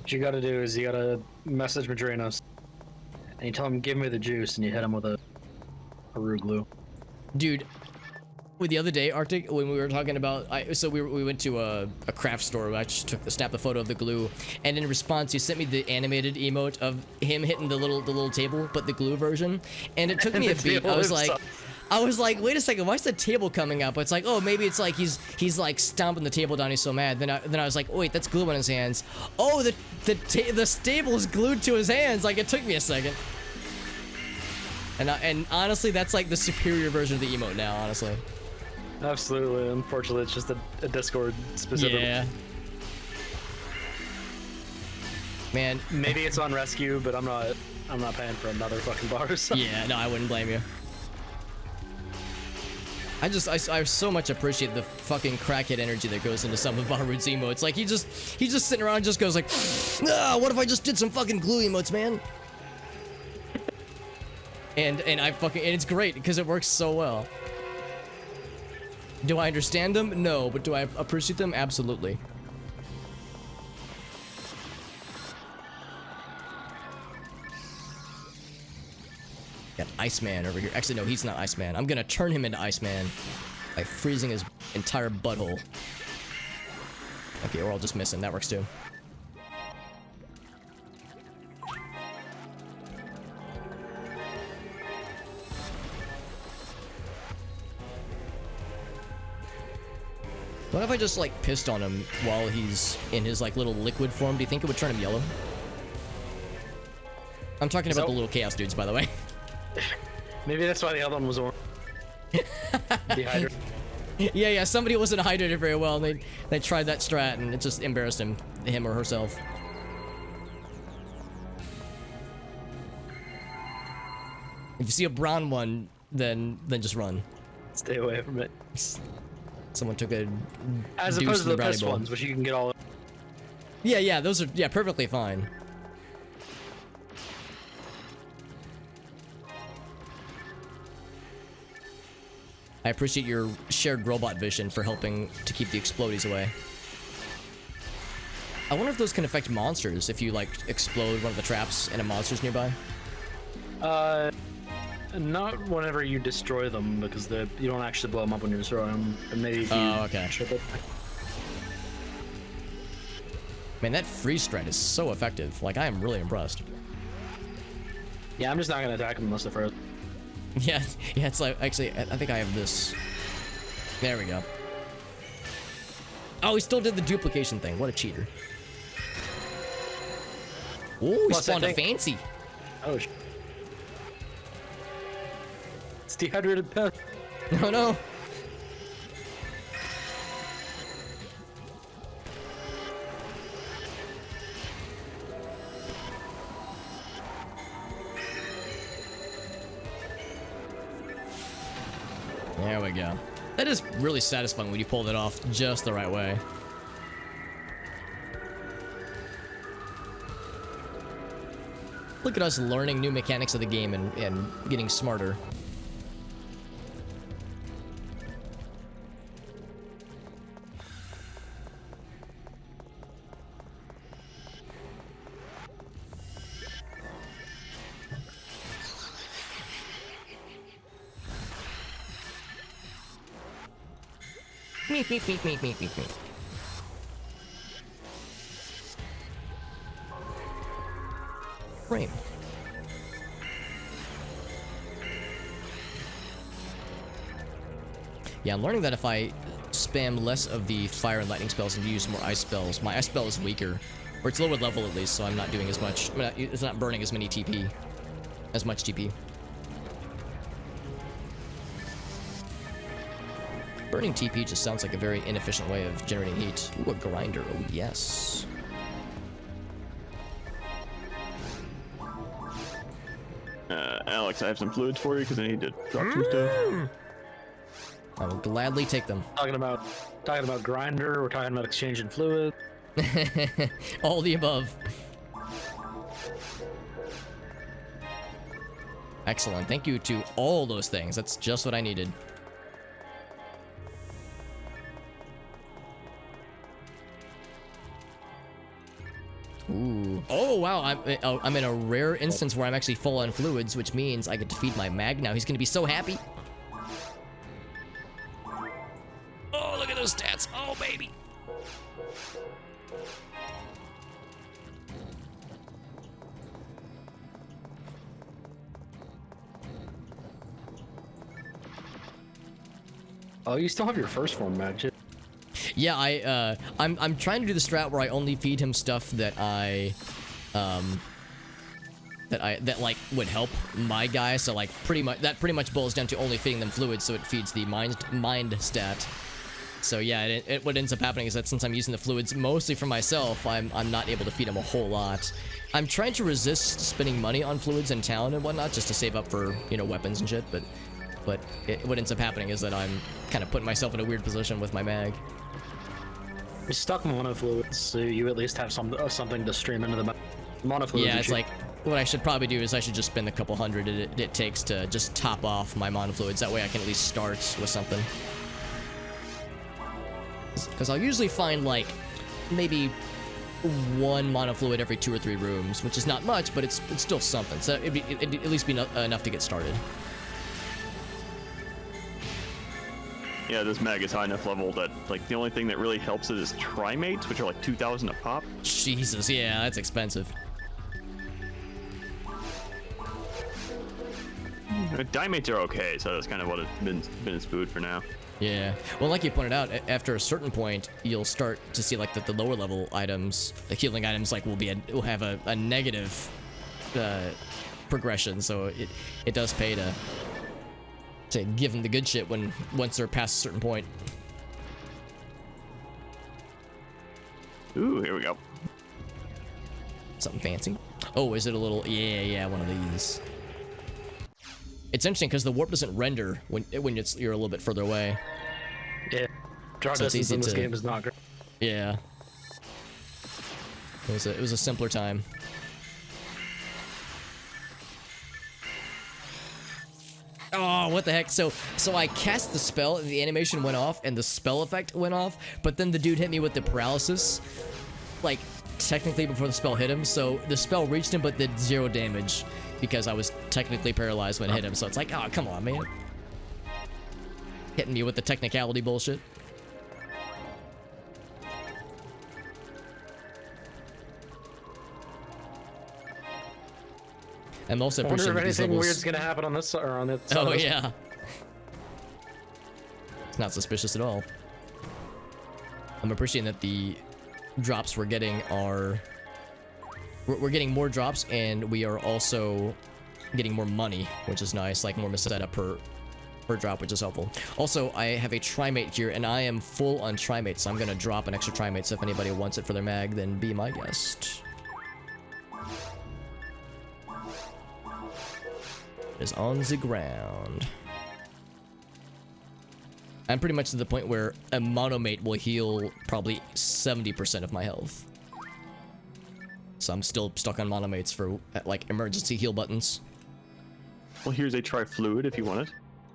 What you gotta do is you gotta message Madrinos, and you tell him, give me the juice, and you hit him with a Haru glue. Dude, with the other day, Arctic, when we were talking about, so we went to a craft store. I just snapped a photo of the glue, and in response, you sent me the animated emote of him hitting the little table, but the glue version, and it took me a beat. I was like, wait a second, why is the table coming up? It's like, oh, maybe it's like he's like stomping the table down. He's so mad. Then I was like, wait, that's glue on his hands. Oh, the stable is glued to his hands. Like, it took me a second. And honestly, that's like the superior version of the emote now, honestly. Absolutely. Unfortunately, it's just a Discord specific. Yeah. Man, maybe it's on rescue, but I'm not paying for another fucking bar. So. Yeah, no, I wouldn't blame you. I so much appreciate the fucking crackhead energy that goes into some of Bahrut's emotes. Like, he's just sitting around and just goes like, what if I just did some fucking glue emotes, man? And it's great because it works so well. Do I understand them? No, but do I appreciate them? Absolutely. Got Iceman over here. Actually, no, he's not Iceman. I'm gonna turn him into Iceman by freezing his entire butthole. Okay, we're all just missing. That works too. What if I just like pissed on him while he's in his like little liquid form? Do you think it would turn him yellow? I'm talking about the little chaos dudes, by the way. Maybe that's why the other one was orange. Dehydrated. Yeah, somebody wasn't hydrated very well, and they tried that strat, and it just embarrassed him or herself. If you see a brown one, then just run. Stay away from it. Someone took a as opposed to the piss ones, which you can get all. Yeah, those are perfectly fine. I appreciate your shared robot vision for helping to keep the explodies away. I wonder if those can affect monsters if you like explode one of the traps and a monster's nearby. Not whenever you destroy them, because you don't actually blow them up when you destroy them. And maybe if you okay. Ship it. Man, that freeze strat is so effective. Like, I am really impressed. Yeah, I'm just not gonna attack them unless they're frozen. Yeah, it's like, actually, I think I have this. There we go. Oh, he still did the duplication thing. What a cheater. Ooh, he spawned a fancy. Oh, it's dehydrated pet. No. There we go. That is really satisfying when you pull that off just the right way. Look at us learning new mechanics of the game and getting smarter. Meep. Frame. Yeah, I'm learning that if I spam less of the fire and lightning spells and use more ice spells, my ice spell is weaker. Or it's lower level at least, so I'm not doing as much. It's not burning as many TP. As much TP. Burning TP just sounds like a very inefficient way of generating heat. Ooh, a grinder. Oh, yes. Alex, I have some fluids for you because I need to drop some stuff. I will gladly take them. Talking about grinder. We're talking about exchanging fluid. All the above. Excellent. Thank you to all those things. That's just what I needed. Ooh. Oh, wow. I'm in a rare instance where I'm actually full on fluids, which means I get to feed my mag now. He's going to be so happy. Oh, look at those stats. Oh, baby. Oh, you still have your first form magic. Yeah, I'm trying to do the strat where I only feed him stuff that that like would help my guy. So like pretty much boils down to only feeding them fluids, so it feeds the mind stat. So yeah, what ends up happening is that since I'm using the fluids mostly for myself, I'm not able to feed him a whole lot. I'm trying to resist spending money on fluids in town and whatnot just to save up for, you know, weapons and shit, but what ends up happening is that I'm kind of putting myself in a weird position with my mag. You're stuck mono fluids, so you at least have something to stream into the mono fluids. Yeah, it's like, what I should probably do is I should just spend the couple hundred it takes to just top off my mono fluids. That way I can at least start with something. Because I'll usually find like maybe one mono fluid every 2 or 3 rooms, which is not much, but it's still something. So it'd at least be enough to get started. Yeah, this mag is high enough level that like the only thing that really helps it is trimates, which are like 2,000 a pop. Jesus, yeah, that's expensive. Dimates are okay, so that's kind of what it's been its food for now. Yeah, well, like you pointed out, after a certain point, you'll start to see like that the lower level items, the healing items, like will have a negative progression. So it does pay to give them the good shit once they're past a certain point. Ooh, here we go. Something fancy. Oh, is it a little? Yeah, one of these. It's interesting because the warp doesn't render when you're a little bit further away. Yeah, draw So it's distance easy in this to- game is not great. Yeah. It was a simpler time. Oh, what the heck? So I cast the spell, and the animation went off, and the spell effect went off, but then the dude hit me with the paralysis, like, technically before the spell hit him, so the spell reached him but did 0 damage, because I was technically paralyzed when it hit him, so it's like, oh, come on, man. Hitting me with the technicality bullshit. I'm also I wonder if appreciating these anything levels. weird's gonna happen on this or on that side Oh of this. yeah. It's not suspicious at all. I'm appreciating that the drops we're getting are... We're getting more drops, and we are also getting more money, which is nice, like more setup per drop, which is helpful. Also, I have a trimate here, and I am full on trimates, so I'm gonna drop an extra trimate, so if anybody wants it for their mag, then be my guest. It is on the ground. I'm pretty much to the point where a monomate will heal probably 70% of my health. So I'm still stuck on monomates for like emergency heal buttons. Well, here's a tri-fluid if you want it.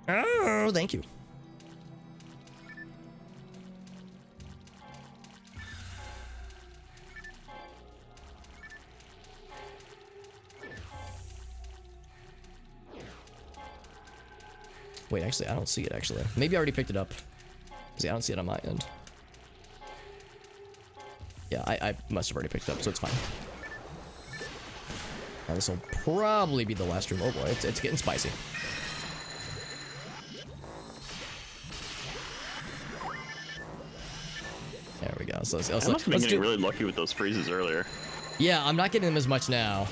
Oh, thank you. Wait, actually, I don't see it, actually. Maybe I already picked it up. See, I don't see it on my end. Yeah, I must have already picked it up, so it's fine. Now, this will probably be the last room. Oh boy, it's getting spicy. let's I must have been let's getting do. really lucky with those freezes earlier. Yeah, I'm not getting them as much now.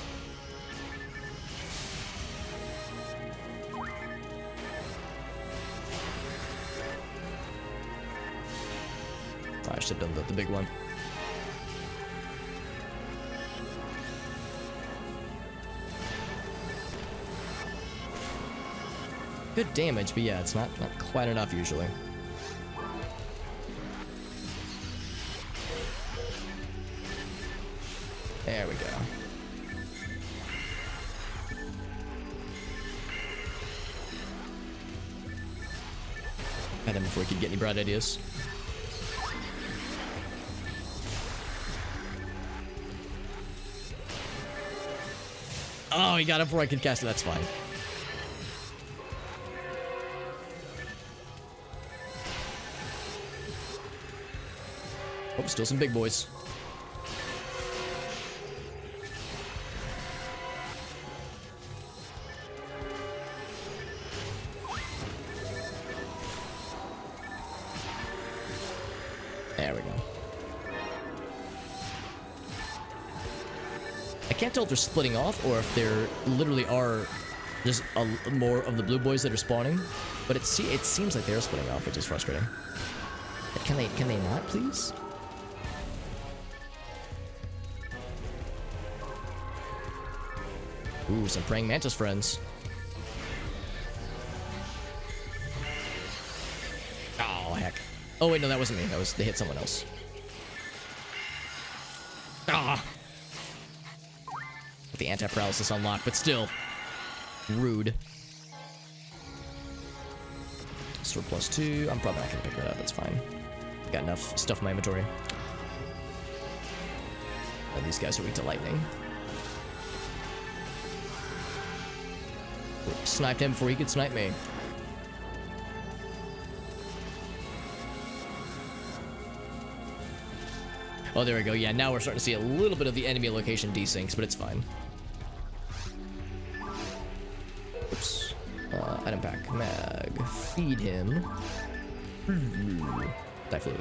I should have done the big one. Good damage, but yeah, it's not quite enough usually. There we go. Had him before he could get any bright ideas. Oh, he got it before I could cast it. That's fine. Oh, still some big boys. There we go. I can't tell if they're splitting off or if there literally are just more of the blue boys that are spawning, but it seems like they're splitting off, which is frustrating. Can they not, please? Ooh, some praying mantis friends. Oh heck! Oh wait, no, that wasn't me. They hit someone else. Ah! The anti-paralysis unlocked, but still rude. Sword +2. I'm probably not gonna pick that up. That's fine. I've got enough stuff in my inventory. Oh, these guys are weak to lightning. Sniped him before he could snipe me. Oh, there we go. Yeah, now we're starting to see a little bit of the enemy location desyncs, but it's fine. Oops. Item pack. Mag. Feed him. Typhoon.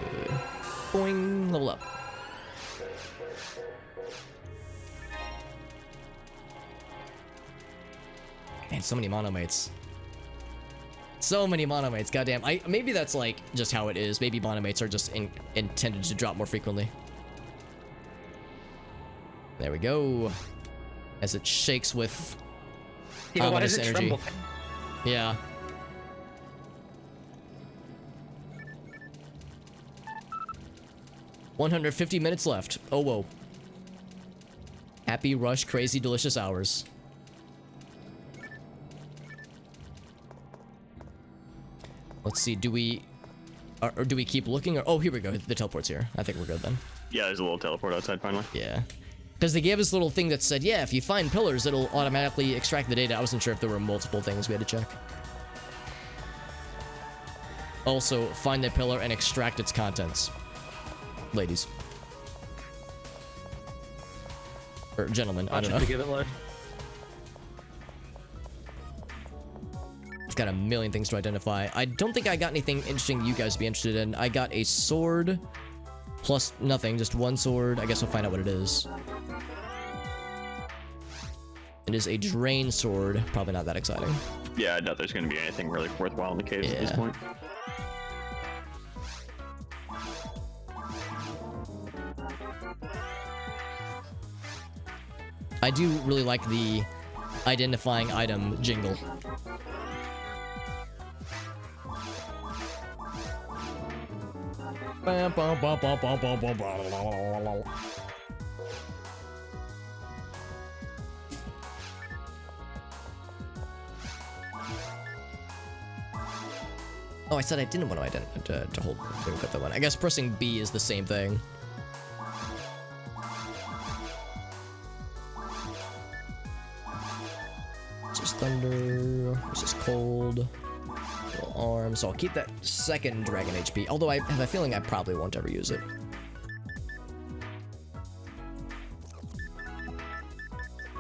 Boing. Level up. Man, so many monomates. So many monomates, goddamn. Maybe that's like just how it is. Maybe monomates are just intended to drop more frequently. There we go. As it shakes with ominous energy. Tremble? Yeah. $150 minutes left. Oh, whoa. Happy, rush, crazy, delicious hours. Let's see, do we keep looking? Or, oh, here we go. The teleport's here. I think we're good then. Yeah, there's a little teleport outside finally. Yeah. Because they gave us a little thing that said, yeah, if you find pillars, it'll automatically extract the data. I wasn't sure if there were multiple things we had to check. Also, find the pillar and extract its contents. Ladies. Or gentlemen, I don't know. Give it life. I've got a million things to identify. I don't think I got anything interesting you guys would be interested in. I got a sword plus nothing, just one sword. I guess we'll find out what it is. It is a drain sword. Probably not that exciting. Yeah, I doubt there's going to be anything really worthwhile in the caves at this point. I do really like the identifying item jingle. Oh, I said I didn't want to hold to equip that one. I guess pressing B is the same thing. This is thunder. This is cold. Little arm. So I'll keep that second dragon HP. Although I have a feeling I probably won't ever use it.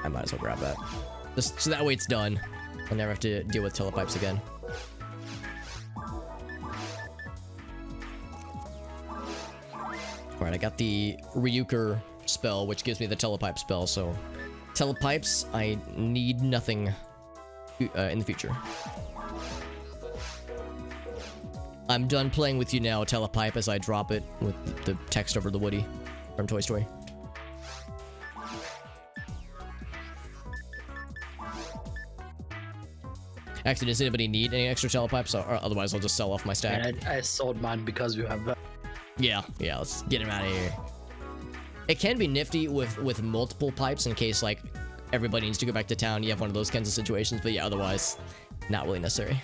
I might as well grab that. Just so that way it's done. I'll never have to deal with telepipes again. Alright, Alright, I got the Ryuker spell, which gives me the Telepipe spell, so... Telepipes, I need nothing in the future. I'm done playing with you now, Telepipe, as I drop it with the text over the Woody from Toy Story. Actually, does anybody need any extra Telepipes? Or otherwise, I'll just sell off my stack. And I sold mine because you have that. Yeah, let's get him out of here. It can be nifty with multiple pipes in case, like, everybody needs to go back to town. You have one of those kinds of situations, but yeah, otherwise, not really necessary.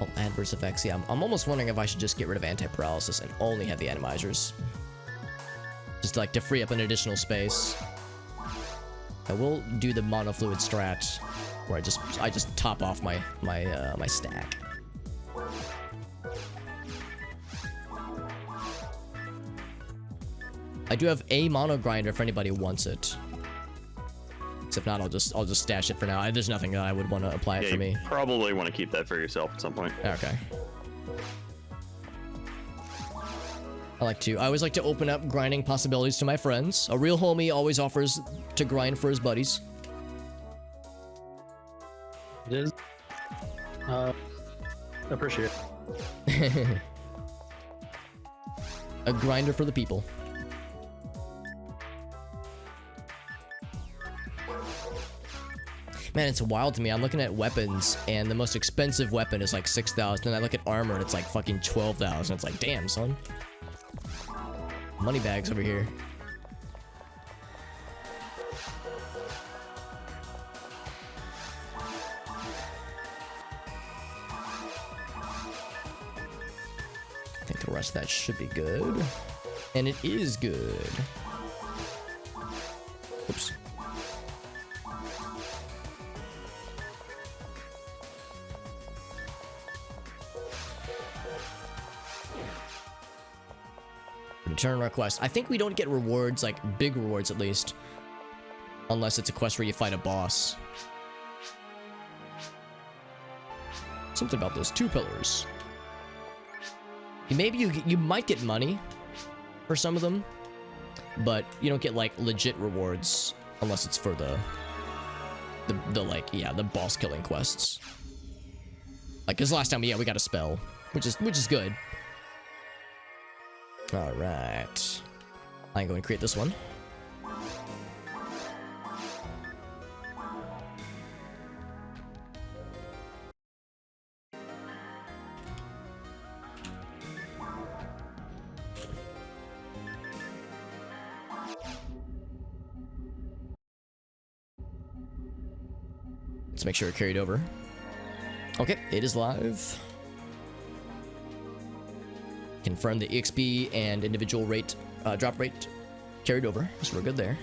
Oh, adverse effects. Yeah, I'm almost wondering if I should just get rid of anti-paralysis and only have the atomizers. Just like to free up an additional space. I will do the monofluid strat, where I just top off my stack. I do have a mono grinder if anybody wants it. If not, I'll just stash it for now. There's nothing that I would want to apply it for me. You probably want to keep that for yourself at some point. Okay. I always like to open up grinding possibilities to my friends. A real homie always offers to grind for his buddies. It is. Appreciate it. A grinder for the people. Man, it's wild to me. I'm looking at weapons, and the most expensive weapon is like 6,000, and I look at armor, and it's like fucking 12,000. It's like, damn, son. Money bags over here. I think the rest of that should be good. And it is good. Oops. Return request. I think we don't get rewards, like big rewards at least, unless it's a quest where you fight a boss. Something about those 2 pillars. Maybe you might get money for some of them, but you don't get like legit rewards unless it's for the boss killing quests. Like, cause last time, yeah, we got a spell, which is good. All right, I'm going to create this one. Let's make sure it carried over. Okay, it is live. Confirm the EXP and individual rate, drop rate carried over, so we're good there.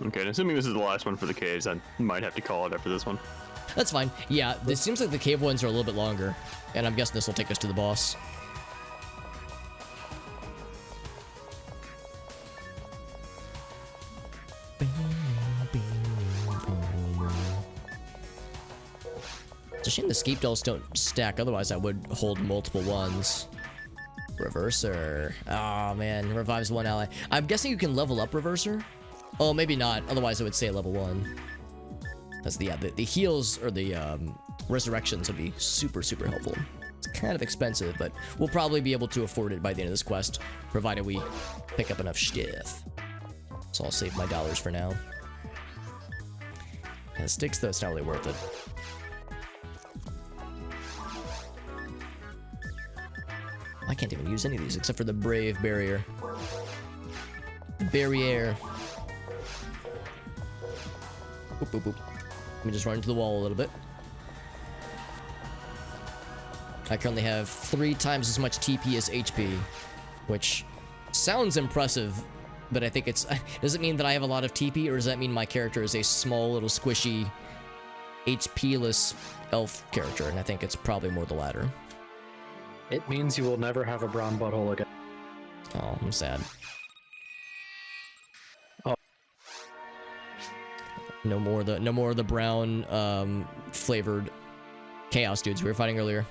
Okay, and assuming this is the last one for the caves, I might have to call it after this one. That's fine. Yeah, this seems like the cave ones are a little bit longer, and I'm guessing this will take us to the boss. It's a shame the skeep dolls don't stack, otherwise I would hold multiple ones. Reverser. Oh man, revives 1 ally. I'm guessing you can level up Reverser? Oh, maybe not, otherwise it would say level 1. That's the heals, or the resurrections would be super helpful. It's kind of expensive, but we'll probably be able to afford it by the end of this quest, provided we pick up enough stuff. So I'll save my dollars for now. And the sticks, though, it's not really worth it. I can't even use any of these except for the Brave Barrier. Barrier. Boop, boop, boop. Let me just run into the wall a little bit. I currently have 3 times as much TP as HP, which sounds impressive, but I think it's... Does it mean that I have a lot of TP, or does that mean my character is a small, little, squishy, HP-less elf character? And I think it's probably more the latter. It means you will never have a brown butthole again. Oh, I'm sad. Oh. No more of the brown flavored chaos dudes we were fighting earlier.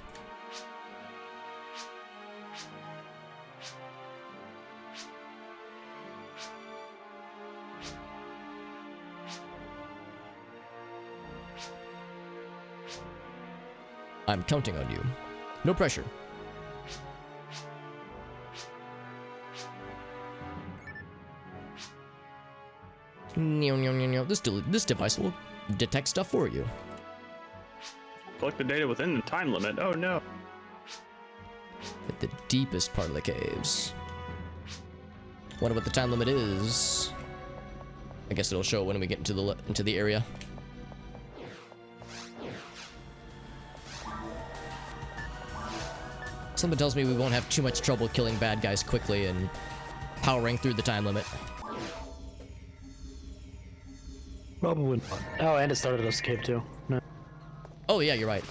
I'm counting on you. No pressure. This device will detect stuff for you. Collect the data within the time limit. Oh no. At the deepest part of the caves. Wonder what the time limit is. I guess it'll show when we get into the area. Something tells me we won't have too much trouble killing bad guys quickly and powering through the time limit. Probably not. Oh, and it started us cave too. No. Oh yeah, you're right.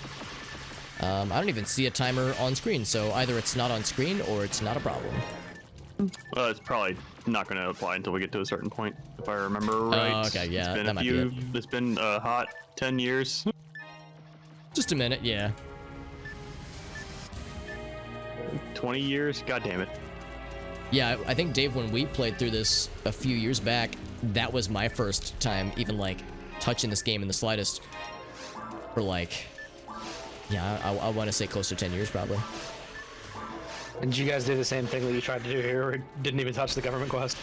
I don't even see a timer on screen, so either it's not on screen or it's not a problem. Well, it's probably not going to apply until we get to a certain point, if I remember right. Oh, okay, yeah, it's been that might be it. It's been a hot 10 years. Just a minute, yeah. 20 years? God damn it. Yeah, I think, Dave, when we played through this a few years back, that was my first time even, like, touching this game in the slightest. For, like, yeah, I want to say close to 10 years, probably. And did you guys do the same thing that you tried to do here, or didn't even touch the government quest?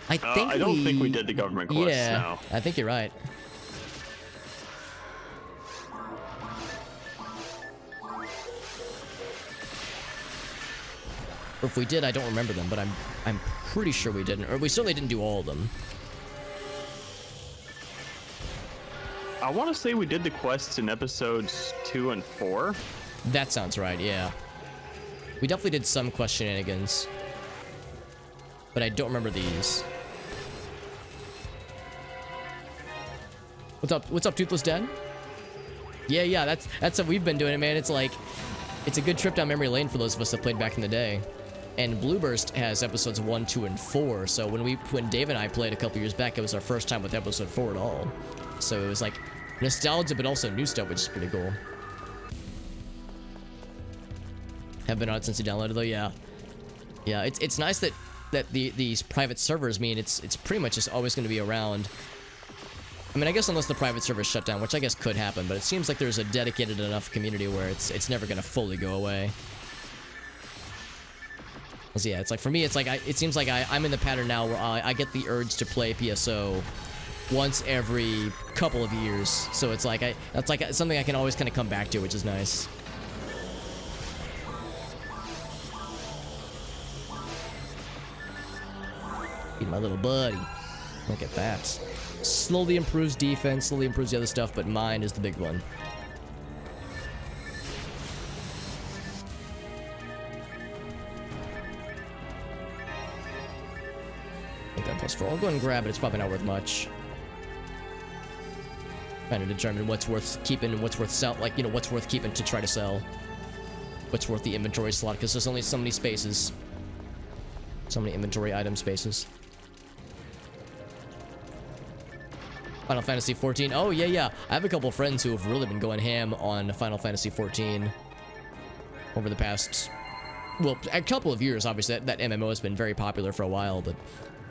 I don't think we did the government quest, yeah, no. I think you're right. Or if we did, I don't remember them, but I'm pretty sure we didn't. Or we certainly didn't do all of them. I want to say we did the quests in episodes 2 and 4. That sounds right, yeah. We definitely did some quest shenanigans. But I don't remember these. What's up, Toothless Dad? Yeah, that's what we've been doing, man. It's like, it's a good trip down memory lane for those of us that played back in the day. And Blueburst has episodes 1, 2, and 4. So when Dave and I played a couple years back, it was our first time with episode 4 at all. So it was like nostalgia, but also new stuff, which is pretty cool. Have been on it since you downloaded though, yeah. Yeah, it's nice that these private servers mean it's pretty much just always going to be around. I mean, I guess unless the private servers shut down, which I guess could happen, but it seems like there's a dedicated enough community where it's never going to fully go away. So yeah, it's like for me, it's like it seems like I'm in the pattern now where I get the urge to play PSO once every couple of years. So it's like that's like something I can always kind of come back to, which is nice. Feed my little buddy. Look at that. Slowly improves defense, slowly improves the other stuff, but mine is the big one. I think that +4. I'll go ahead and grab it. It's probably not worth much. Trying to determine what's worth keeping and what's worth sell. Like, you know, what's worth keeping to try to sell. What's worth the inventory slot, because there's only so many spaces. So many inventory item spaces. Final Fantasy 14. Oh, yeah. I have a couple friends who have really been going ham on Final Fantasy 14 over the past, well, a couple of years. Obviously, that MMO has been very popular for a while, but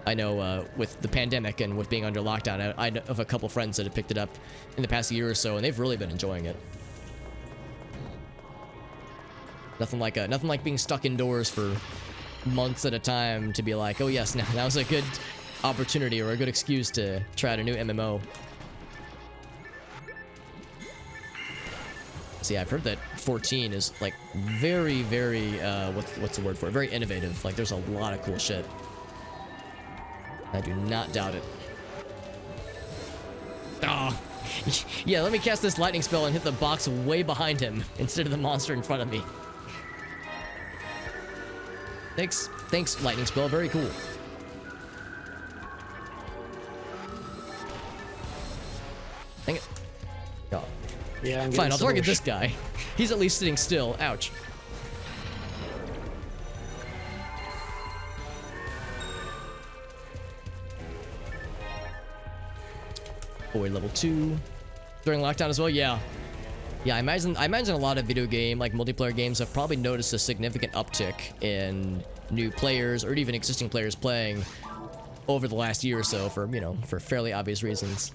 I know with the pandemic and with being under lockdown, I have a couple friends that have picked it up in the past year or so, and they've really been enjoying it. Nothing like being stuck indoors for months at a time to be like, oh yes, now's a good opportunity or a good excuse to try out a new MMO. See, I've heard that 14 is like very, very what's the word for it? Very innovative. Like there's a lot of cool shit. I do not doubt it. Oh, yeah. Let me cast this lightning spell and hit the box way behind him instead of the monster in front of me. Thanks, lightning spell. Very cool. Dang it. Oh. Yeah, fine, I'll target this guy. He's at least sitting still. Ouch. Void level 2. During lockdown as well, yeah. Yeah, I imagine a lot of video game, like multiplayer games, have probably noticed a significant uptick in new players or even existing players playing over the last year or so for, you know, for fairly obvious reasons.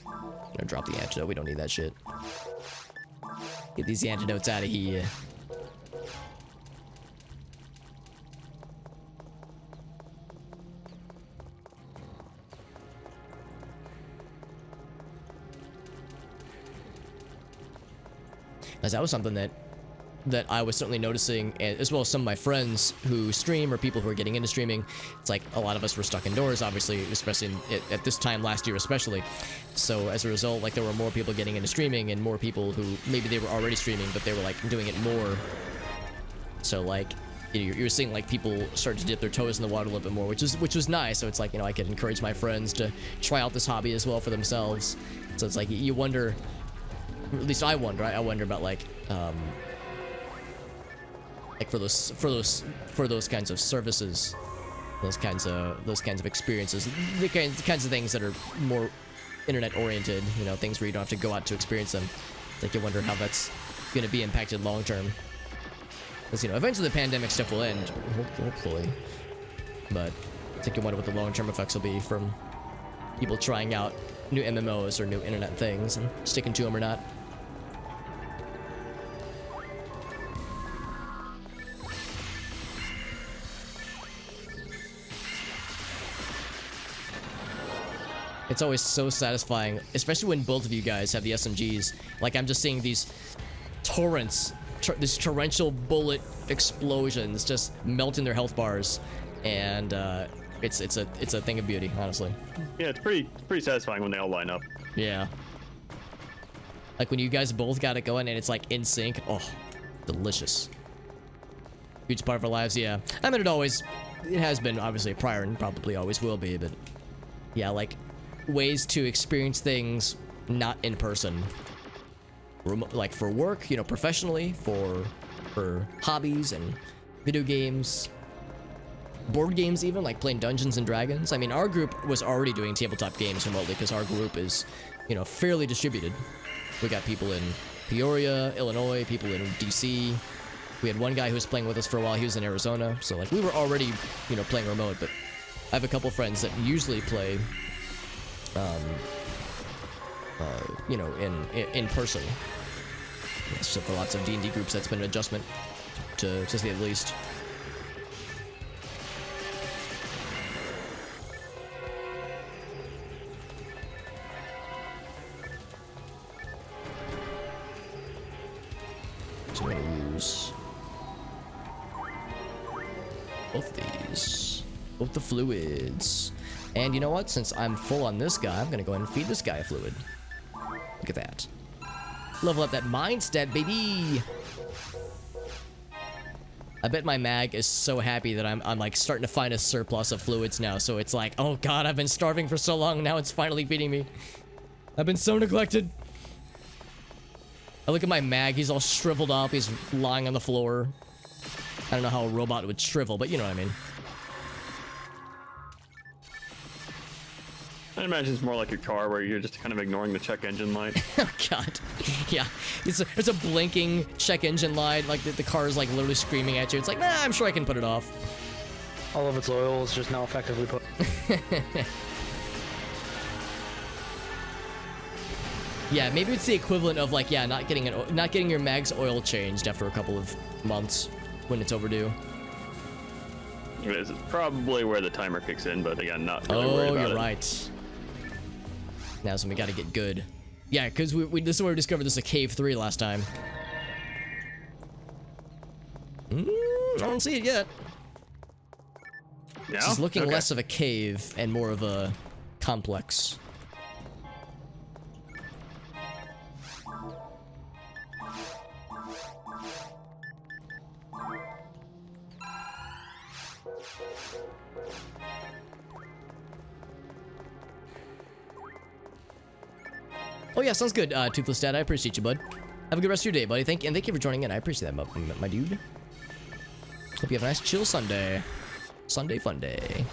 Gonna drop the antidote. We don't need that shit. Get these antidotes out of here. As that was something that I was certainly noticing, as well as some of my friends who stream or people who are getting into streaming. It's like a lot of us were stuck indoors, obviously, especially at this time last year especially. So as a result, like there were more people getting into streaming and more people who maybe they were already streaming, but they were like doing it more. So like you're seeing like people start to dip their toes in the water a little bit more, which was nice. So it's like, you know, I could encourage my friends to try out this hobby as well for themselves. So it's like you wonder, at least I wonder about like for those kinds of services, those kinds of experiences, the kinds of things that are more internet oriented, you know, things where you don't have to go out to experience them. Like you wonder how that's going to be impacted long term. Because, you know, eventually the pandemic stuff will end, hopefully. But I think you wonder what the long term effects will be from people trying out new MMOs or new internet things and sticking to them or not. It's always so satisfying, especially when both of you guys have the SMGs. Like, I'm just seeing these torrents, these torrential bullet explosions just melting their health bars, and it's a thing of beauty, honestly. Yeah, it's pretty satisfying when they all line up. Yeah. Like when you guys both got it going and it's like in sync. Oh, delicious. Huge part of our lives, yeah. I mean, it has been obviously prior and probably always will be, but yeah, like ways to experience things not in person, like for work, you know, professionally, for hobbies and video games, board games, even like playing Dungeons and Dragons. I mean, our group was already doing tabletop games remotely because our group is, you know, fairly distributed. We got people in Peoria, Illinois, people in DC. We had one guy who was playing with us for a while. He was in Arizona, so like we were already, you know, playing remote. But I have a couple friends that usually play you know, in person. So for lots of D&D groups, that's been an adjustment, to say the least. So I'm gonna use both of these, both the fluids. And you know what? Since I'm full on this guy, I'm gonna go ahead and feed this guy a fluid. Look at that. Level up that mind stat, baby! I bet my mag is so happy that I'm like starting to find a surplus of fluids now. So it's like, oh god, I've been starving for so long, now it's finally feeding me. I've been so neglected. I look at my mag, he's all shriveled up, he's lying on the floor. I don't know how a robot would shrivel, but you know what I mean. I imagine it's more like a car where you're just kind of ignoring the check engine light. Oh god, yeah, it's a blinking check engine light, like the car is like literally screaming at you. It's like, nah, I'm sure I can put it off. All of its oil is just now effectively put. Yeah, maybe it's the equivalent of like, yeah, not getting your mag's oil changed after a couple of months when it's overdue. This is probably where the timer kicks in, but again, not really worried about it. Oh, you're right. Now, so we gotta get good. Yeah, because this is where we discovered this a cave 3 last time. I don't see it yet. Yeah? It's looking Okay. less of a cave and more of a complex. Oh yeah, sounds good, Toothless Dad. I appreciate you, bud. Have a good rest of your day, buddy. Thank you for joining in. I appreciate that, my dude. Hope you have a nice chill Sunday. Sunday fun day.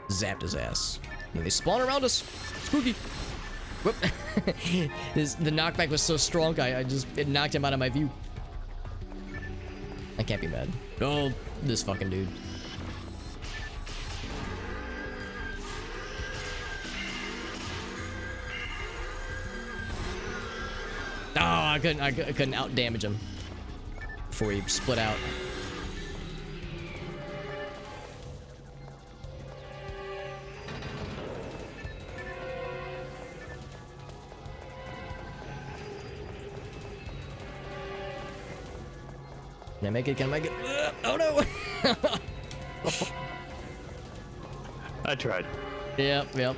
Zapped his ass. And they spawn around us. Spooky. Whoop. The knockback was so strong, it knocked him out of my view. I can't be mad. Oh, this fucking dude. Oh, I couldn't out damage him before he split out. Can I make it? Can I make it? Oh no! I tried. Yep.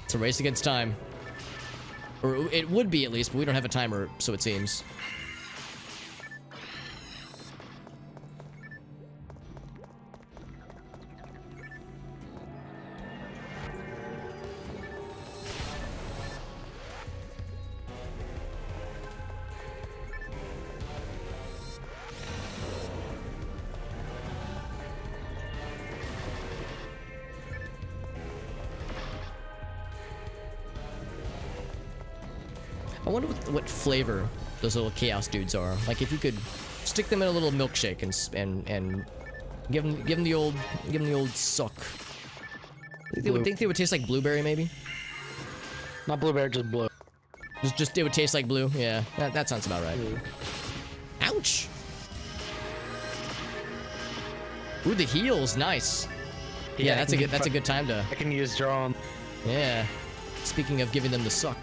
It's a race against time. Or it would be at least, but we don't have a timer, so it seems. I wonder what flavor those little chaos dudes are. Like if you could stick them in a little milkshake and give them the old suck. Think they would taste like blueberry maybe? Not blueberry, just blue. Just it would taste like blue. Yeah, that sounds about right. Ouch! Ooh, the heals, nice. Yeah, that's a good time to. I can use drone. Yeah. Speaking of giving them the suck.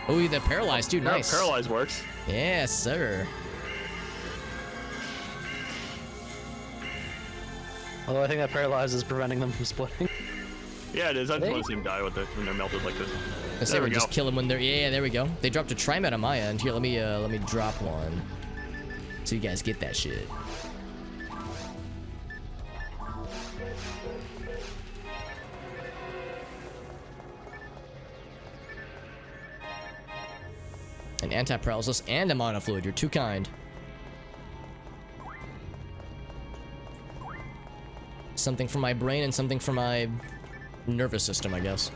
Oh, they're paralyzed, dude. Nice. Yeah, paralyzed works. Yes, sir. Although I think that paralyzed is preventing them from splitting. Yeah, it is. I just want to see them die when they're melted like this. I say we just kill them when they're. Yeah, there we go. They dropped a Trimet on my end. Here, let me drop one, so you guys get that shit. An anti-paralysis and a mana fluid. You're too kind. Something for my brain and something for my nervous system, I guess.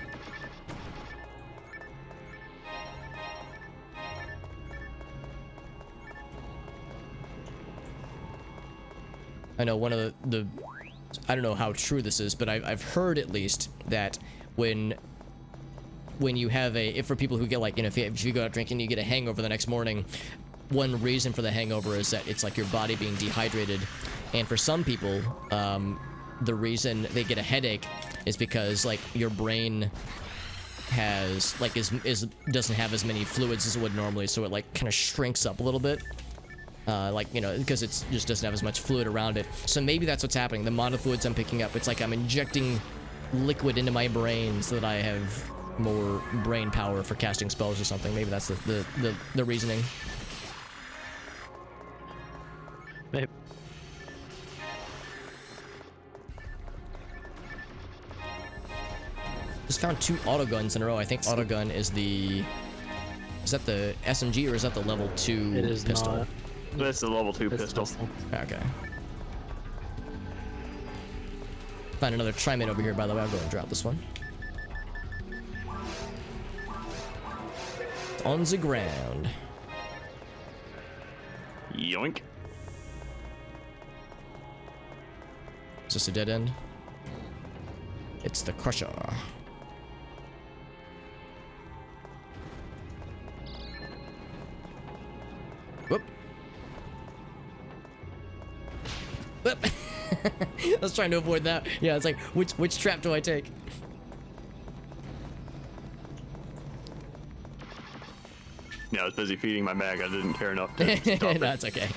I know one of the I don't know how true this is, but I've heard at least that when you have if for people who get like, you know, if you go out drinking, you get a hangover the next morning, one reason for the hangover is that it's like your body being dehydrated, and for some people, the reason they get a headache is because like your brain has like doesn't have as many fluids as it would normally, so it like kind of shrinks up a little bit. Like, you know, because it just doesn't have as much fluid around it. So maybe that's what's happening. The mono fluids I'm picking up, it's like I'm injecting liquid into my brain so that I have more brain power for casting spells or something. Maybe that's the reasoning. Maybe. Just found 2 autoguns in a row. I think autogun is the... Is that the SMG or is that the level 2 It is pistol? not. That's the level 2 It's pistol. Okay. Find another Trimet over here, by the way. I'll go and drop this one. On the ground. Yoink. Is this a dead end? It's the Crusher. Whoop. Whoop. I was trying to avoid that. Yeah, it's like, which trap do I take? Yeah, I was busy feeding my mag. I didn't care enough to stop it. That's okay.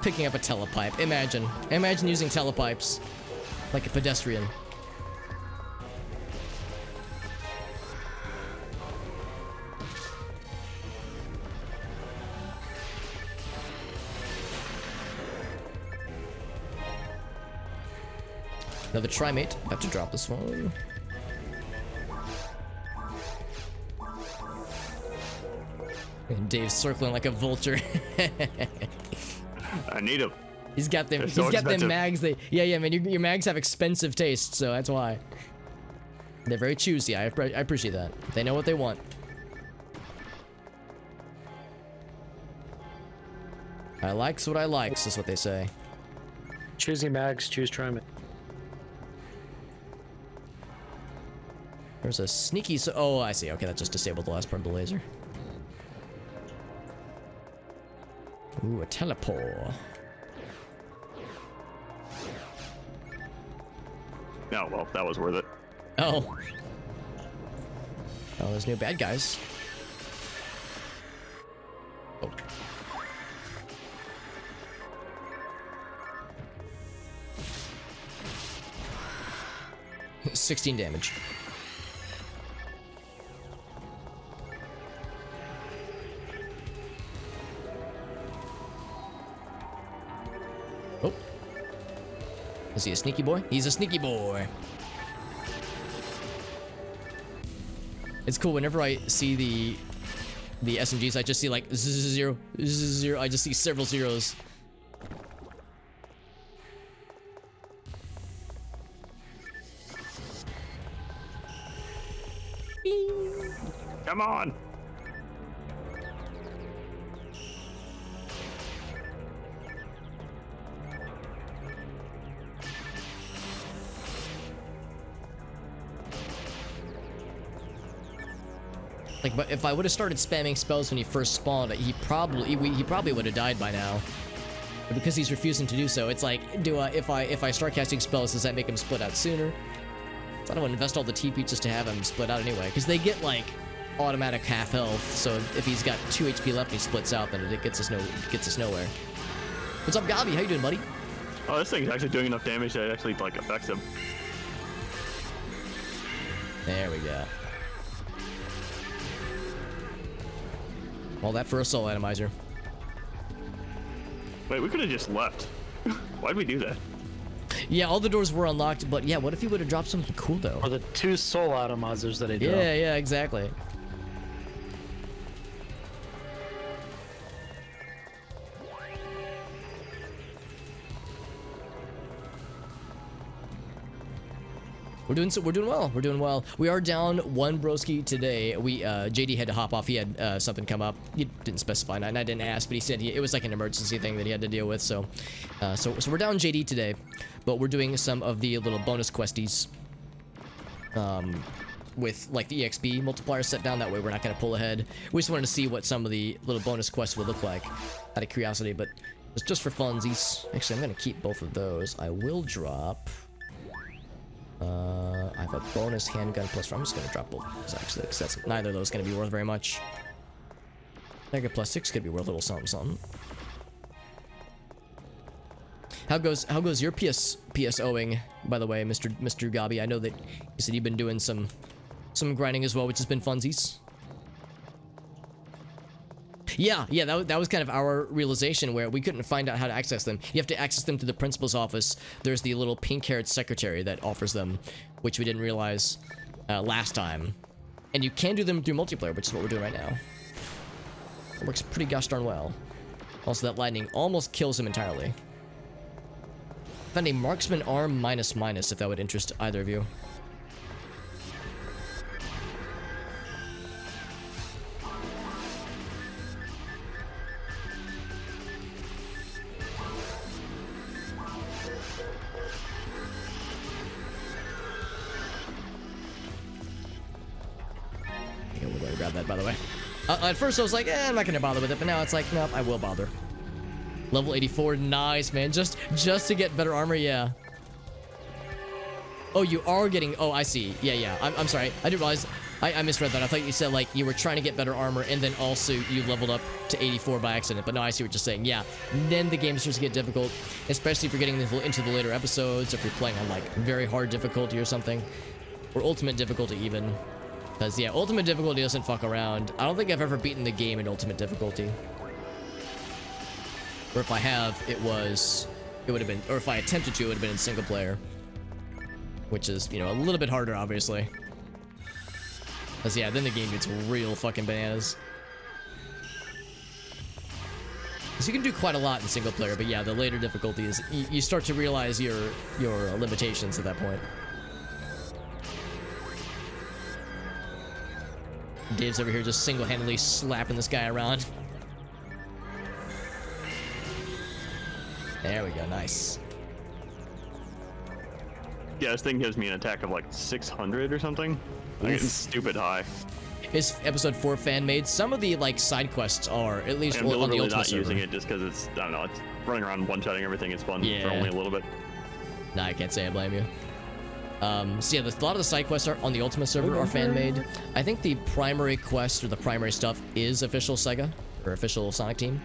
Picking up a telepipe. Imagine using telepipes like a pedestrian. Another Trimate. About to drop this one. Dave's circling like a vulture. I need them. He's got them. They're He's so got them expensive. mags. Yeah, man. Your mags have expensive taste, so that's why. They're very choosy. I appreciate that. They know what they want. I likes what I likes, is what they say. Choosy mags, choose Tryman. There's a sneaky. Oh, I see. Okay, that just disabled the last part of the laser. Ooh, a teleport. Oh, well, that was worth it. Oh. Oh, there's new bad guys. Oh. $16 damage. Oh. Is he a sneaky boy? He's a sneaky boy. It's cool whenever I see the SMGs, I just see like 0, 0. I just see several zeros. Come on. Like, but if I would have started spamming spells when he first spawned, he probably would have died by now. But because he's refusing to do so, it's like, if I start casting spells, does that make him split out sooner? So I don't want to invest all the TP just to have him split out anyway, because they get like automatic half health. So if he's got 2 HP left and he splits out, then it gets us nowhere. What's up, Gabi? How you doing, buddy? Oh, this thing's actually doing enough damage that it actually like affects him. There we go. All that for a soul atomizer. Wait, we could have just left. Why'd we do that? Yeah, all the doors were unlocked, but yeah, what if he would have dropped something cool though? Or the 2 soul atomizers that he dropped. Yeah, exactly. We're doing well. We are down 1 broski today. JD had to hop off. He had something come up. He didn't specify, and I didn't ask, but he said it was like an emergency thing that he had to deal with. So we're down JD today, but we're doing some of the little bonus questies. With like the EXP multiplier set down. That way we're not gonna pull ahead. We just wanted to see what some of the little bonus quests would look like out of curiosity, but it's just for funsies. Actually, I'm gonna keep both of those. I will drop. I have a bonus handgun plus. I'm just gonna drop both of those actually, because that's neither of those gonna be worth very much. Negative +6 could be worth a little something. How goes your PSOing, by the way, Mr. Gabi? I know that you said you've been doing some grinding as well, which has been funsies. Yeah, that was kind of our realization, where we couldn't find out how to access them. You have to access them through the principal's office. There's the little pink-haired secretary that offers them, which we didn't realize last time. And you can do them through multiplayer, which is what we're doing right now. It works pretty gosh darn well. Also, that lightning almost kills him entirely. Found a marksman arm --, if that would interest either of you. Grab that, by the way. At first I was like, I'm not gonna bother with it, but now it's like, nope, I will bother. Level 84, nice, man. Just to get better armor, yeah. Oh, you are getting, oh, I see. Yeah. I'm sorry. I didn't realize, I misread that. I thought you said, like, you were trying to get better armor, and then also you leveled up to 84 by accident. But no, I see what you're saying. Yeah, then the game starts to get difficult, especially if you're getting into the later episodes, if you're playing on, like, very hard difficulty or something. Or ultimate difficulty, even. Because, yeah, ultimate difficulty doesn't fuck around. I don't think I've ever beaten the game in ultimate difficulty. Or if I have, it would have been, or if I attempted to, it would have been in single player. Which is, you know, a little bit harder, obviously. Because, yeah, then the game gets real fucking bananas. So you can do quite a lot in single player, but yeah, the later difficulties, you start to realize your limitations at that point. Dave's over here just single-handedly slapping this guy around. There we go, nice. Yeah, this thing gives me an attack of like 600 or something. I'm getting stupid high. Is episode 4 fan-made? Some of the like side quests are, at least I'm on the Ultima not server. using it just because it's, I don't know, it's running around one-shotting everything. It's fun for only a little bit. Nah, I can't say I blame you. So yeah, a lot of the side quests are on the Ultima server are fan-made. I think the primary quest or the primary stuff is official Sega or official Sonic Team.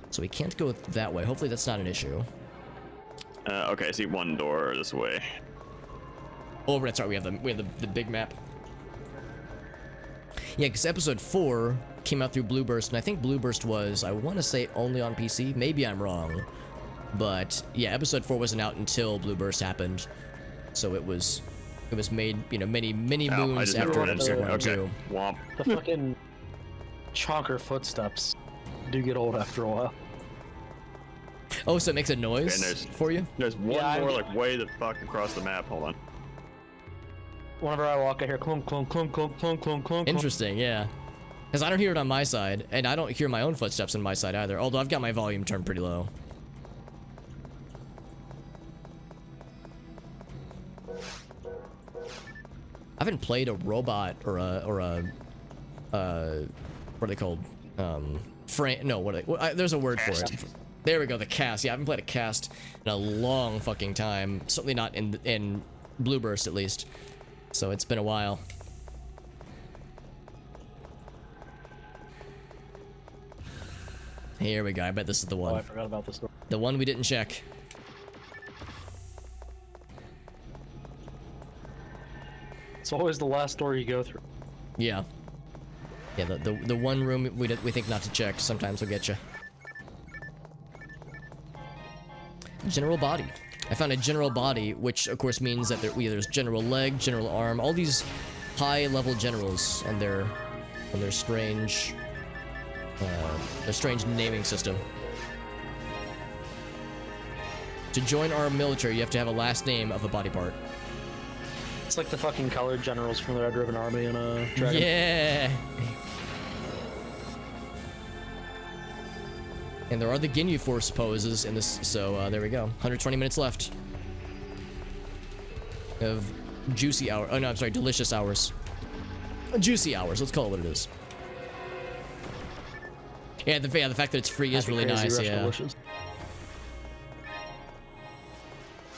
So we can't go that way. Hopefully that's not an issue. Okay, I see one door this way. Oh, that's right. We have the big map. Yeah, because episode 4 came out through Blueburst, and I think Blueburst was, I want to say, only on PC. Maybe I'm wrong, but yeah, episode 4 wasn't out until Blueburst happened, so it was made, you know, many moons after episode 1 and 2. Womp. The fucking chonker footsteps do get old after a while. Oh, so it makes a noise for you? There's one more like way the fuck across the map. Hold on. Whenever I walk, I hear clunk, clunk, clunk, clunk, clunk, clunk, clunk. Interesting, yeah. Because I don't hear it on my side, and I don't hear my own footsteps on my side either, although I've got my volume turned pretty low. I haven't played a robot or a what are they called? There's a word for it. There we go, the cast. Yeah, I haven't played a cast in a long fucking time. Certainly not in Blueburst, at least. So it's been a while. Here we go. I bet this is the one. Oh, I forgot about this door. The one we didn't check. It's always the last door you go through. Yeah. Yeah, the one room we think not to check sometimes will get you. General body. I found a general body, which of course means that there's general leg, general arm, all these high-level generals and their strange naming system. To join our military, you have to have a last name of a body part. It's like the fucking colored generals from the Red Ribbon Army in a Dragon. Yeah. And there are the Ginyu Force poses in this, so there we go. 120 minutes left of juicy hour. Oh no, I'm sorry, delicious hours. Juicy hours. Let's call it what it is. Yeah, the fact that it's free is really nice. Yeah. Delicious.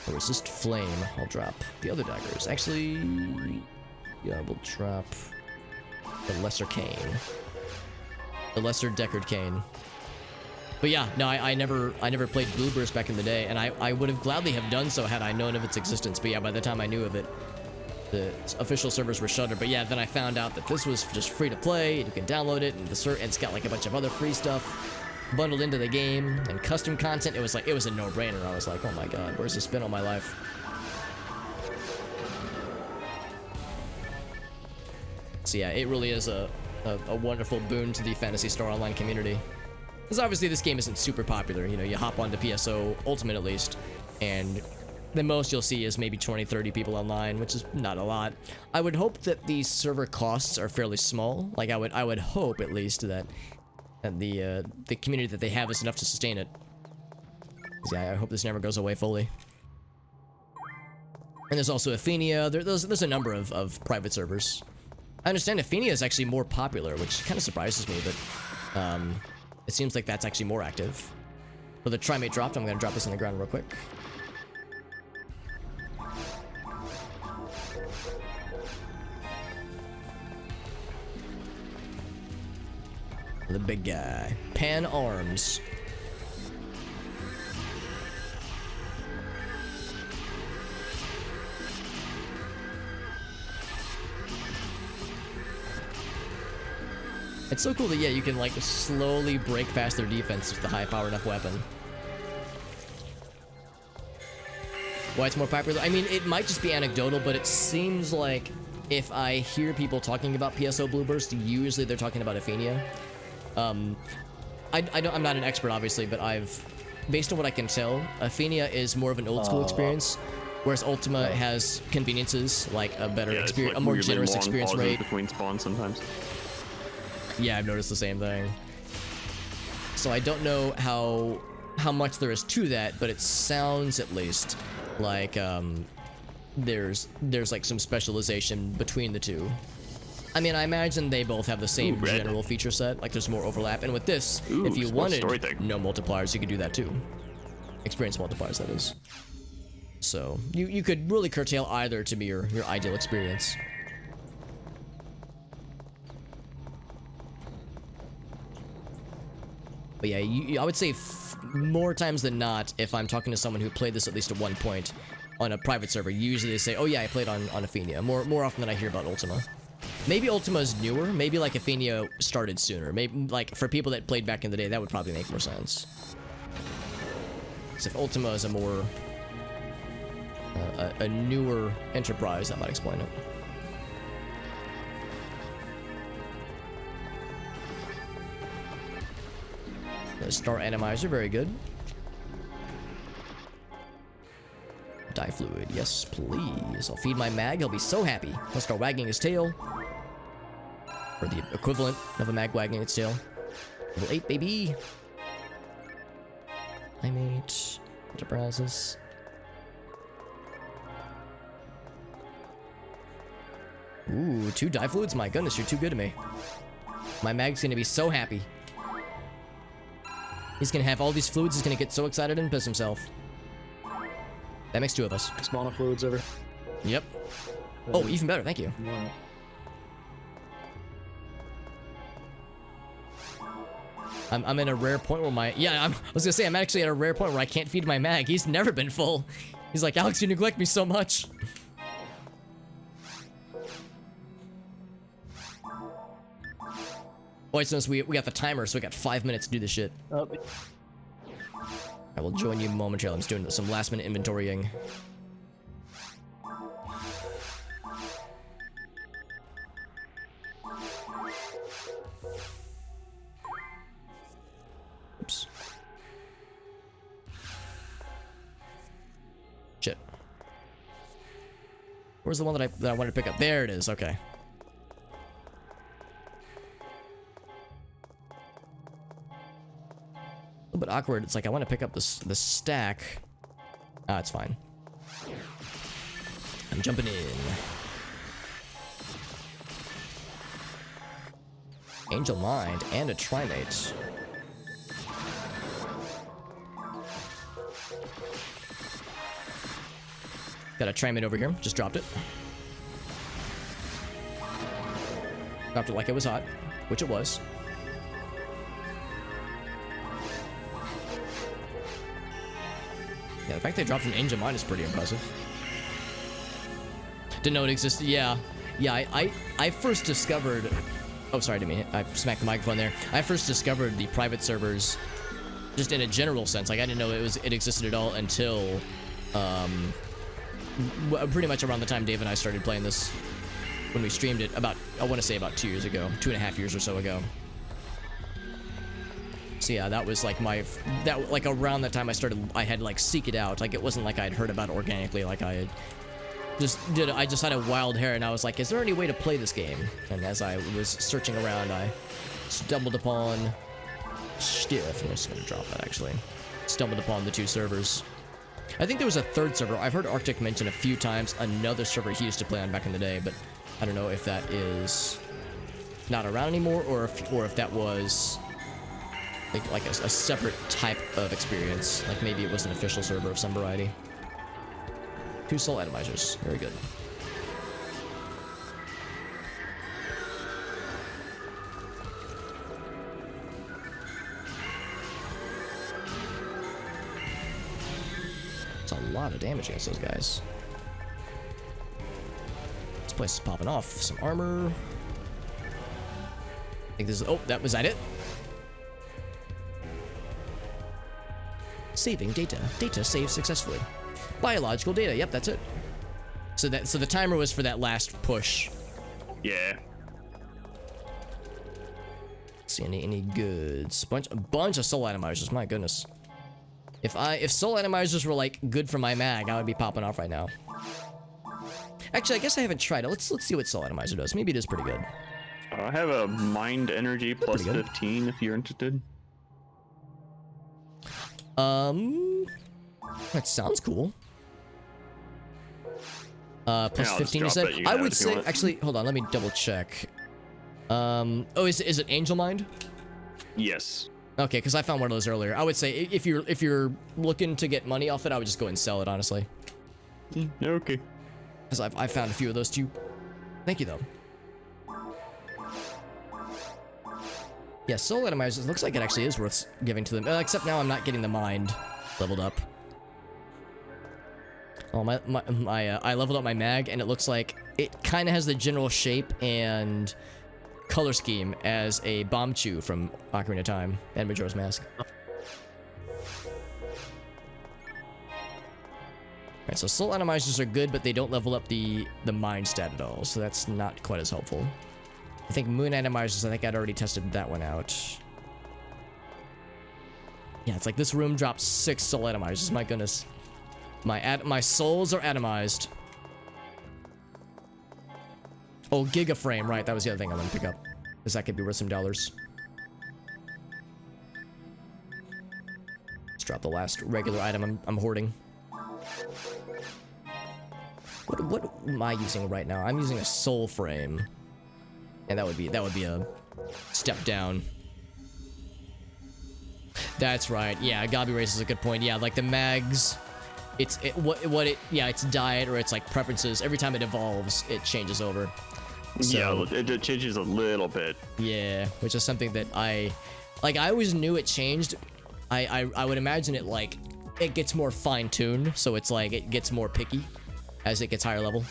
Resist flame. I'll drop the other daggers. Actually, yeah, we'll drop the lesser cane, the lesser decored cane. But yeah, no, I never played Blueburst back in the day, and I would have gladly have done so had I known of its existence. But yeah, by the time I knew of it, the official servers were shuttered. But yeah, then I found out that this was just free to play. You can download it, and it's got like a bunch of other free stuff bundled into the game and custom content. It was a no-brainer. I was like, oh my god, where's this been all my life? So yeah, it really is a wonderful boon to the Phantasy Star Online community. Because obviously this game isn't super popular. You know, you hop onto PSO Ultimate at least, and the most you'll see is maybe 20-30 people online, which is not a lot. I would hope that the server costs are fairly small. Like I would hope at least that the community that they have is enough to sustain it. Yeah, I hope this never goes away fully. And there's also Athenia. There's a number of private servers. I understand Athenia is actually more popular, which kind of surprises me, but it seems like that's actually more active. So the Trimate dropped. I'm going to drop this on the ground real quick. The big guy. Pan Arms. It's so cool that, yeah, you can, like, slowly break past their defense with the high-power enough weapon. Why it's more popular? I mean, it might just be anecdotal, but it seems like if I hear people talking about PSO Blueburst, usually they're talking about Athenia. I'm not an expert, obviously, but based on what I can tell, Athenia is more of an old school experience, whereas Ultima has conveniences, like a better experience, like a more weirdly generous long experience pauses rate. between spawns sometimes. Yeah, I've noticed the same thing. So I don't know how much there is to that, but it sounds at least like there's like some specialization between the two. I mean, I imagine they both have the same general feature set, like there's more overlap. And with this, if you wanted no multipliers, you could do that too. Experience multipliers, that is. So you could really curtail either to be your ideal experience. But yeah, I would say more times than not, if I'm talking to someone who played this at least at one point on a private server, usually they say, oh yeah, I played on Athenia. More often than I hear about Ultima. Maybe Ultima is newer. Maybe like Athenia started sooner. Maybe like for people that played back in the day, that would probably make more sense. So if Ultima is a more a newer enterprise, that might explain it. The Star Atomizer, very good. Dye fluid, yes please. I'll feed my mag, he'll be so happy. He'll start wagging his tail. Or the equivalent of a mag wagging its tail. Level 8, baby. Primate. Enterprises. Ooh, 2 dye fluids? My goodness, you're too good to me. My mag's gonna be so happy. He's gonna have all these fluids, he's gonna get so excited and piss himself. That makes 2 of us. Spawner fluids over. Yep. Oh, even better, thank you. Yeah. I'm in a rare point where I was gonna say, I'm actually at a rare point where I can't feed my mag. He's never been full. He's like, Alex, you neglect me so much. Wait, since we got the timer, so we got 5 minutes to do this shit. Oh. I will join you momentarily. I'm just doing some last minute inventorying. Oops. Shit. Where's the one that I wanted to pick up? There it is. Okay. A little bit awkward. It's like I want to pick up this stack. Ah, it's fine. I'm jumping in. Angel Mind and a Trimate. Got a Trimate over here. Just dropped it. Dropped it like it was hot, which it was. Yeah, the fact they dropped an Angel Mind is pretty impressive. Didn't know it existed. Yeah, I first discovered. Oh, sorry, I smacked the microphone there. I first discovered the private servers, just in a general sense. Like I didn't know it existed at all until, pretty much around the time Dave and I started playing this, when we streamed it. I want to say about 2 years ago, 2.5 years or so ago. So yeah, that was like like around that time I had like seek it out. Like it wasn't like I'd heard about it organically. Like I just had a wild hair and I was like, is there any way to play this game? And as I was searching around, I stumbled upon Stiff. I'm just gonna drop that actually. Stumbled upon the 2 servers. I think there was a 3rd server. I've heard Arctic mention a few times another server he used to play on back in the day, but I don't know if that is not around anymore or if that was like a separate type of experience. Like maybe it was an official server of some variety. 2 soul atomizers. Very good. It's a lot of damage against those guys. This place is popping off. Some armor. I think this is... Oh, was that it? Saving data. Data saved successfully. Biological data. Yep, that's it. So the timer was for that last push. Yeah. Let's see, any goods. A bunch of soul atomizers, my goodness. If soul atomizers were like good for my mag, I would be popping off right now. Actually, I guess I haven't tried it. Let's see what soul atomizer does. Maybe it is pretty good. I have a mind energy plus 15 if you're interested. That sounds cool. Plus 15 you said? I would say, actually, hold on, let me double check. Oh, is it Angel Mind? Yes. Okay, because I found one of those earlier. I would say if you're looking to get money off it, I would just go and sell it, honestly. Okay. Because I found a few of those too. Thank you, though. Yeah, soul atomizers, looks like it actually is worth giving to them. Except now I'm not getting the mind leveled up. Oh, I leveled up my mag, and it looks like it kind of has the general shape and color scheme as a Bomb Chew from Ocarina of Time and Majora's Mask. Alright, so soul atomizers are good, but they don't level up the mind stat at all, so that's not quite as helpful. I think moon atomizers, I think I'd already tested that one out. Yeah, it's like this room drops 6 soul atomizers, my goodness. My souls are atomized. Oh, Gigaframe, right, that was the other thing I wanted to pick up. Because that could be worth some dollars. Let's drop the last regular item I'm hoarding. What am I using right now? I'm using a soul frame. And that would be a step down. That's right. Yeah, Gabi raises a good point. Yeah, like the mags, it's diet or it's like preferences. Every time it evolves, it changes over. So, yeah, it changes a little bit. Yeah, which is something that I always knew it changed. I would imagine it gets more fine-tuned, so it's like it gets more picky as it gets higher level.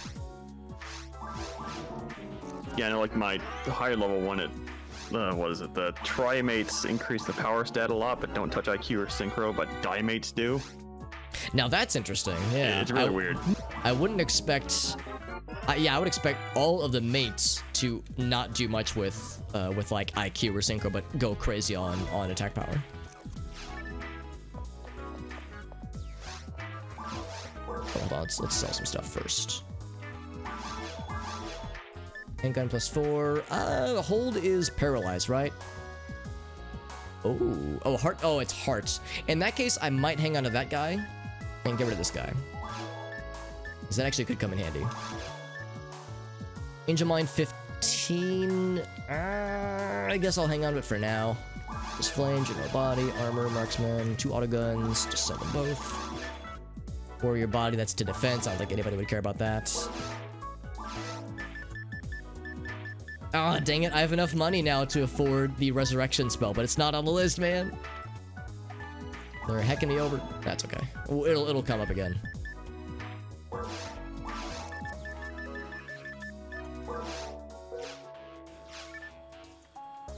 Yeah, I know, like my higher level one, what is it? The Trimates increase the power stat a lot, but don't touch IQ or Synchro, but Dimates do. Now that's interesting. Yeah, it's really weird. I wouldn't expect. Yeah, I would expect all of the mates to not do much with like IQ or Synchro, but go crazy on attack power. Hold on, let's sell some stuff first. Handgun plus 4. The hold is paralyzed, right? Oh, heart. Oh, it's hearts. In that case, I might hang on to that guy and get rid of this guy. Because that actually could come in handy. Angel Mind 15. I guess I'll hang on to it for now. Just flame, general body, armor, marksman, 2 autoguns. Just sell them both. Warrior body, that's to defense. I don't think anybody would care about that. Ah, dang it, I have enough money now to afford the resurrection spell, but it's not on the list, man. They're hecking me over. That's okay. It'll come up again.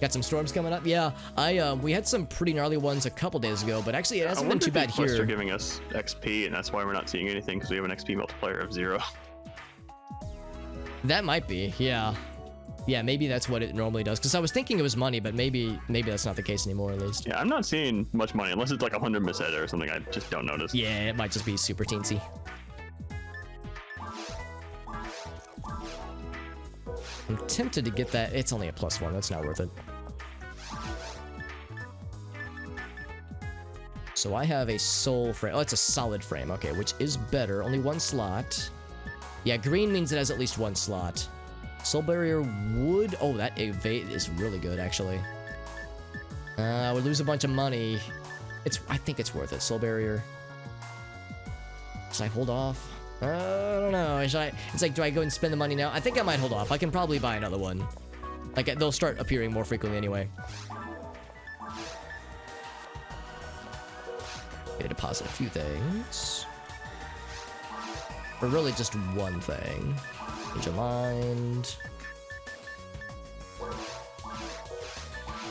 Got some storms coming up. Yeah, we had some pretty gnarly ones a couple days ago, but actually it hasn't been too bad here. They're giving us XP, and that's why we're not seeing anything, because we have an XP multiplier of 0. That might be, yeah. Yeah, maybe that's what it normally does. Because I was thinking it was money, but maybe that's not the case anymore, at least. Yeah, I'm not seeing much money, unless it's like 100 miseta or something I just don't notice. Yeah, it might just be super teensy. I'm tempted to get that. It's only a +1. That's not worth it. So I have a soul frame. Oh, it's a solid frame. Okay, which is better. Only 1 slot. Yeah, green means it has at least 1 slot. Soul barrier would. Oh, that evade is really good, actually. I would lose a bunch of money. I think it's worth it. Soul barrier. Should I hold off? I don't know. It's like, do I go and spend the money now? I think I might hold off. I can probably buy another one. Like, they'll start appearing more frequently anyway. Gonna deposit a few things. Or really just one thing. Angel Mind. Do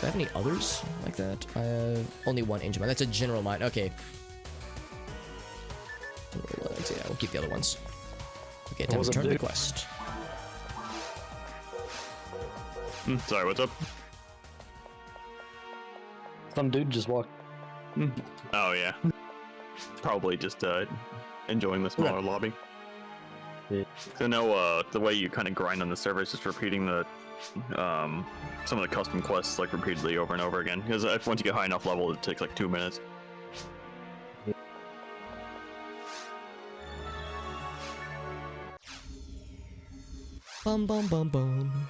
I have any others like that? I have only 1 Angel Mind. That's a general mind. Okay. Yeah, we'll keep the other ones. Okay, time to return the quest. Sorry, what's up? Some dude just walked. Oh yeah. Probably just enjoying the smaller lobby. Yeah. I know the way you kind of grind on the server is just repeating the some of the custom quests like repeatedly over and over again. Because once you get high enough level, it takes like 2 minutes. Bum bum bum bum.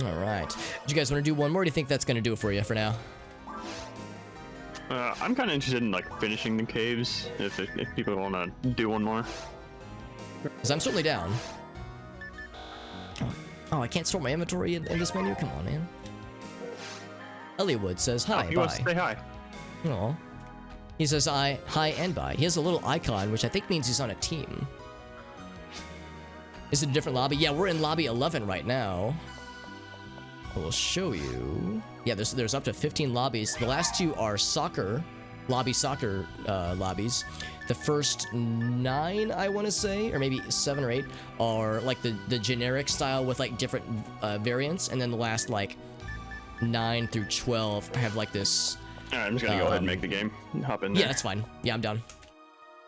All right. Do you guys want to do one more? Or do you think that's gonna do it for you for now? I'm kind of interested in like finishing the caves if people want to do one more. Because I'm certainly down. Oh, I can't sort my inventory in this menu? Come on, man. Elliowood says hi, He bye. wants to say hi. Aw. He says hi and bye. He has a little icon, which I think means he's on a team. Is it a different lobby? Yeah, we're in lobby 11 right now. I will show you. Yeah, there's up to 15 lobbies. The last two are soccer lobbies. The first 9, I want to say, or maybe 7 or 8, are like the generic style with like different variants, and then the last like 9 through 12 have like this. All right, I'm just gonna go ahead and make the game. Hop in there. Yeah, that's fine. Yeah, I'm done.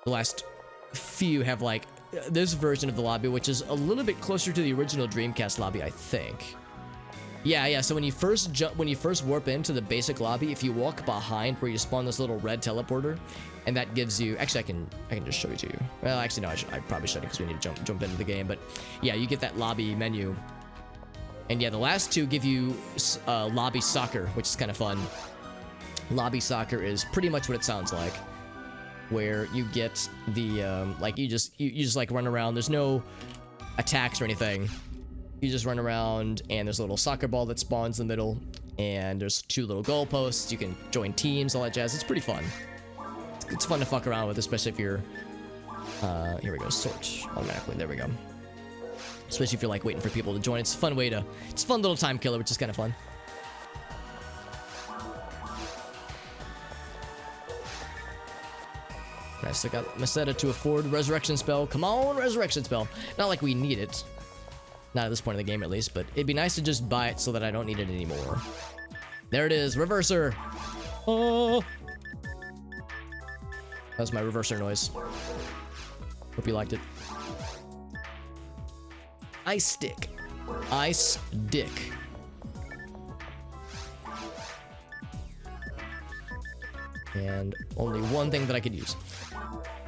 The last few have like this version of the lobby, which is a little bit closer to the original Dreamcast lobby, I think. Yeah. So when you first warp into the basic lobby, if you walk behind where you spawn this little red teleporter, and that gives you. Actually, I can just show it to you. Well, actually, no, I probably shouldn't because we need to jump into the game. But yeah, you get that lobby menu, and yeah, the last two give you lobby soccer, which is kind of fun. Lobby soccer is pretty much what it sounds like, where you get the like you just like run around. There's no attacks or anything. You just run around, and there's a little soccer ball that spawns in the middle, and there's 2 little goalposts. You can join teams, all that jazz. It's pretty fun. It's fun to fuck around with, especially if you're here we go, sort automatically. There we go. Especially if you're like waiting for people to join. It's a fun way to. It's a fun little time killer, which is kind of fun. I still got Meseta to afford Resurrection Spell. Come on, Resurrection Spell. Not like we need it. Not at this point in the game, at least, but it'd be nice to just buy it so that I don't need it anymore. There it is, Reverser. Oh, that was my Reverser noise. Hope you liked it. Ice Dick. Ice Dick. And only one thing that I could use.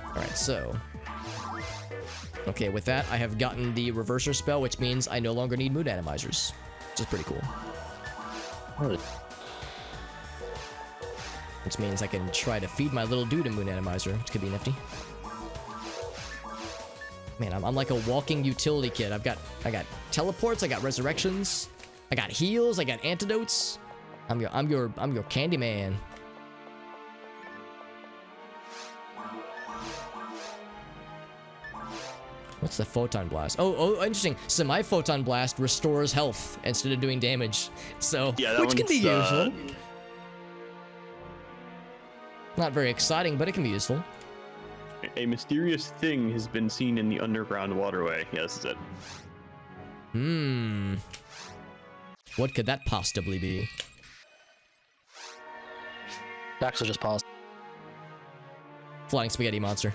Alright, so. Okay, with that, I have gotten the Reverser spell, which means I no longer need mood atomizers, which is pretty cool. Which means I can try to feed my little dude a moon atomizer, which could be nifty. Man, I'm like a walking utility kit. I got teleports, I got resurrections, I got heals, I got antidotes. I'm your candy man. What's the Photon Blast? Oh, interesting. Semi-Photon Blast restores health instead of doing damage. So, yeah, which can be useful. Not very exciting, but it can be useful. A mysterious thing has been seen in the underground waterway. Yeah, this is it. What could that possibly be? Daxel just paused. Flying spaghetti monster.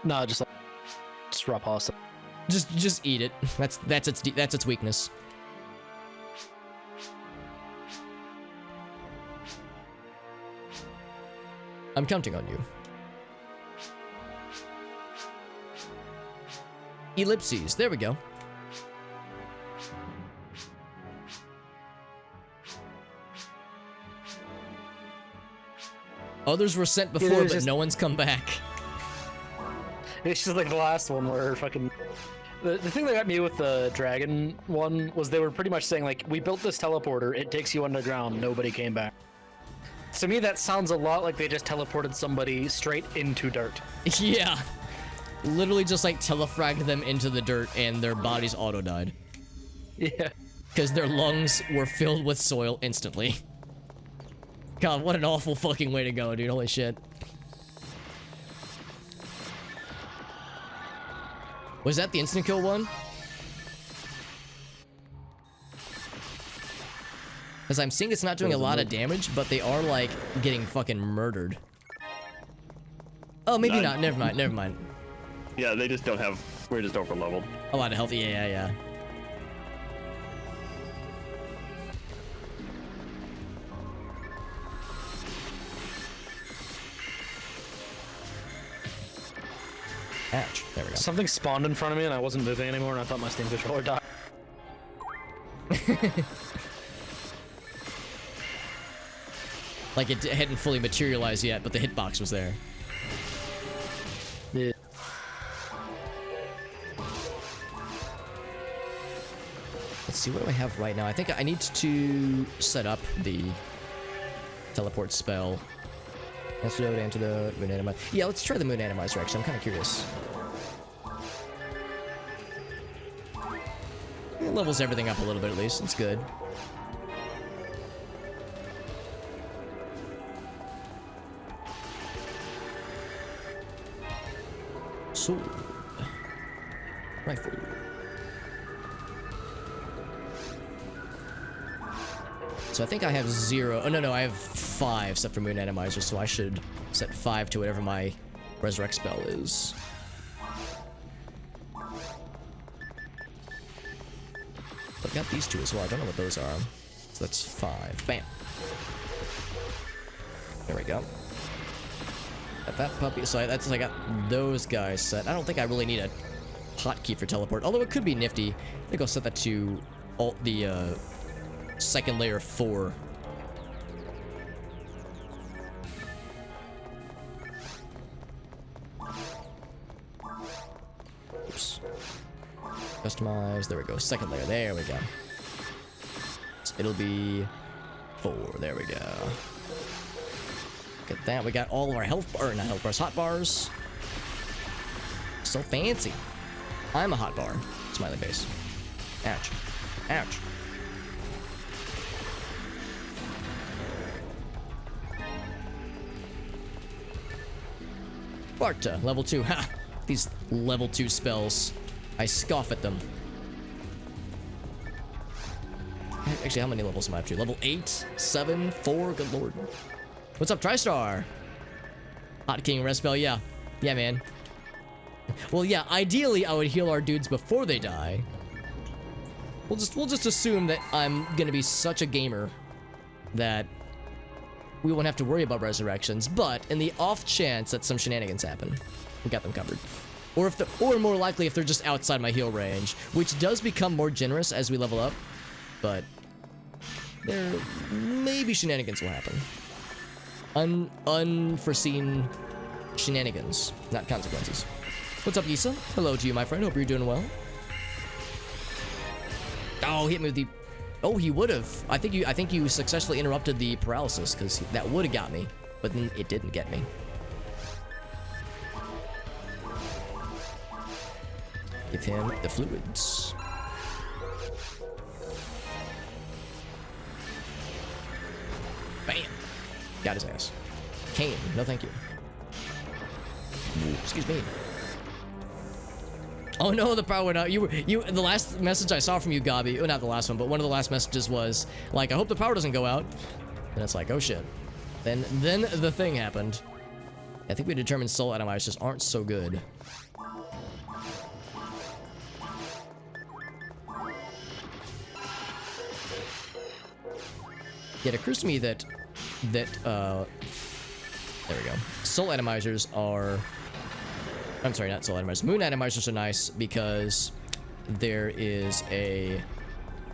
No, just raw pasta. Just eat it. That's its weakness. I'm counting on you. Ellipses. There we go. Others were sent before, but no one's come back. It's just like the last one where fucking... The thing that got me with the dragon one was they were pretty much saying, like, we built this teleporter, it takes you underground, nobody came back. To me, that sounds a lot like they just teleported somebody straight into dirt. Yeah. Literally just, like, telefragged them into the dirt and their bodies auto-died. Yeah. Because their lungs were filled with soil instantly. God, what an awful fucking way to go, dude. Holy shit. Was that the instant kill one? Because I'm seeing it's not doing a lot of damage, but they are, like, getting fucking murdered. Oh, maybe not. Never mind. Never mind. Yeah, they just don't have... We're just over leveled. A lot of health. Yeah. Ouch. There we go. Something spawned in front of me and I wasn't moving anymore and I thought my Steam controller died. Like it hadn't fully materialized yet, but the hitbox was there. Yeah. Let's see, what do I have right now? I think I need to set up the teleport spell. Antidote, Moon Animizer. Yeah, let's try the Moon Animizer, actually. I'm kind of curious. It levels everything up a little bit, at least. It's good. Sword. Rifle. So I think I have 0. Oh, no, I have 5 except for Moon Animizer, so I should set 5 to whatever my Resurrect spell is. I've got these 2 as well. I don't know what those are. So that's 5. Bam. There we go. Got that puppy. So I got those guys set. I don't think I really need a hotkey for teleport, although it could be nifty. I think I'll set that to the second layer 4. Oops. Customize. There we go. Second layer. There we go. So it'll be 4. There we go. Look at that. We got all of our health, or not health bars, hot bars. So fancy. I'm a hot bar. Smiley face. Ouch. Ouch. Sparta, level 2. Ha! These level 2 spells. I scoff at them. Actually, how many levels am I up to? Level 8, 7, 4? Good lord. What's up, TriStar? Hot King rest spell, yeah. Yeah, man. Well, yeah, ideally I would heal our dudes before they die. We'll just assume that I'm gonna be such a gamer that we won't have to worry about resurrections, but in the off chance that some shenanigans happen, we got them covered. Or more likely if they're just outside my heal range, which does become more generous as we level up, but there maybe shenanigans will happen. Unforeseen shenanigans, not consequences. What's up, Issa? Hello to you, my friend. Hope you're doing well. Oh, hit me with the... Oh, he would have. I think you successfully interrupted the paralysis, because that would have got me, but then it didn't get me. Give him the fluids. Bam! Got his ass. Kane, no thank you. Ooh, excuse me. Oh no, the power went out. The last message I saw from you, Gabi, well, not the last one, but one of the last messages was like, I hope the power doesn't go out. And it's like, oh shit. Then the thing happened. I think we determined soul atomizers just aren't so good. Yeah, it occurs to me that there we go. Soul atomizers are... I'm sorry, not soul atomizers. Moon atomizers are nice because there is a...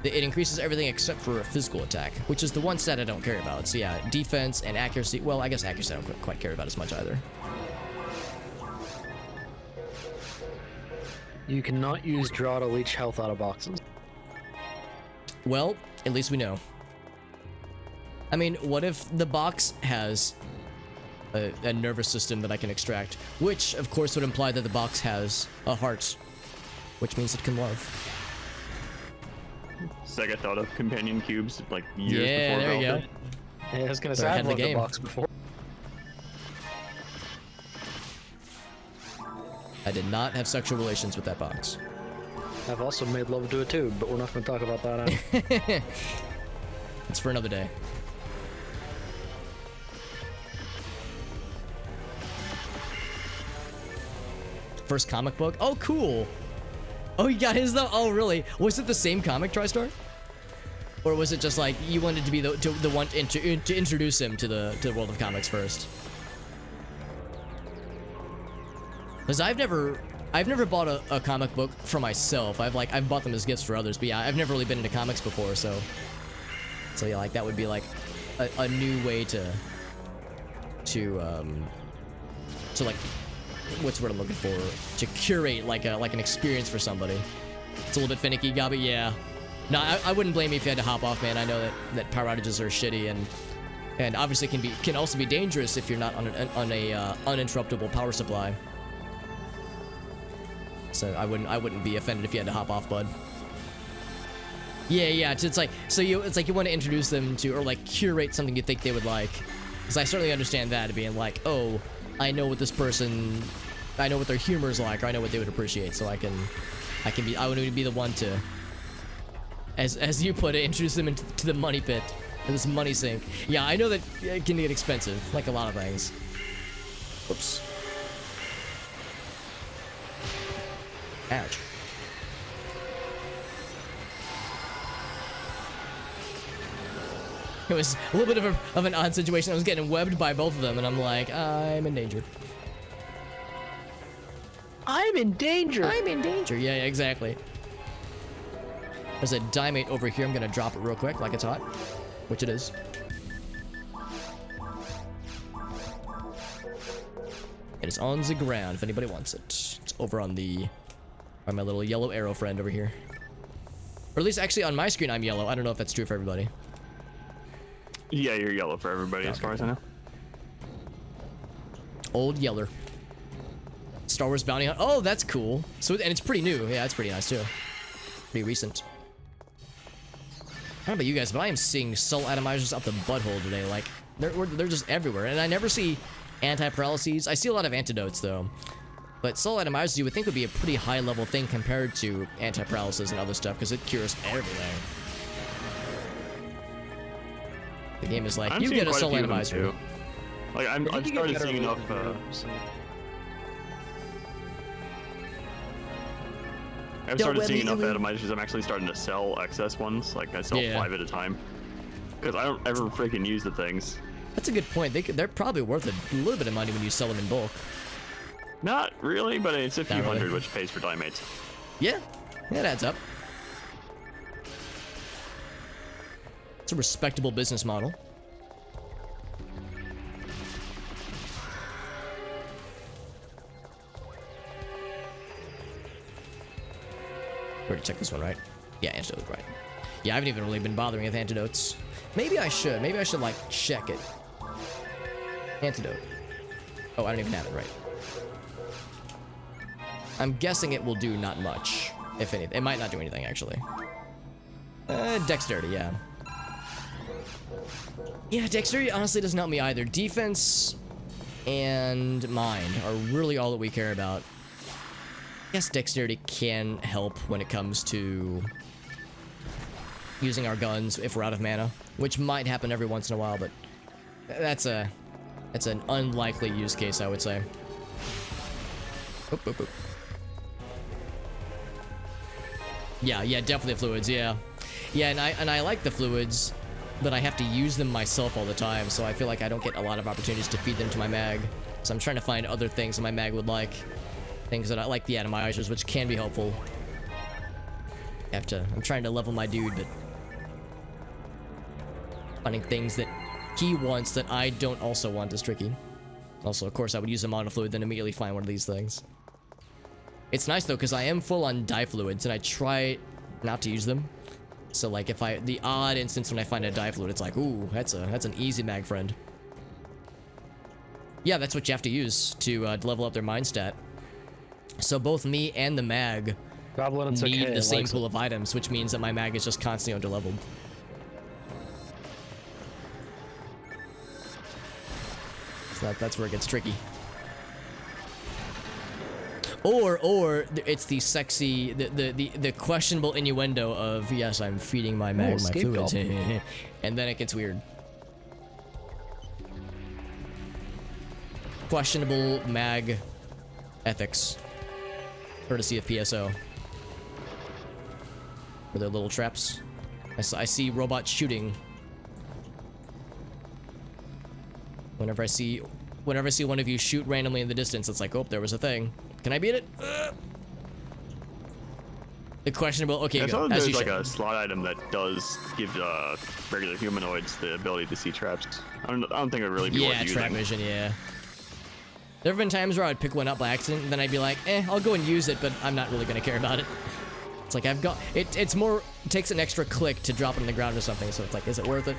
It increases everything except for a physical attack, which is the one stat I don't care about. So yeah, defense and accuracy. Well, I guess accuracy I don't quite care about as much either. You cannot use draw to leech health out of boxes. Well, at least we know. I mean, what if the box has a nervous system that I can extract, which of course would imply that the box has a heart, which means it can love. Sega thought of companion cubes like years before. Yeah, there you go. Yeah, I was gonna say I've loved the box before. I did not have sexual relations with that box. I've also made love to a tube, but we're not gonna talk about that. It's for another day. First comic book? Oh, cool. Oh, you got his though? Oh, really? Was it the same comic, TriStar? Or was it just like you wanted to be the one to introduce him to the world of comics first? Because I've never bought a comic book for myself. I've bought them as gifts for others, but yeah, I've never really been into comics before, so yeah, like that would be like a new way to like, what's the word I'm looking for? To curate like an experience for somebody. It's a little bit finicky, Gabby, yeah. No, I wouldn't blame you if you had to hop off, man. I know that power outages are shitty and obviously can also be dangerous if you're not on a uninterruptible power supply. So I wouldn't be offended if you had to hop off, bud. Yeah. It's like you want to introduce them to, or like curate something you think they would like. Because I certainly understand that, being like, oh, I know what their humor's like, or I know what they would appreciate, so I would be the one to, as you put it, introduce them into the money pit, or this money sink. Yeah, I know that it can get expensive, like a lot of things. Whoops. Ouch. It was a little bit of an odd situation. I was getting webbed by both of them, and I'm like, I'm in danger. I'm in danger. I'm in danger. Yeah, exactly. There's a Dimate over here. I'm gonna drop it real quick, like it's hot, which it is. It is on the ground if anybody wants it. It's over on my little yellow arrow friend over here. Or at least actually on my screen I'm yellow. I don't know if that's true for everybody. Yeah, you're yellow for everybody, okay, as far as I know. Old Yeller. Star Wars Bounty Hunt. Oh, that's cool. So, and it's pretty new. Yeah, it's pretty nice too. Pretty recent. I don't know about you guys, but I am seeing soul atomizers up the butthole today. Like, they're just everywhere. And I never see anti-paralyses. I see a lot of antidotes though. But soul atomizers you would think would be a pretty high level thing compared to anti-paralysis and other stuff, because it cures everything. The game is like, you get a soul atomizer. Like, I'm starting to see enough. I've started seeing enough atomizers. I'm actually starting to sell excess ones. Like, I sell 5 at a time. Because I don't ever freaking use the things. That's a good point. They're probably worth a little bit of money when you sell them in bulk. Not really, but it's a few hundred, which pays for Dimates. Yeah, that adds up. It's a respectable business model. Already check this one, right? Yeah, antidote, right. Yeah, I haven't even really been bothering with antidotes. Maybe I should. Maybe I should, like, check it. Antidote. Oh, I don't even have it, right. I'm guessing it will do not much, if anything. It might not do anything, actually. Dexterity, yeah. Yeah, dexterity honestly doesn't help me either. Defense and mind are really all that we care about. I guess dexterity can help when it comes to using our guns if we're out of mana, which might happen every once in a while, but that's an unlikely use case, I would say. Oop, oop, oop. Yeah, definitely fluids, yeah. Yeah, and I like the fluids, but I have to use them myself all the time, so I feel like I don't get a lot of opportunities to feed them to my mag. So I'm trying to find other things that my mag would like. Things that I like, the atomizers, which can be helpful. I'm trying to level my dude, but finding things that he wants that I don't also want is tricky. Also, of course, I would use a mono fluid, then immediately find one of these things. It's nice though, because I am full on dye fluids, and I try not to use them. So like, the odd instance when I find a dye fluid, it's like, ooh, that's an easy mag friend. Yeah, that's what you have to use to level up their mind stat. So both me and the mag need the same pool of items, which means that my mag is just constantly underleveled. So that's where it gets tricky. Or it's the sexy, the questionable innuendo of, yes, I'm feeding my mag, my fluids, and then it gets weird. Questionable mag ethics, courtesy of PSO. Are there little traps? I see robots shooting. Whenever I see one of you shoot randomly in the distance, it's like, oh, there was a thing. Can I beat it? The questionable. Okay, I go. thought there's like a slot item that does give regular humanoids the ability to see traps. I don't think it would really be worth using. Yeah, trap vision. Yeah. There have been times where I would pick one up by accident, and then I'd be like, I'll go and use it, but I'm not really gonna care about it. It's like I've got it. It's more. It takes an extra click to drop it on the ground or something. So it's like, is it worth it?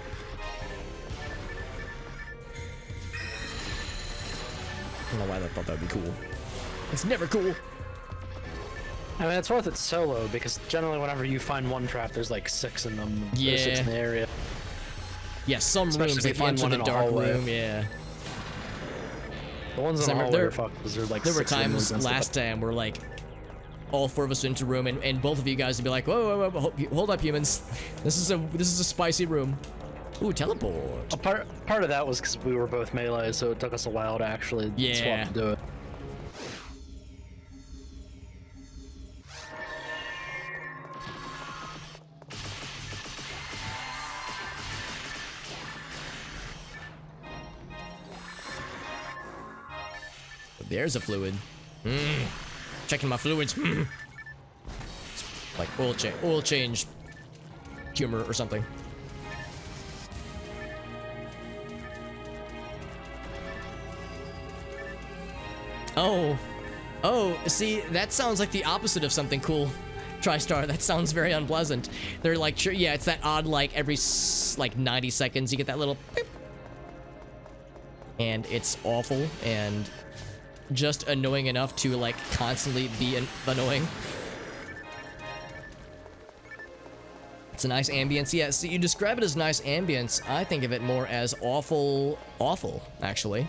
I don't know why I thought that would be cool. It's never cool. I mean, it's worth it solo, because generally whenever you find one trap, there's like 6 in them. Yeah. There's 6 in the area. Yeah, some Especially rooms, if you if you find enter one the in a dark hallway. room, yeah. The ones in the hallway are fucked, because there's like There were 6 windows times and last stuff. time where like all 4 of us went into a room, and both of you guys would be like, whoa, hold up, humans. This is a spicy room. Ooh, teleport. A part of that was because we were both melee, so it took us a while to actually swap to do it. There's a fluid. Checking my fluids. It's like oil change humor or something. Oh, see, that sounds like the opposite of something cool. TriStar, that sounds very unpleasant. They're like, sure, yeah, it's that odd, like, every, like, 90 seconds you get that little beep. And it's awful and just annoying enough to, like, constantly be annoying. It's a nice ambience. Yeah, so you describe it as nice ambience. I think of it more as awful, actually.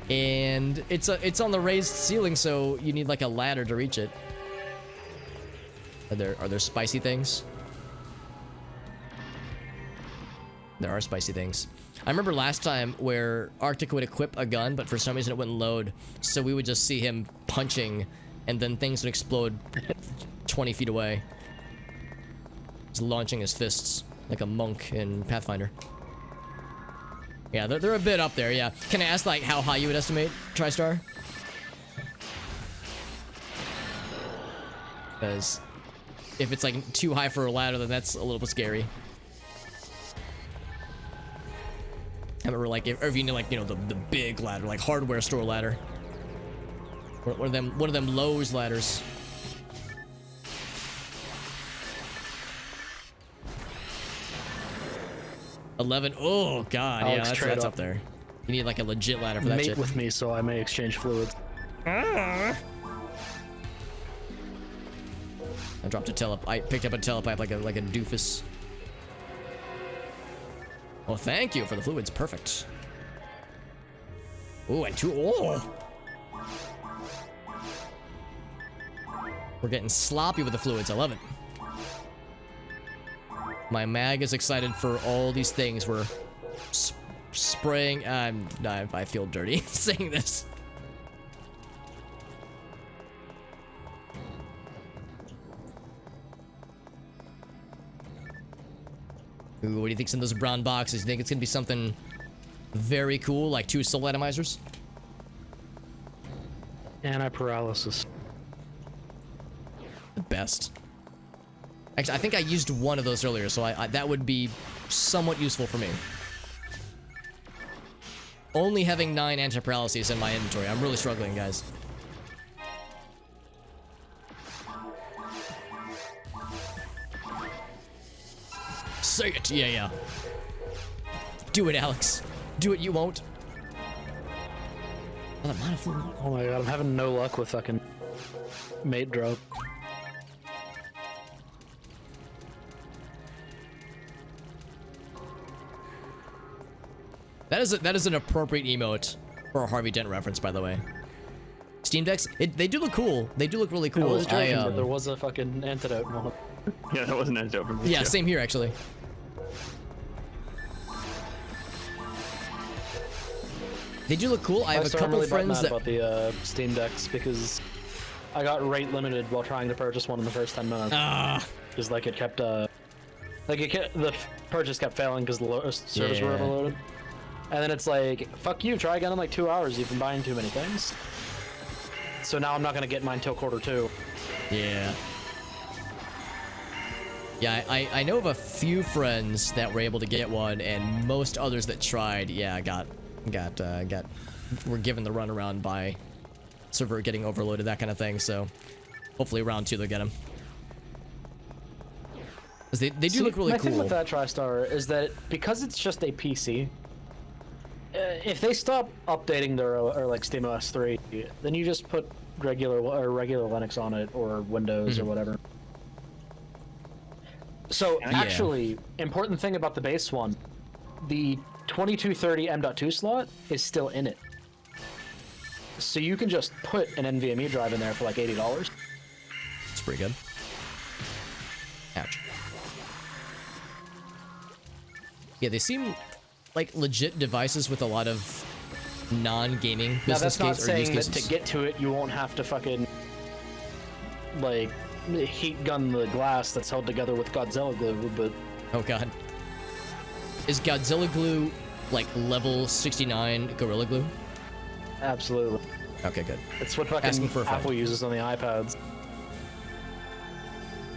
And it's on the raised ceiling, so you need like a ladder to reach it. Are there spicy things? There are spicy things. I remember last time where Arctic would equip a gun, but for some reason it wouldn't load, so we would just see him punching, and then things would explode 20 feet away. He's launching his fists like a monk in Pathfinder. Yeah, they're a bit up there, yeah. Can I ask, like, how high you would estimate TriStar? Because if it's, like, too high for a ladder, then that's a little bit scary. I remember, like, if you need, like, you know, the big ladder, like hardware store ladder. One of them Lowe's ladders. $11. Oh god, Alex, yeah, that's up there. You need like a legit ladder for that shit. Mate with me, so I may exchange fluids. I dropped I picked up a telepipe like a doofus. Well, thank you for the fluids. Perfect. Ooh, and 2. Oh, we're getting sloppy with the fluids. I love it. My mag is excited for all these things. We're spraying. I feel dirty saying this. Ooh, what do you think's in those brown boxes? You think it's gonna be something very cool, like 2 soul atomizers? Anti-paralysis. The best. Actually, I think I used one of those earlier, so that would be somewhat useful for me. Only having 9 anti-paralyses in my inventory. I'm really struggling, guys. Say it! Yeah. Do it, Alex. Do it, you won't. Oh my god, I'm having no luck with fucking mate drop. That is an appropriate emote for a Harvey Dent reference, by the way. Steam Decks, they do look cool. They do look really cool. I was joking, but there was a fucking antidote one. Yeah, that was an antidote for me. Yeah, too. same here actually. They do look cool. I have a couple really friends that about the Steam Decks because I got rate limited while trying to purchase one in the first 10 minutes. Because like it kept the purchase kept failing because the servers were overloaded. And then it's like, fuck you, try again in like 2 hours. You've been buying too many things. So now I'm not gonna get mine till Q2. Yeah. Yeah, I know of a few friends that were able to get one, and most others that tried, yeah, were given the runaround by server getting overloaded, that kind of thing. So hopefully round 2 they'll get them. They do look really cool. My thing with that TriStar is that because it's just a PC, if they stop updating their or like SteamOS 3, then you just put regular Linux on it or Windows or whatever. So actually, important thing about the base one, the 2230 M.2 slot is still in it. So you can just put an NVMe drive in there for like $80. It's pretty good. Ouch. Yeah, they seem like legit devices with a lot of non-gaming business now, case that's not or use saying that cases. to get to it, you won't have to fucking like heat gun the glass that's held together with Godzilla glue, but Oh god. Is Godzilla glue like level 69 Gorilla Glue? absolutely. Okay, good. It's what Asking fucking for a friend. Apple uses on the iPads.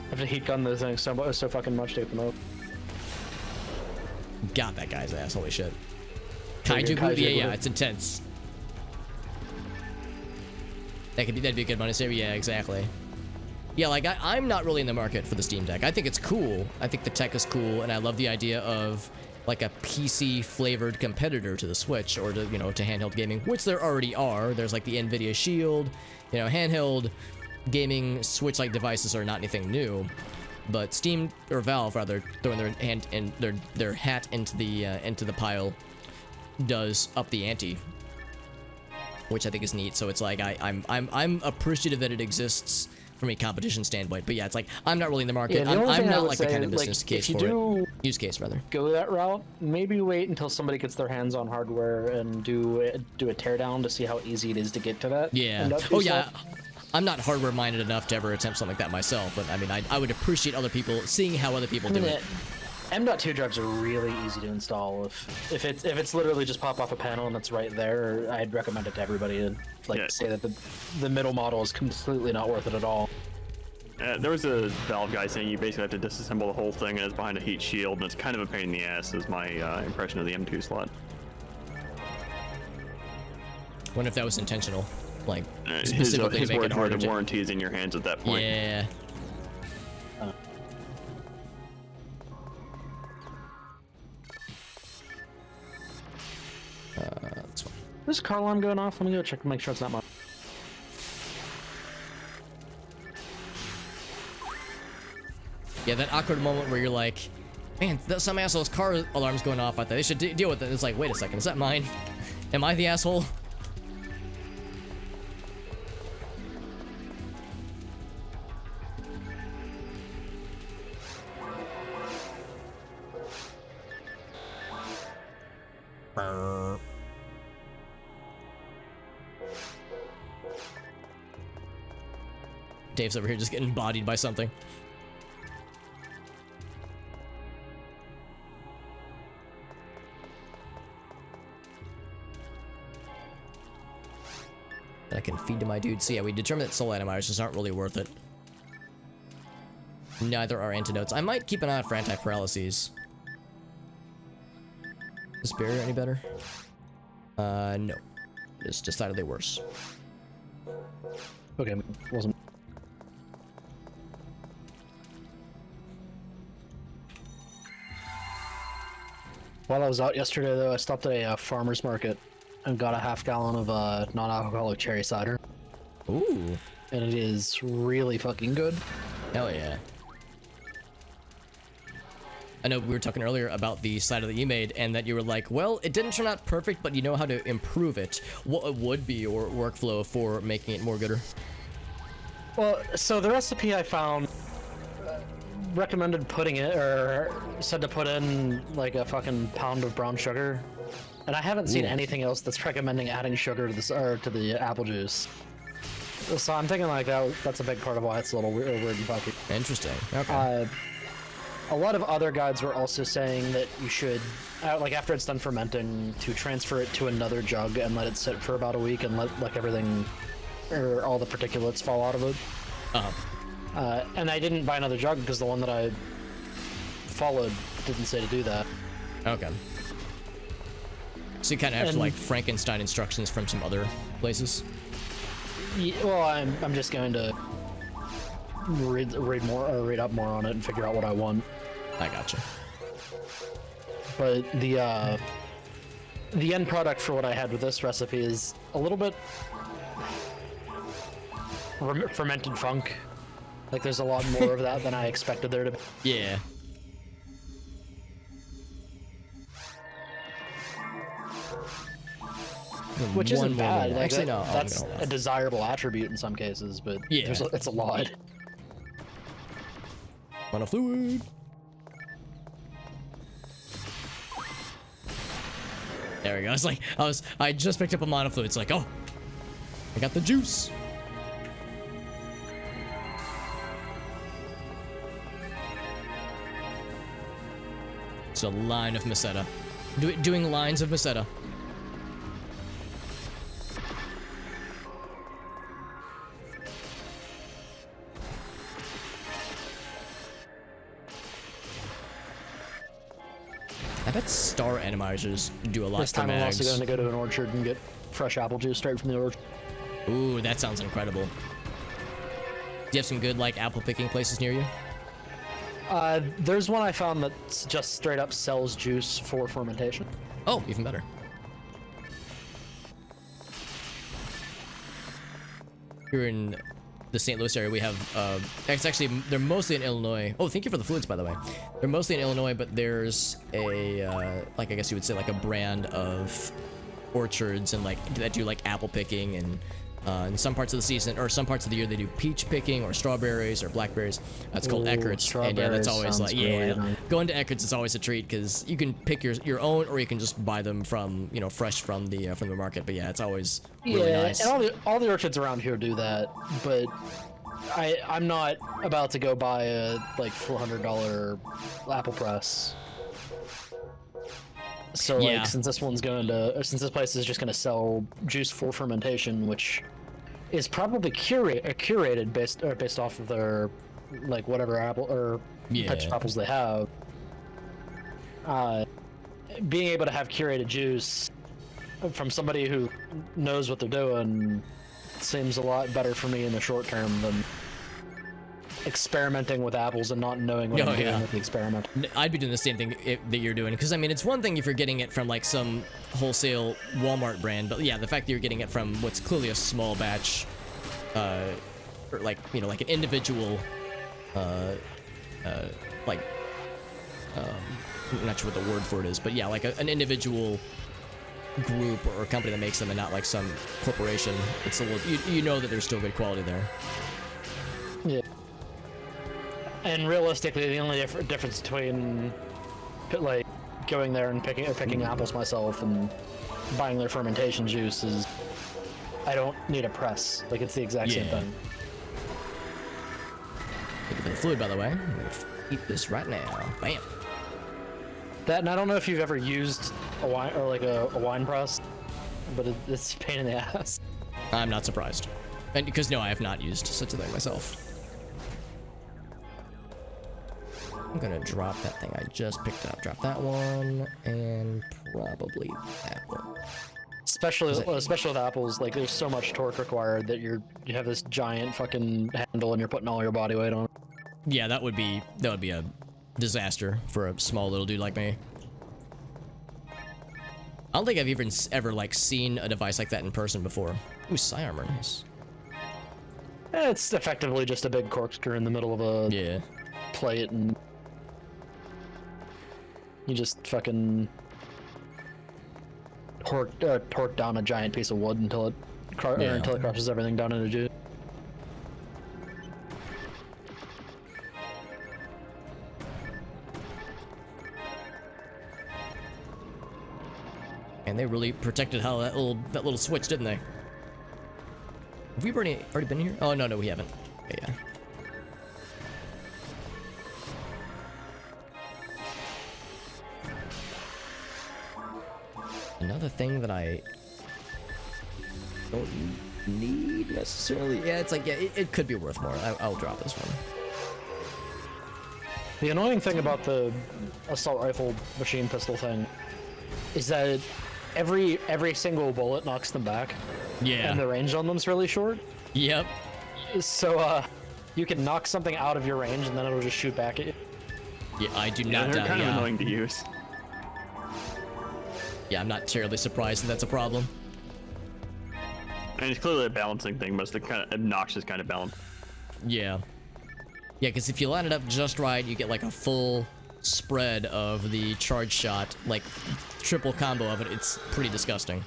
I have to heat gun those things so fucking much to get them out. Got that guy's ass. Holy shit. Kaiju Kaiju glue? Yeah, glue. it's intense. That'd be a good money saver. Yeah, exactly. Yeah, like I'm not really in the market for the Steam Deck. I think it's cool. I think the tech is cool, and I love the idea of like a PC flavored competitor to the Switch or to, you know, to handheld gaming, which there already are. There's like the Nvidia Shield, you know, handheld gaming Switch-like devices are not anything new. But Steam, or Valve rather, throwing their hand and their hat into the pile does up the ante, which I think is neat. So it's like I'm appreciative that it exists from a competition standpoint. But yeah, it's like I'm not really in the market. Yeah, the only I'm thing I not would like the say, kind of like, business case if you for do it. Use case rather. go that route, maybe wait until somebody gets their hands on hardware and do a teardown to see how easy it is to get to that. Yeah. Oh yeah. I'm not hardware minded enough to ever attempt something like that myself, but I mean, I would appreciate other people seeing how other people do it. M.2 drives are really easy to install. If it's literally just pop off a panel and it's right there, I'd recommend it to everybody. And say that the middle model is completely not worth it at all. There was a Valve guy saying you basically have to disassemble the whole thing and it's behind a heat shield, and it's kind of a pain in the ass, is my impression of the M2 slot. Wonder if that was intentional, like His specifically to make it word harder the to. warranty is in your hands at that point. Yeah. That's fine. This car alarm going off? Let me go check to make sure it's not mine. Yeah, that awkward moment where you're like, man, some asshole's car alarm's going off. I thought they should deal with it. It's like, wait a second, is that mine? Am I the asshole? Dave's over here just getting bodied by something. That I can feed to my dude. So yeah, we determined that soul atomizers just aren't really worth it. Neither are antidotes. I might keep an eye out for anti-paralyses. Is this barrier any better? No. It's decidedly worse. Okay, wasn't. While I was out yesterday, though, I stopped at a farmer's market and got a half-gallon of non-alcoholic cherry cider. Ooh. And it is really fucking good. Hell yeah. I know we were talking earlier about the cider that you made, and that you were like, well, it didn't turn out perfect, but you know how to improve it. What would be your workflow for making it more gooder? Well, so the recipe I found recommended putting it, or said to put in like a fucking pound of brown sugar, and I haven't seen anything else that's recommending adding sugar to this or to the apple juice. So I'm thinking like that's a big part of why it's a little weird and funky. Interesting. Okay. A lot of other guides were also saying that you should, like after it's done fermenting, to transfer it to another jug and let it sit for about a week and let like everything, or all the particulates fall out of it. And I didn't buy another jug because the one that I followed didn't say to do that. Okay. So you kind of have to like Frankenstein instructions from some other places? Yeah, well, I'm just going to read up more on it and figure out what I want. I gotcha. But the end product for what I had with this recipe is a little bit fermented funk. Like there's a lot more of that than I expected there to be. Yeah. Which isn't bad. Like actually, no. That's a desirable attribute in some cases, but yeah, it's a lot. Mana fluid. There we go. It's like I just picked up a mana fluid. It's like, oh, I got the juice. It's a line of Meseta. Doing lines of Meseta. I bet star atomizers do a lot This for time I'm mags. also going to go to an orchard and get fresh apple juice straight from the orchard. Ooh, that sounds incredible. Do you have some good like apple picking places near you? There's one I found that just straight up sells juice for fermentation. Oh, even better. Here in the St. Louis area, we have, it's actually, they're mostly in Illinois. Oh, thank you for the fluids, by the way. They're mostly in Illinois, but there's a, like, I guess you would say like a brand of orchards and like, that do like apple picking, and in some parts of the season, or some parts of the year, they do peach picking or strawberries or blackberries. That's called Eckert's, and yeah, that's always like, yeah, really nice. Going to Eckert's is always a treat because you can pick your own, or you can just buy them from, you know, fresh from the market. But yeah, it's always really nice. And all the orchards around here do that, but I'm not about to go buy a like $400 apple press. So like, since this place is just going to sell juice for fermentation, which is probably curated based off of their like whatever apple or types of apples they have, being able to have curated juice from somebody who knows what they're doing seems a lot better for me in the short term than experimenting with apples and not knowing what I'm doing with the experiment. I'd be doing the same thing that you're doing, because I mean, it's one thing if you're getting it from like some wholesale Walmart brand, but yeah, the fact that you're getting it from what's clearly a small batch, or like, you know, like an individual, like, I'm not sure what the word for it is, but yeah, like an individual group or company that makes them, and not like some corporation. It's a little, you know that there's still good quality there. Yeah. And realistically, the only difference between like going there and picking apples myself and buying their fermentation juice is I don't need a press. Like, it's the exact same thing. Look at the fluid, by the way. I'm gonna eat this right now. Bam. That, and I don't know if you've ever used a wine or like a wine press, but it's a pain in the ass. I'm not surprised, and because no, I have not used such a thing myself. I'm gonna drop that thing I just picked up. Drop that one, and probably that one. Especially with apples, like there's so much torque required that you have this giant fucking handle and you're putting all your body weight on it. Yeah, that would be a disaster for a small little dude like me. I don't think I've even ever like seen a device like that in person before. Ooh, psi armor, nice. It's effectively just a big corkscrew in the middle of a plate, and You just fucking torque down a giant piece of wood until it crushes everything down into juice. And they really protected how that little switch, didn't they? Have we already been here? Oh, no, we haven't. Okay, yeah. Another thing that I don't need necessarily. Yeah, it's like, yeah, it could be worth more. I'll drop this one. The annoying thing about the assault rifle machine pistol thing is that every single bullet knocks them back. Yeah. And the range on them's really short. Yep. So, you can knock something out of your range and then it'll just shoot back at you. Yeah, I do Yeah, not they're doubt. kind of Yeah. annoying to use. Yeah, I'm not terribly surprised that that's a problem. And it's clearly a balancing thing, but it's the kind of obnoxious kind of balance. Yeah. Yeah, because if you line it up just right, you get like a full spread of the charge shot, like triple combo of it. It's pretty disgusting.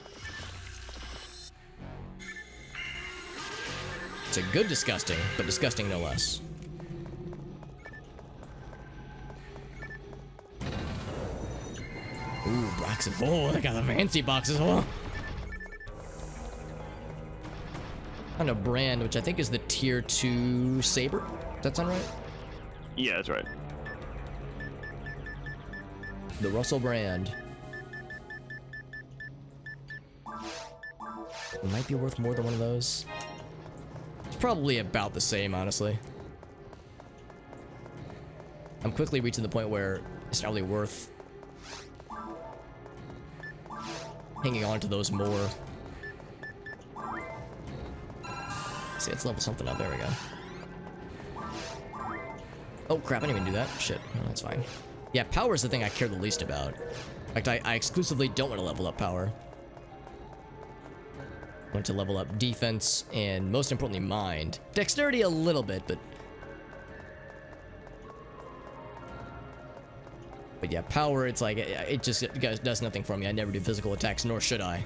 It's a good disgusting, but disgusting no less. Ooh, boxes. Oh, they got the fancy boxes. Oh. On a brand, which I think is the tier 2 saber. Does that sound right? Yeah, that's right. The Russell brand. It might be worth more than one of those. It's probably about the same, honestly. I'm quickly reaching the point where it's not really worth hanging on to those more. See, it's level something up. There we go. Oh crap, I didn't even do that. Shit, no, that's fine. Yeah, power is the thing I care the least about. In fact, I exclusively don't want to level up power. I want to level up defense and, most importantly, mind. Dexterity a little bit, but yeah, power, it's like, it just does nothing for me. I never do physical attacks, nor should I.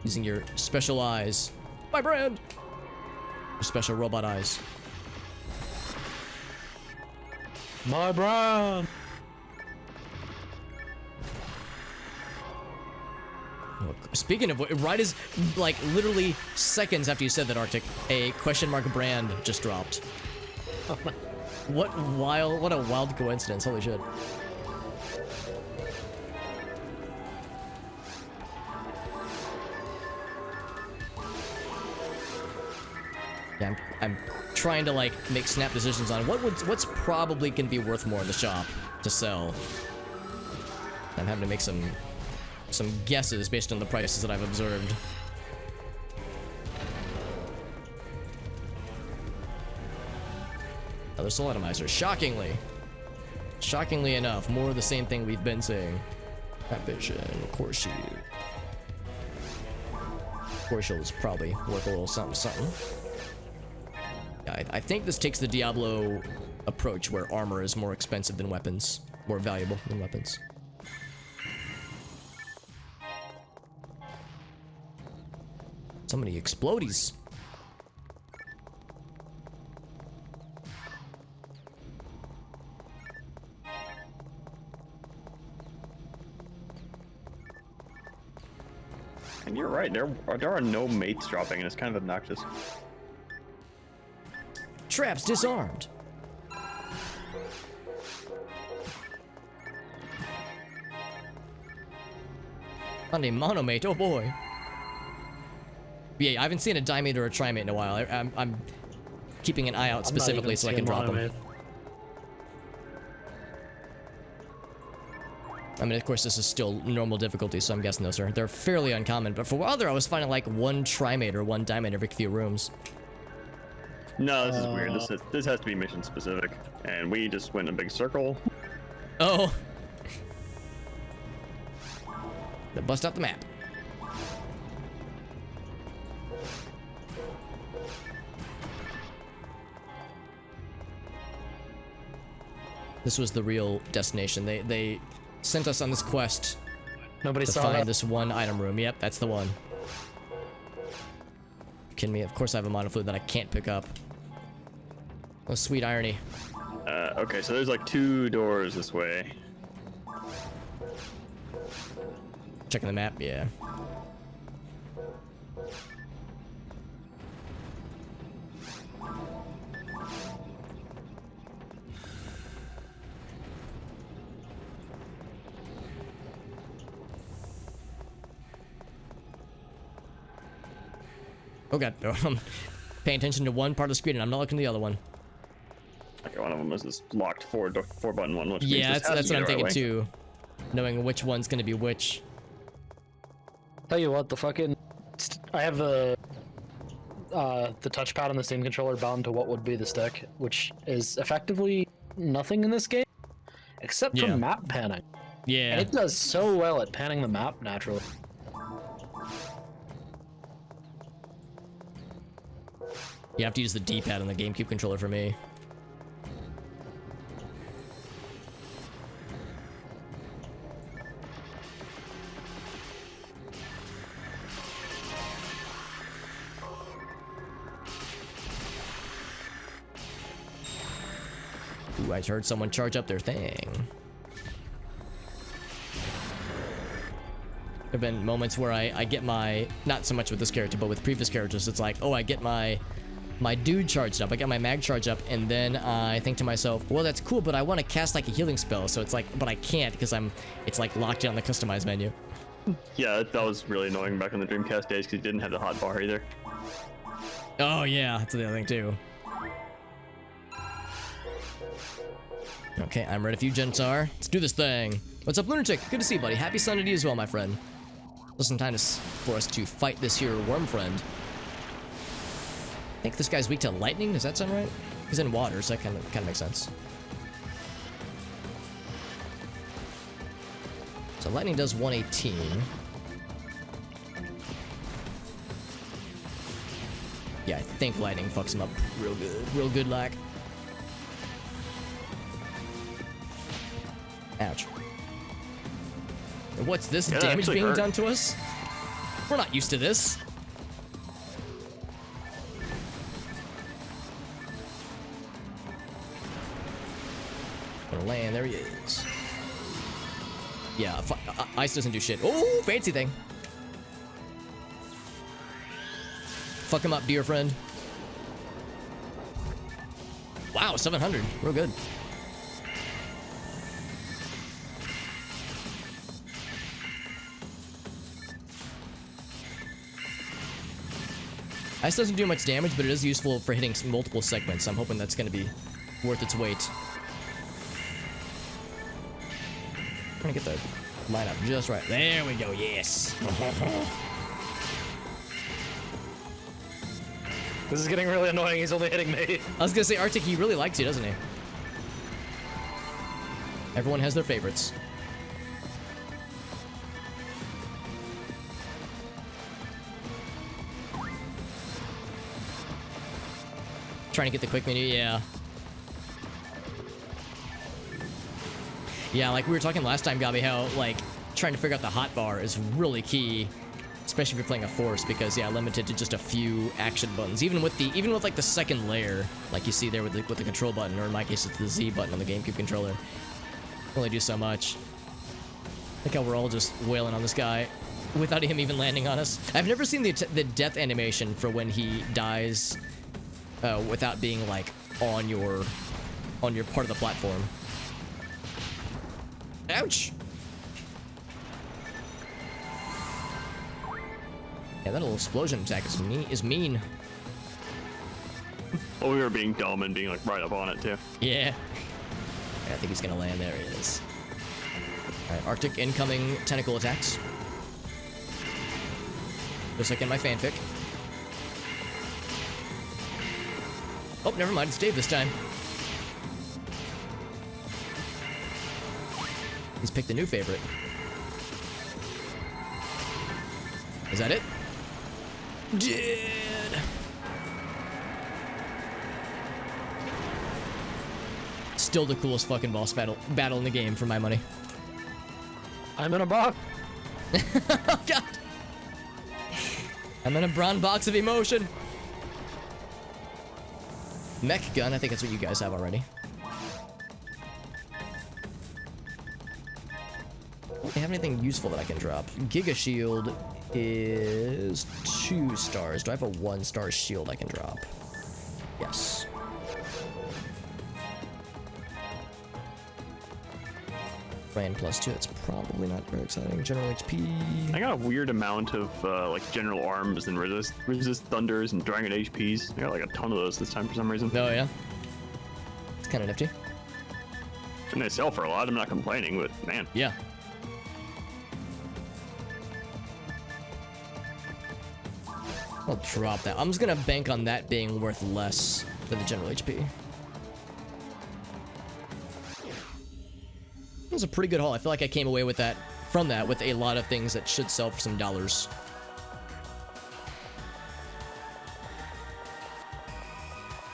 Using your special eyes. My brand! Your special robot eyes. My brand! Speaking of, right as, like, literally seconds after you said that, Arctic, a question mark brand just dropped. What a wild coincidence, holy shit. Yeah, I'm trying to, like, make snap decisions on what's probably gonna be worth more in the shop to sell. I'm having to make some guesses based on the prices that I've observed. Another soul atomizer. Shockingly enough, more of the same thing we've been saying. That vision, core shield. Core shield is probably worth a little something. Yeah, I think this takes the Diablo approach where armor is more expensive than weapons, more valuable than weapons. So many explodies. And you're right, there are no mates dropping, and it's kind of obnoxious. Traps disarmed. Found a monomate, oh boy. Yeah, I haven't seen a dimate or a trimate in a while. I'm keeping an eye out specifically so I can drop them. I mean, of course, this is still normal difficulty, so I'm guessing they're fairly uncommon. But for a while there, I was finding like one trimate or one dimate every few rooms. No, this is weird. This has to be mission specific, and we just went in a big circle. Oh. They bust out the map. This was the real destination. They sent us on this quest Nobody to saw find that. this one item room. Yep, that's the one. You kidding me? Of course I have a monofluid that I can't pick up. Oh, sweet irony. Okay, so there's like 2 doors this way. Checking the map, yeah. Oh god, I'm paying attention to one part of the screen and I'm not looking at the other one. Okay, one of them is this locked 4-button one, which means Yeah, this has that's to what be I'm the right thinking way. too. Knowing which one's gonna be which. Tell you what, the fucking... I have the touchpad on the Steam controller bound to what would be the stick, which is effectively nothing in this game, except for Yeah. map panning. Yeah. And it does so well at panning the map naturally. You have to use the D-pad on the GameCube controller for me. Ooh, I heard someone charge up their thing. There have been moments where I get my, not so much with this character, but with previous characters, it's like, oh, I get my dude charged up, I get my mag charged up, and then I think to myself, well, that's cool, but I want to cast like a healing spell, so it's like, but I can't because it's like locked in on the customize menu. Yeah, that was really annoying back in the Dreamcast days because you didn't have the hot bar either. Oh yeah, that's the other thing too. Okay, I'm ready for you, Gentar. Let's do this thing. What's up, Lunatic? Good to see you, buddy. Happy Sunday to you as well, my friend. Listen, time for us to fight this here worm friend. I think this guy's weak to lightning. Does that sound right? He's in water, so that kind of makes sense. So lightning does 118. Yeah, I think lightning fucks him up real good, like. Ouch. And what's this Yeah, that damage actually being hurt. done to us? We're not used to this. Gonna land, there he is. Yeah, ice doesn't do shit. Oh, fancy thing. Fuck him up, dear friend. Wow, 700. Real good. Ice doesn't do much damage, but it is useful for hitting multiple segments. I'm hoping that's going to be worth its weight. I'm going to get the lineup just right. There we go, yes. This is getting really annoying. He's only hitting me. I was going to say, Arctic, he really likes you, doesn't he? Everyone has their favorites. Trying to get the quick menu, yeah. Yeah, like we were talking last time, Gabi, how like trying to figure out the hotbar is really key, especially if you're playing a force, because yeah, limited to just a few action buttons. Even with like the second layer, like you see there with the control button, or in my case it's the Z button on the GameCube controller, only do so much. Look how we're all just wailing on this guy without him even landing on us. I've never seen the death animation for when he dies. Without being like on your part of the platform. Ouch! Yeah, that little explosion attack is mean. Well, we were being dumb and being like right up on it too. Yeah. I think he's gonna land. There he is. Alright, Arctic incoming tentacle attacks. Just like in my fanfic. Oh, never mind. It's Dave this time. He's picked a new favorite. Is that it? Dead. still the coolest fucking boss battle in the game for my money. I'm in a box. Oh god. I'm in a brown box of emotion. Mech gun, I think that's what you guys have already. Do they have anything useful that I can drop? Giga Shield is 2 stars. Do I have a 1-star shield I can drop? Yes. Brand +2, that's probably not very exciting. General HP. I got a weird amount of like general arms and resist thunders and dragon HPs. I got like a ton of those this time for some reason. Oh yeah. It's kind of nifty. And they sell for a lot. I'm not complaining, but man. Yeah. I'll drop that. I'm just gonna bank on that being worth less than the general HP. It was a pretty good haul. I feel like I came away with that with a lot of things that should sell for some dollars.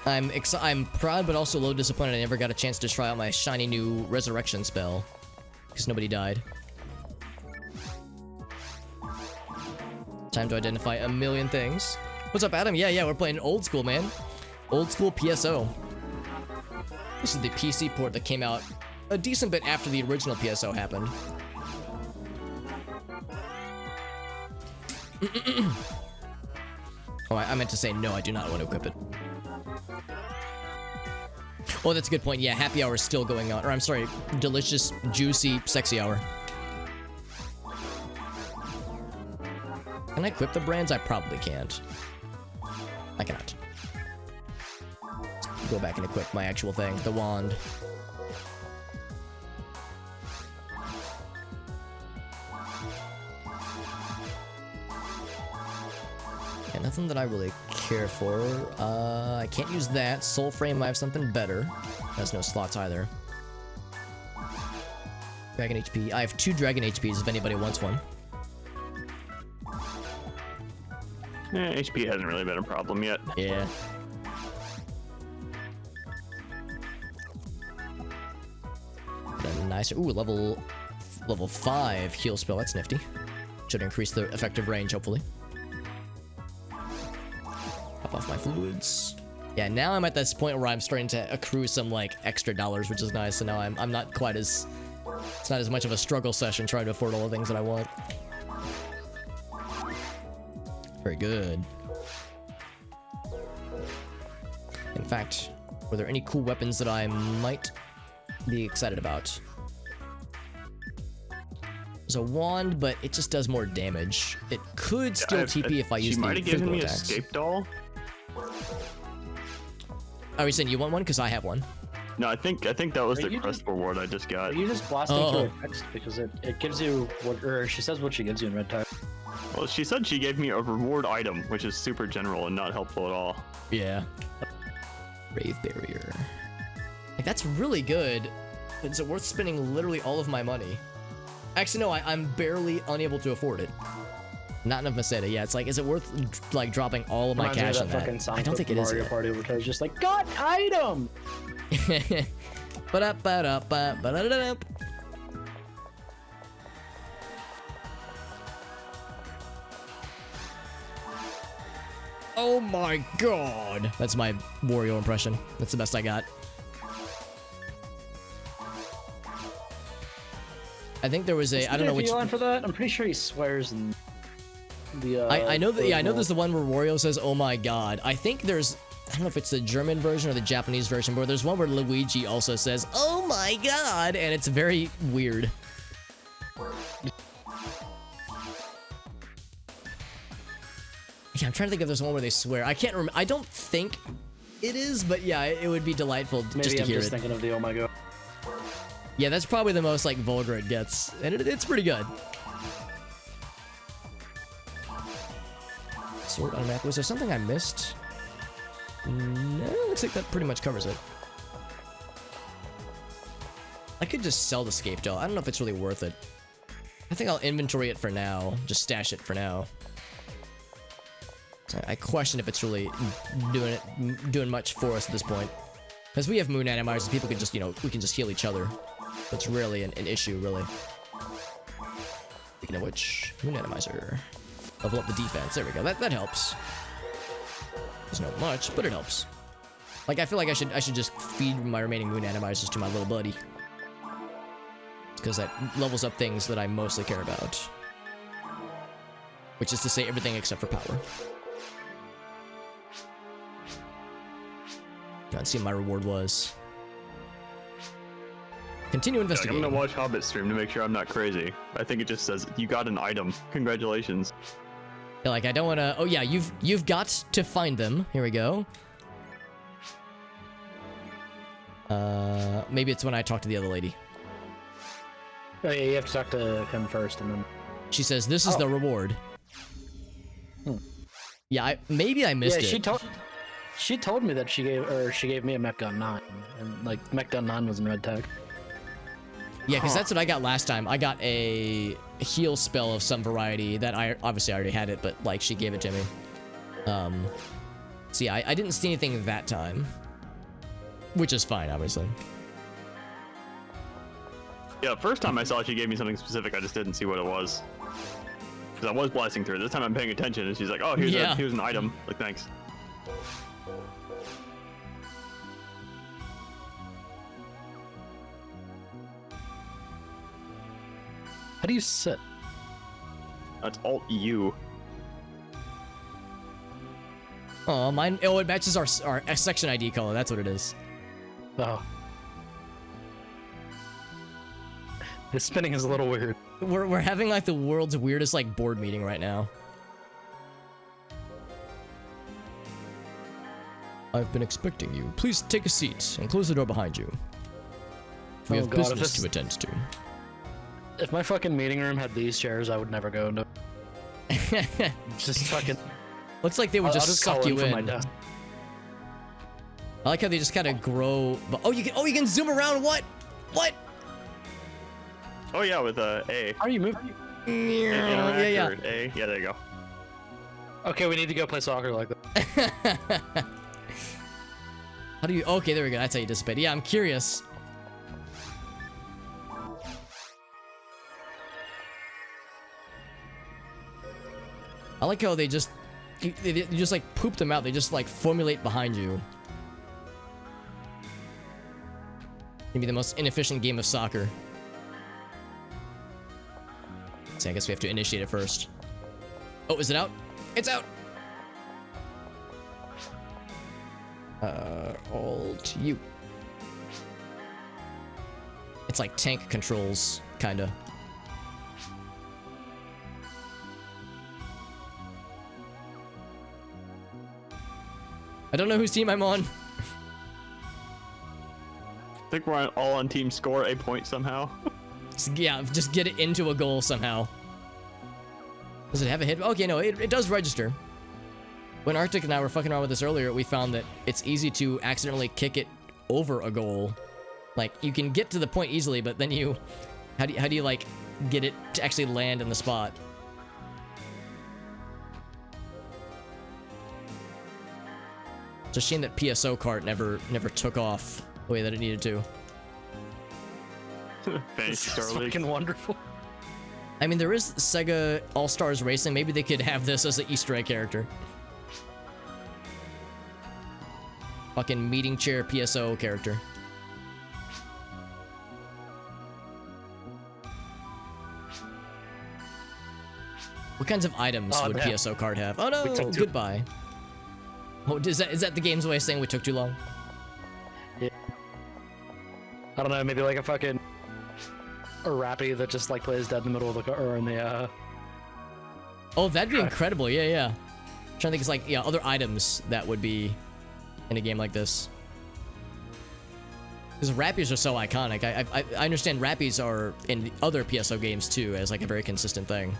I'm proud but also a little disappointed I never got a chance to try out my shiny new resurrection spell because nobody died. Time to identify a million things. What's up, Adam? Yeah, we're playing old school, man. Old school PSO. This is the PC port that came out a decent bit after the original PSO happened. Oh, I meant to say no, I do not want to equip it. Oh, that's a good point. Yeah, happy hour is still going on. Or I'm sorry, delicious, juicy, sexy hour. Can I equip the brands? I probably can't. I cannot. Let's go back and equip my actual thing, the wand. Yeah, nothing that I really care for. I can't use that. Soul Frame, I have something better. Has no slots either. Dragon HP. I have 2 Dragon HPs if anybody wants one. Yeah, HP hasn't really been a problem yet. Yeah. Nice. Ooh, level 5 heal spell. That's nifty. Should increase the effective range, hopefully. Pop off my fluids. Yeah, now I'm at this point where I'm starting to accrue some like extra dollars, which is nice. So now I'm not quite as, it's not as much of a struggle session trying to afford all the things that I want. Very good. In fact, were there any cool weapons that I might be excited about? There's a wand, but it just does more damage. It could still TP if I use the physical attacks. She might have given me a escape doll. Are you saying you want one? Because I have one. No, I think that was the crest reward I just got. Are you just blasting through a text because it gives you what, or she says what she gives you in red type. Well, she said she gave me a reward item, which is super general and not helpful at all. Yeah. Brave Barrier. Like, that's really good. Is it worth spending literally all of my money? Actually, no, I'm barely unable to afford it. Not enough Meseta. Yeah, it's like, is it worth like dropping all of my cash on that? I don't think it is. Mario Party, which is just like, got item. Oh my god! That's my Wario impression. That's the best I got. I think there was a, I don't know which one for that. I'm pretty sure he swears in the I know that, yeah, I know there's the one where Wario says oh my god. I think there's, I don't know if it's the German version or the Japanese version, but there's one where Luigi also says oh my god, and it's very weird. Yeah, I'm trying to think if there's one where they swear. I can't remember. I don't think it is, but yeah, it would be delightful just to hear it. Maybe I'm just thinking of the oh my god. Yeah, that's probably the most like vulgar it gets, and it's pretty good. Sword on a map. Was there something I missed? No, looks like that pretty much covers it. I could just sell the scape doll. I don't know if it's really worth it. I think I'll inventory it for now. Just stash it for now. I question if it's really doing much for us at this point. Because we have moon atomizers, people can just, we can just heal each other. That's rarely an issue, really. Speaking of which, moon atomizer. Level up the defense. There we go. That helps. There's not much, but it helps. Like, I feel like I should just feed my remaining moon atomizers to my little buddy. Because that levels up things that I mostly care about. Which is to say everything except for power. Let's see what my reward was. Continue investigating. I'm gonna watch Hobbit stream to make sure I'm not crazy. I think it just says you got an item. Congratulations. Yeah, like I don't want to. Oh yeah, you've got to find them. Here we go. Maybe it's when I talk to the other lady. Oh yeah, you have to talk to him first, and then. She says this is the reward. Yeah, maybe I missed it. She told me that she gave me a Mech Gun 9, and like Mech Gun 9 was in red tag. Yeah, because that's what I got last time. I got a heal spell of some variety that I already had it, but like she gave it to me. So yeah, I didn't see anything that time, which is fine, obviously. Yeah, first time I saw it, she gave me something specific. I just didn't see what it was. Because I was blasting through. This time I'm paying attention, and she's like, "Oh, here's an item." Like, thanks. How do you sit? That's Alt U. Oh, mine. Oh, it matches our section ID color. That's what it is. Oh. The spinning is a little weird. We're having like the world's weirdest like board meeting right now. I've been expecting you. Please take a seat and close the door behind you. We have business to attend to. If my fucking meeting room had these chairs, I would never go into. Just fucking. Looks like they would just suck you in. My desk. I like how they just kind of grow. But you can zoom around. What? Oh yeah, with A. How are you moving? Yeah. A. Yeah, there you go. Okay, we need to go play soccer like that. How do you? Okay, there we go. That's how you dissipate. Yeah, I'm curious. I like how they just like poop them out. They just like formulate behind you. Maybe the most inefficient game of soccer. So I guess we have to initiate it first. Oh, is it out? It's out! Alt U. It's like tank controls, kinda. I don't know whose team I'm on. I think we're all on team score a point somehow. Yeah, just get it into a goal somehow. Does it have a hit? Okay, no, it does register. When Arctic and I were fucking around with this earlier, we found that it's easy to accidentally kick it over a goal. Like, you can get to the point easily, but then how do you like get it to actually land in the spot? It's a shame that PSO kart never took off the way that it needed to. Fantasy Star It's League. fucking wonderful. I mean, there is Sega All-Stars Racing. Maybe they could have this as an Easter egg character. Fucking meeting chair PSO character. What kinds of items would PSO card have? Oh no, goodbye. Oh, is that the game's way of saying we took too long? Yeah. I don't know, maybe like a fucking rappy that just like plays dead in the middle of the car or in the Oh, that'd be incredible. Yeah. I'm trying to think it's like other items that would be in a game like this. Because rappies are so iconic. I understand rappies are in other PSO games too as like a very consistent thing.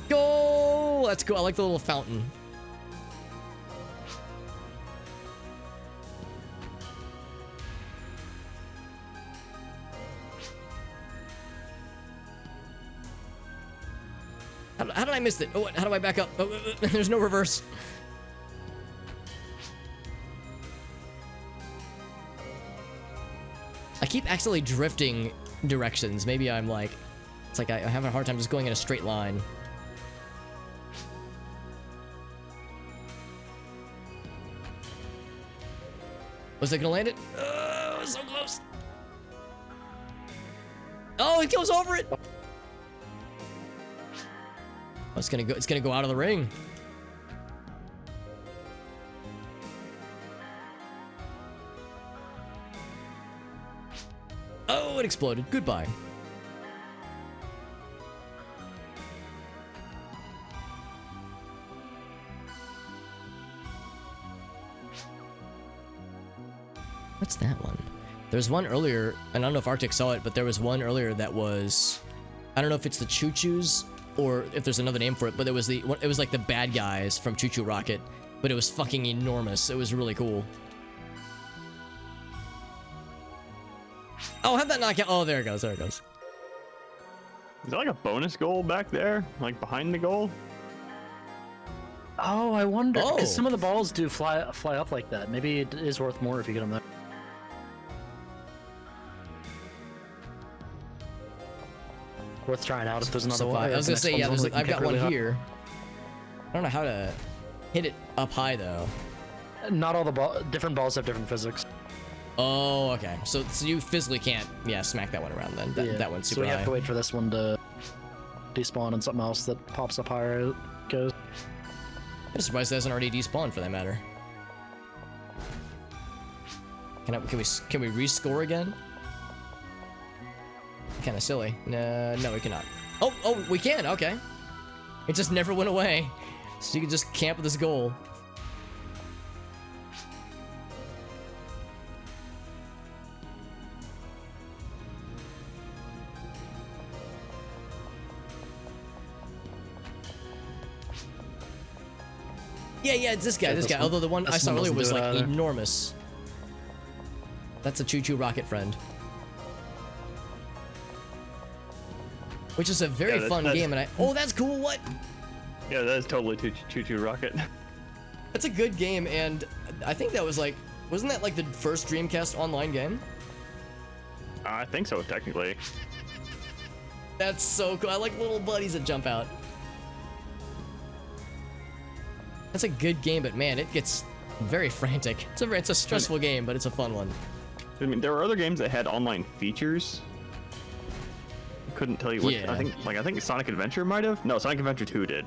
Go! That's cool. I like the little fountain. How did I miss it? Oh, how do I back up? Oh, there's no reverse. keep accidentally drifting directions. Maybe I'm like, it's like I have a hard time just going in a straight line. Was it gonna land it? Oh, so close. Oh, it goes over it. Oh, it's gonna go out of the ring. Oh, it exploded. Goodbye. What's that one? There's one earlier, and I don't know if Arctic saw it, but there was one earlier that was, I don't know if it's the Choo Choos or if there's another name for it, but it was like the bad guys from Choo Choo Rocket, but it was fucking enormous. It was really cool. Oh, have that knockout. Oh, there it goes. There it goes. Is there like a bonus goal back there? Like behind the goal? Oh, I wonder. Oh. Because some of the balls do fly up like that. Maybe it is worth more if you get them there. Worth trying out if there's another one. I was gonna say, yeah, I've got one really here. I don't know how to hit it up high though. Not all the different balls have different physics. Oh, okay. So you physically can't, yeah, smack that one around then. That one's super high. So we have high. to wait for this one to despawn and something else that pops up higher goes. I'm surprised it hasn't already despawned for that matter. Can we rescore again? Kind of silly. No, we cannot. Oh, we can. Okay. It just never went away. So you can just camp with this goal. Yeah, it's this guy. This guy. Although the one I saw earlier was like enormous. That's a Choo Choo Rocket friend. Which is a very fun game, and oh, that's cool. What? Yeah, that is totally Choo Choo Rocket. That's a good game, and I think that was like, wasn't that like the first Dreamcast online game? I think so, technically. That's so cool. I like little buddies that jump out. That's a good game, but man, it gets very frantic. It's a stressful game, but it's a fun one. I mean, there were other games that had online features. Couldn't tell you what. Yeah. I think Sonic Adventure might have. No, Sonic Adventure 2 did.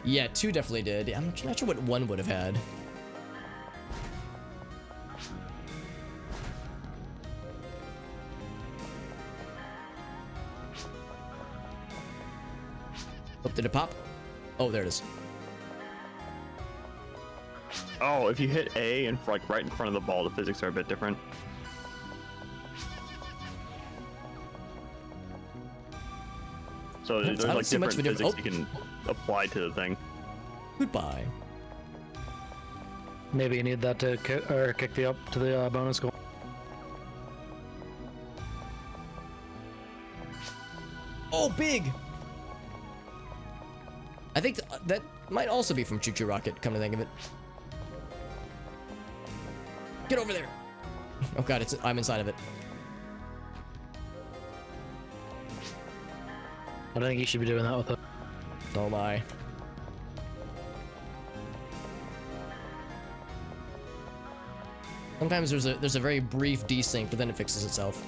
Yeah, 2 definitely did. I'm not sure what 1 would have had. Oh, did it pop? Oh, there it is. Oh, if you hit A and like right in front of the ball, the physics are a bit different. So there's like different physics you can apply to the thing. Goodbye. Maybe you need that to kick the up to the bonus goal. Oh, big! I think that might also be from Choo Choo Rocket, come to think of it. Get over there! Oh god, I'm inside of it. I don't think you should be doing that with it. Oh my. Sometimes there's a very brief desync, but then it fixes itself.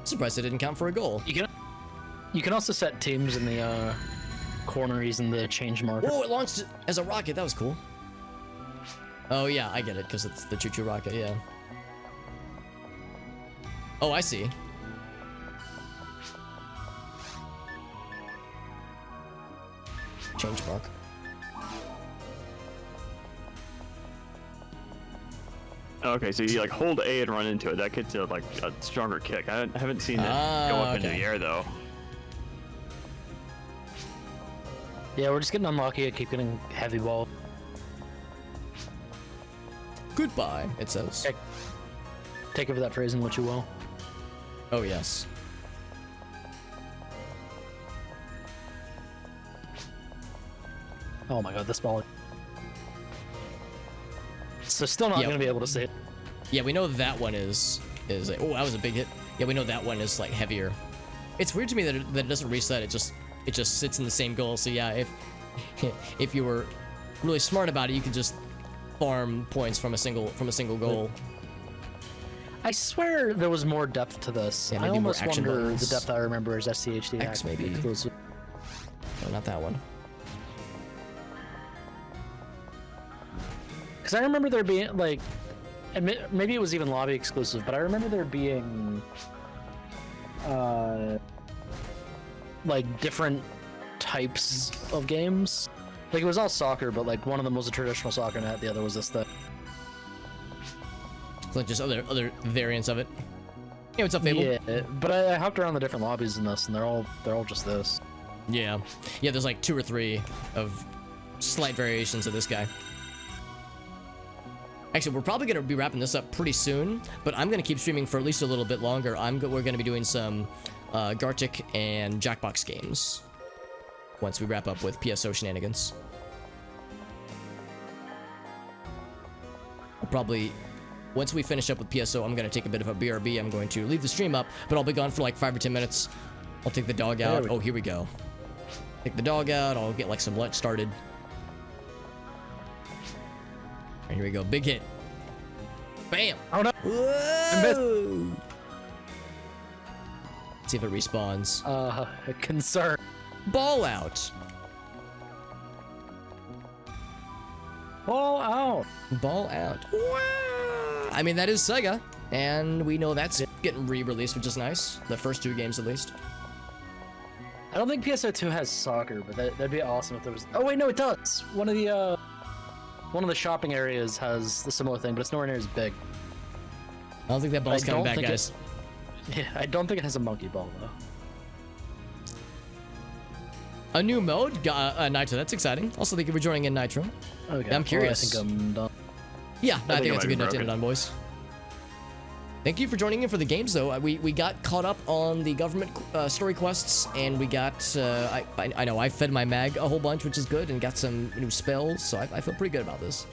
Surprised it didn't count for a goal. You can also set teams in the corner using the change marker. Whoa, it launched as a rocket. That was cool. Oh yeah, I get it, because it's the Choo Choo Rocket, yeah. Oh, I see. Change mark. Okay, so you like hold A and run into it. That gets you like a stronger kick. I haven't seen it go up into the air though. Yeah, we're just getting unlucky. I keep getting heavy ball. Goodbye, it says. Take over that phrase and what you will. Oh yes. Oh my god, this ball. So still not Yeah. gonna be able to see it. Yeah, we know that one is like, oh, that was a big hit. Yeah, we know that one is like heavier. It's weird to me that it doesn't reset. It just sits in the same goal. So yeah, if you were really smart about it, you could just farm points from a single goal. I swear there was more depth to this. Yeah, I maybe more almost action wonder buttons. the depth I remember is SCHD. X maybe. Exclusive. No, not that one. Because I remember there being like, maybe it was even lobby exclusive, but I remember there being like different types of games. Like it was all soccer, but like one of them was a traditional soccer net, the other was this thing. So like just other variants of it. Hey, what's up, Fable? Yeah, but I hopped around the different lobbies in this, and they're all just this. Yeah. Yeah, there's like 2 or 3 of slight variations of this guy. Actually, we're probably going to be wrapping this up pretty soon, but I'm going to keep streaming for at least a little bit longer. We're going to be doing some Gartic and Jackbox games once we wrap up with PSO shenanigans. I'll probably, once we finish up with PSO, I'm going to take a bit of a BRB. I'm going to leave the stream up, but I'll be gone for like 5 or 10 minutes. I'll take the dog out. Oh, here we go. Take the dog out. I'll get like some lunch started. And here we go. Big hit. Bam. Oh no. Whoa. Let's see if it respawns. Concern. Ball out. Ball out. Ball out. Wow. I mean, that is Sega. And we know that's getting re-released, which is nice. The first 2 games, at least. I don't think PSO2 has soccer, but that'd be awesome if there was. Oh wait, no, it does. One of the shopping areas has the similar thing, but it's nowhere near as big. I don't think that ball's coming back, guys. Yeah, I don't think it has a monkey ball though. A new mode, Nitro. That's exciting. Also, thank you for joining in, Nitro. Okay. I'm curious. Well, I think I'm done. Yeah, no, I think that's a it good might note be to end broken. on, boys. Thank you for joining in for the games, though. We got caught up on the government story quests, and we got, I know I fed my mag a whole bunch, which is good, and got some new spells, so I feel pretty good about this.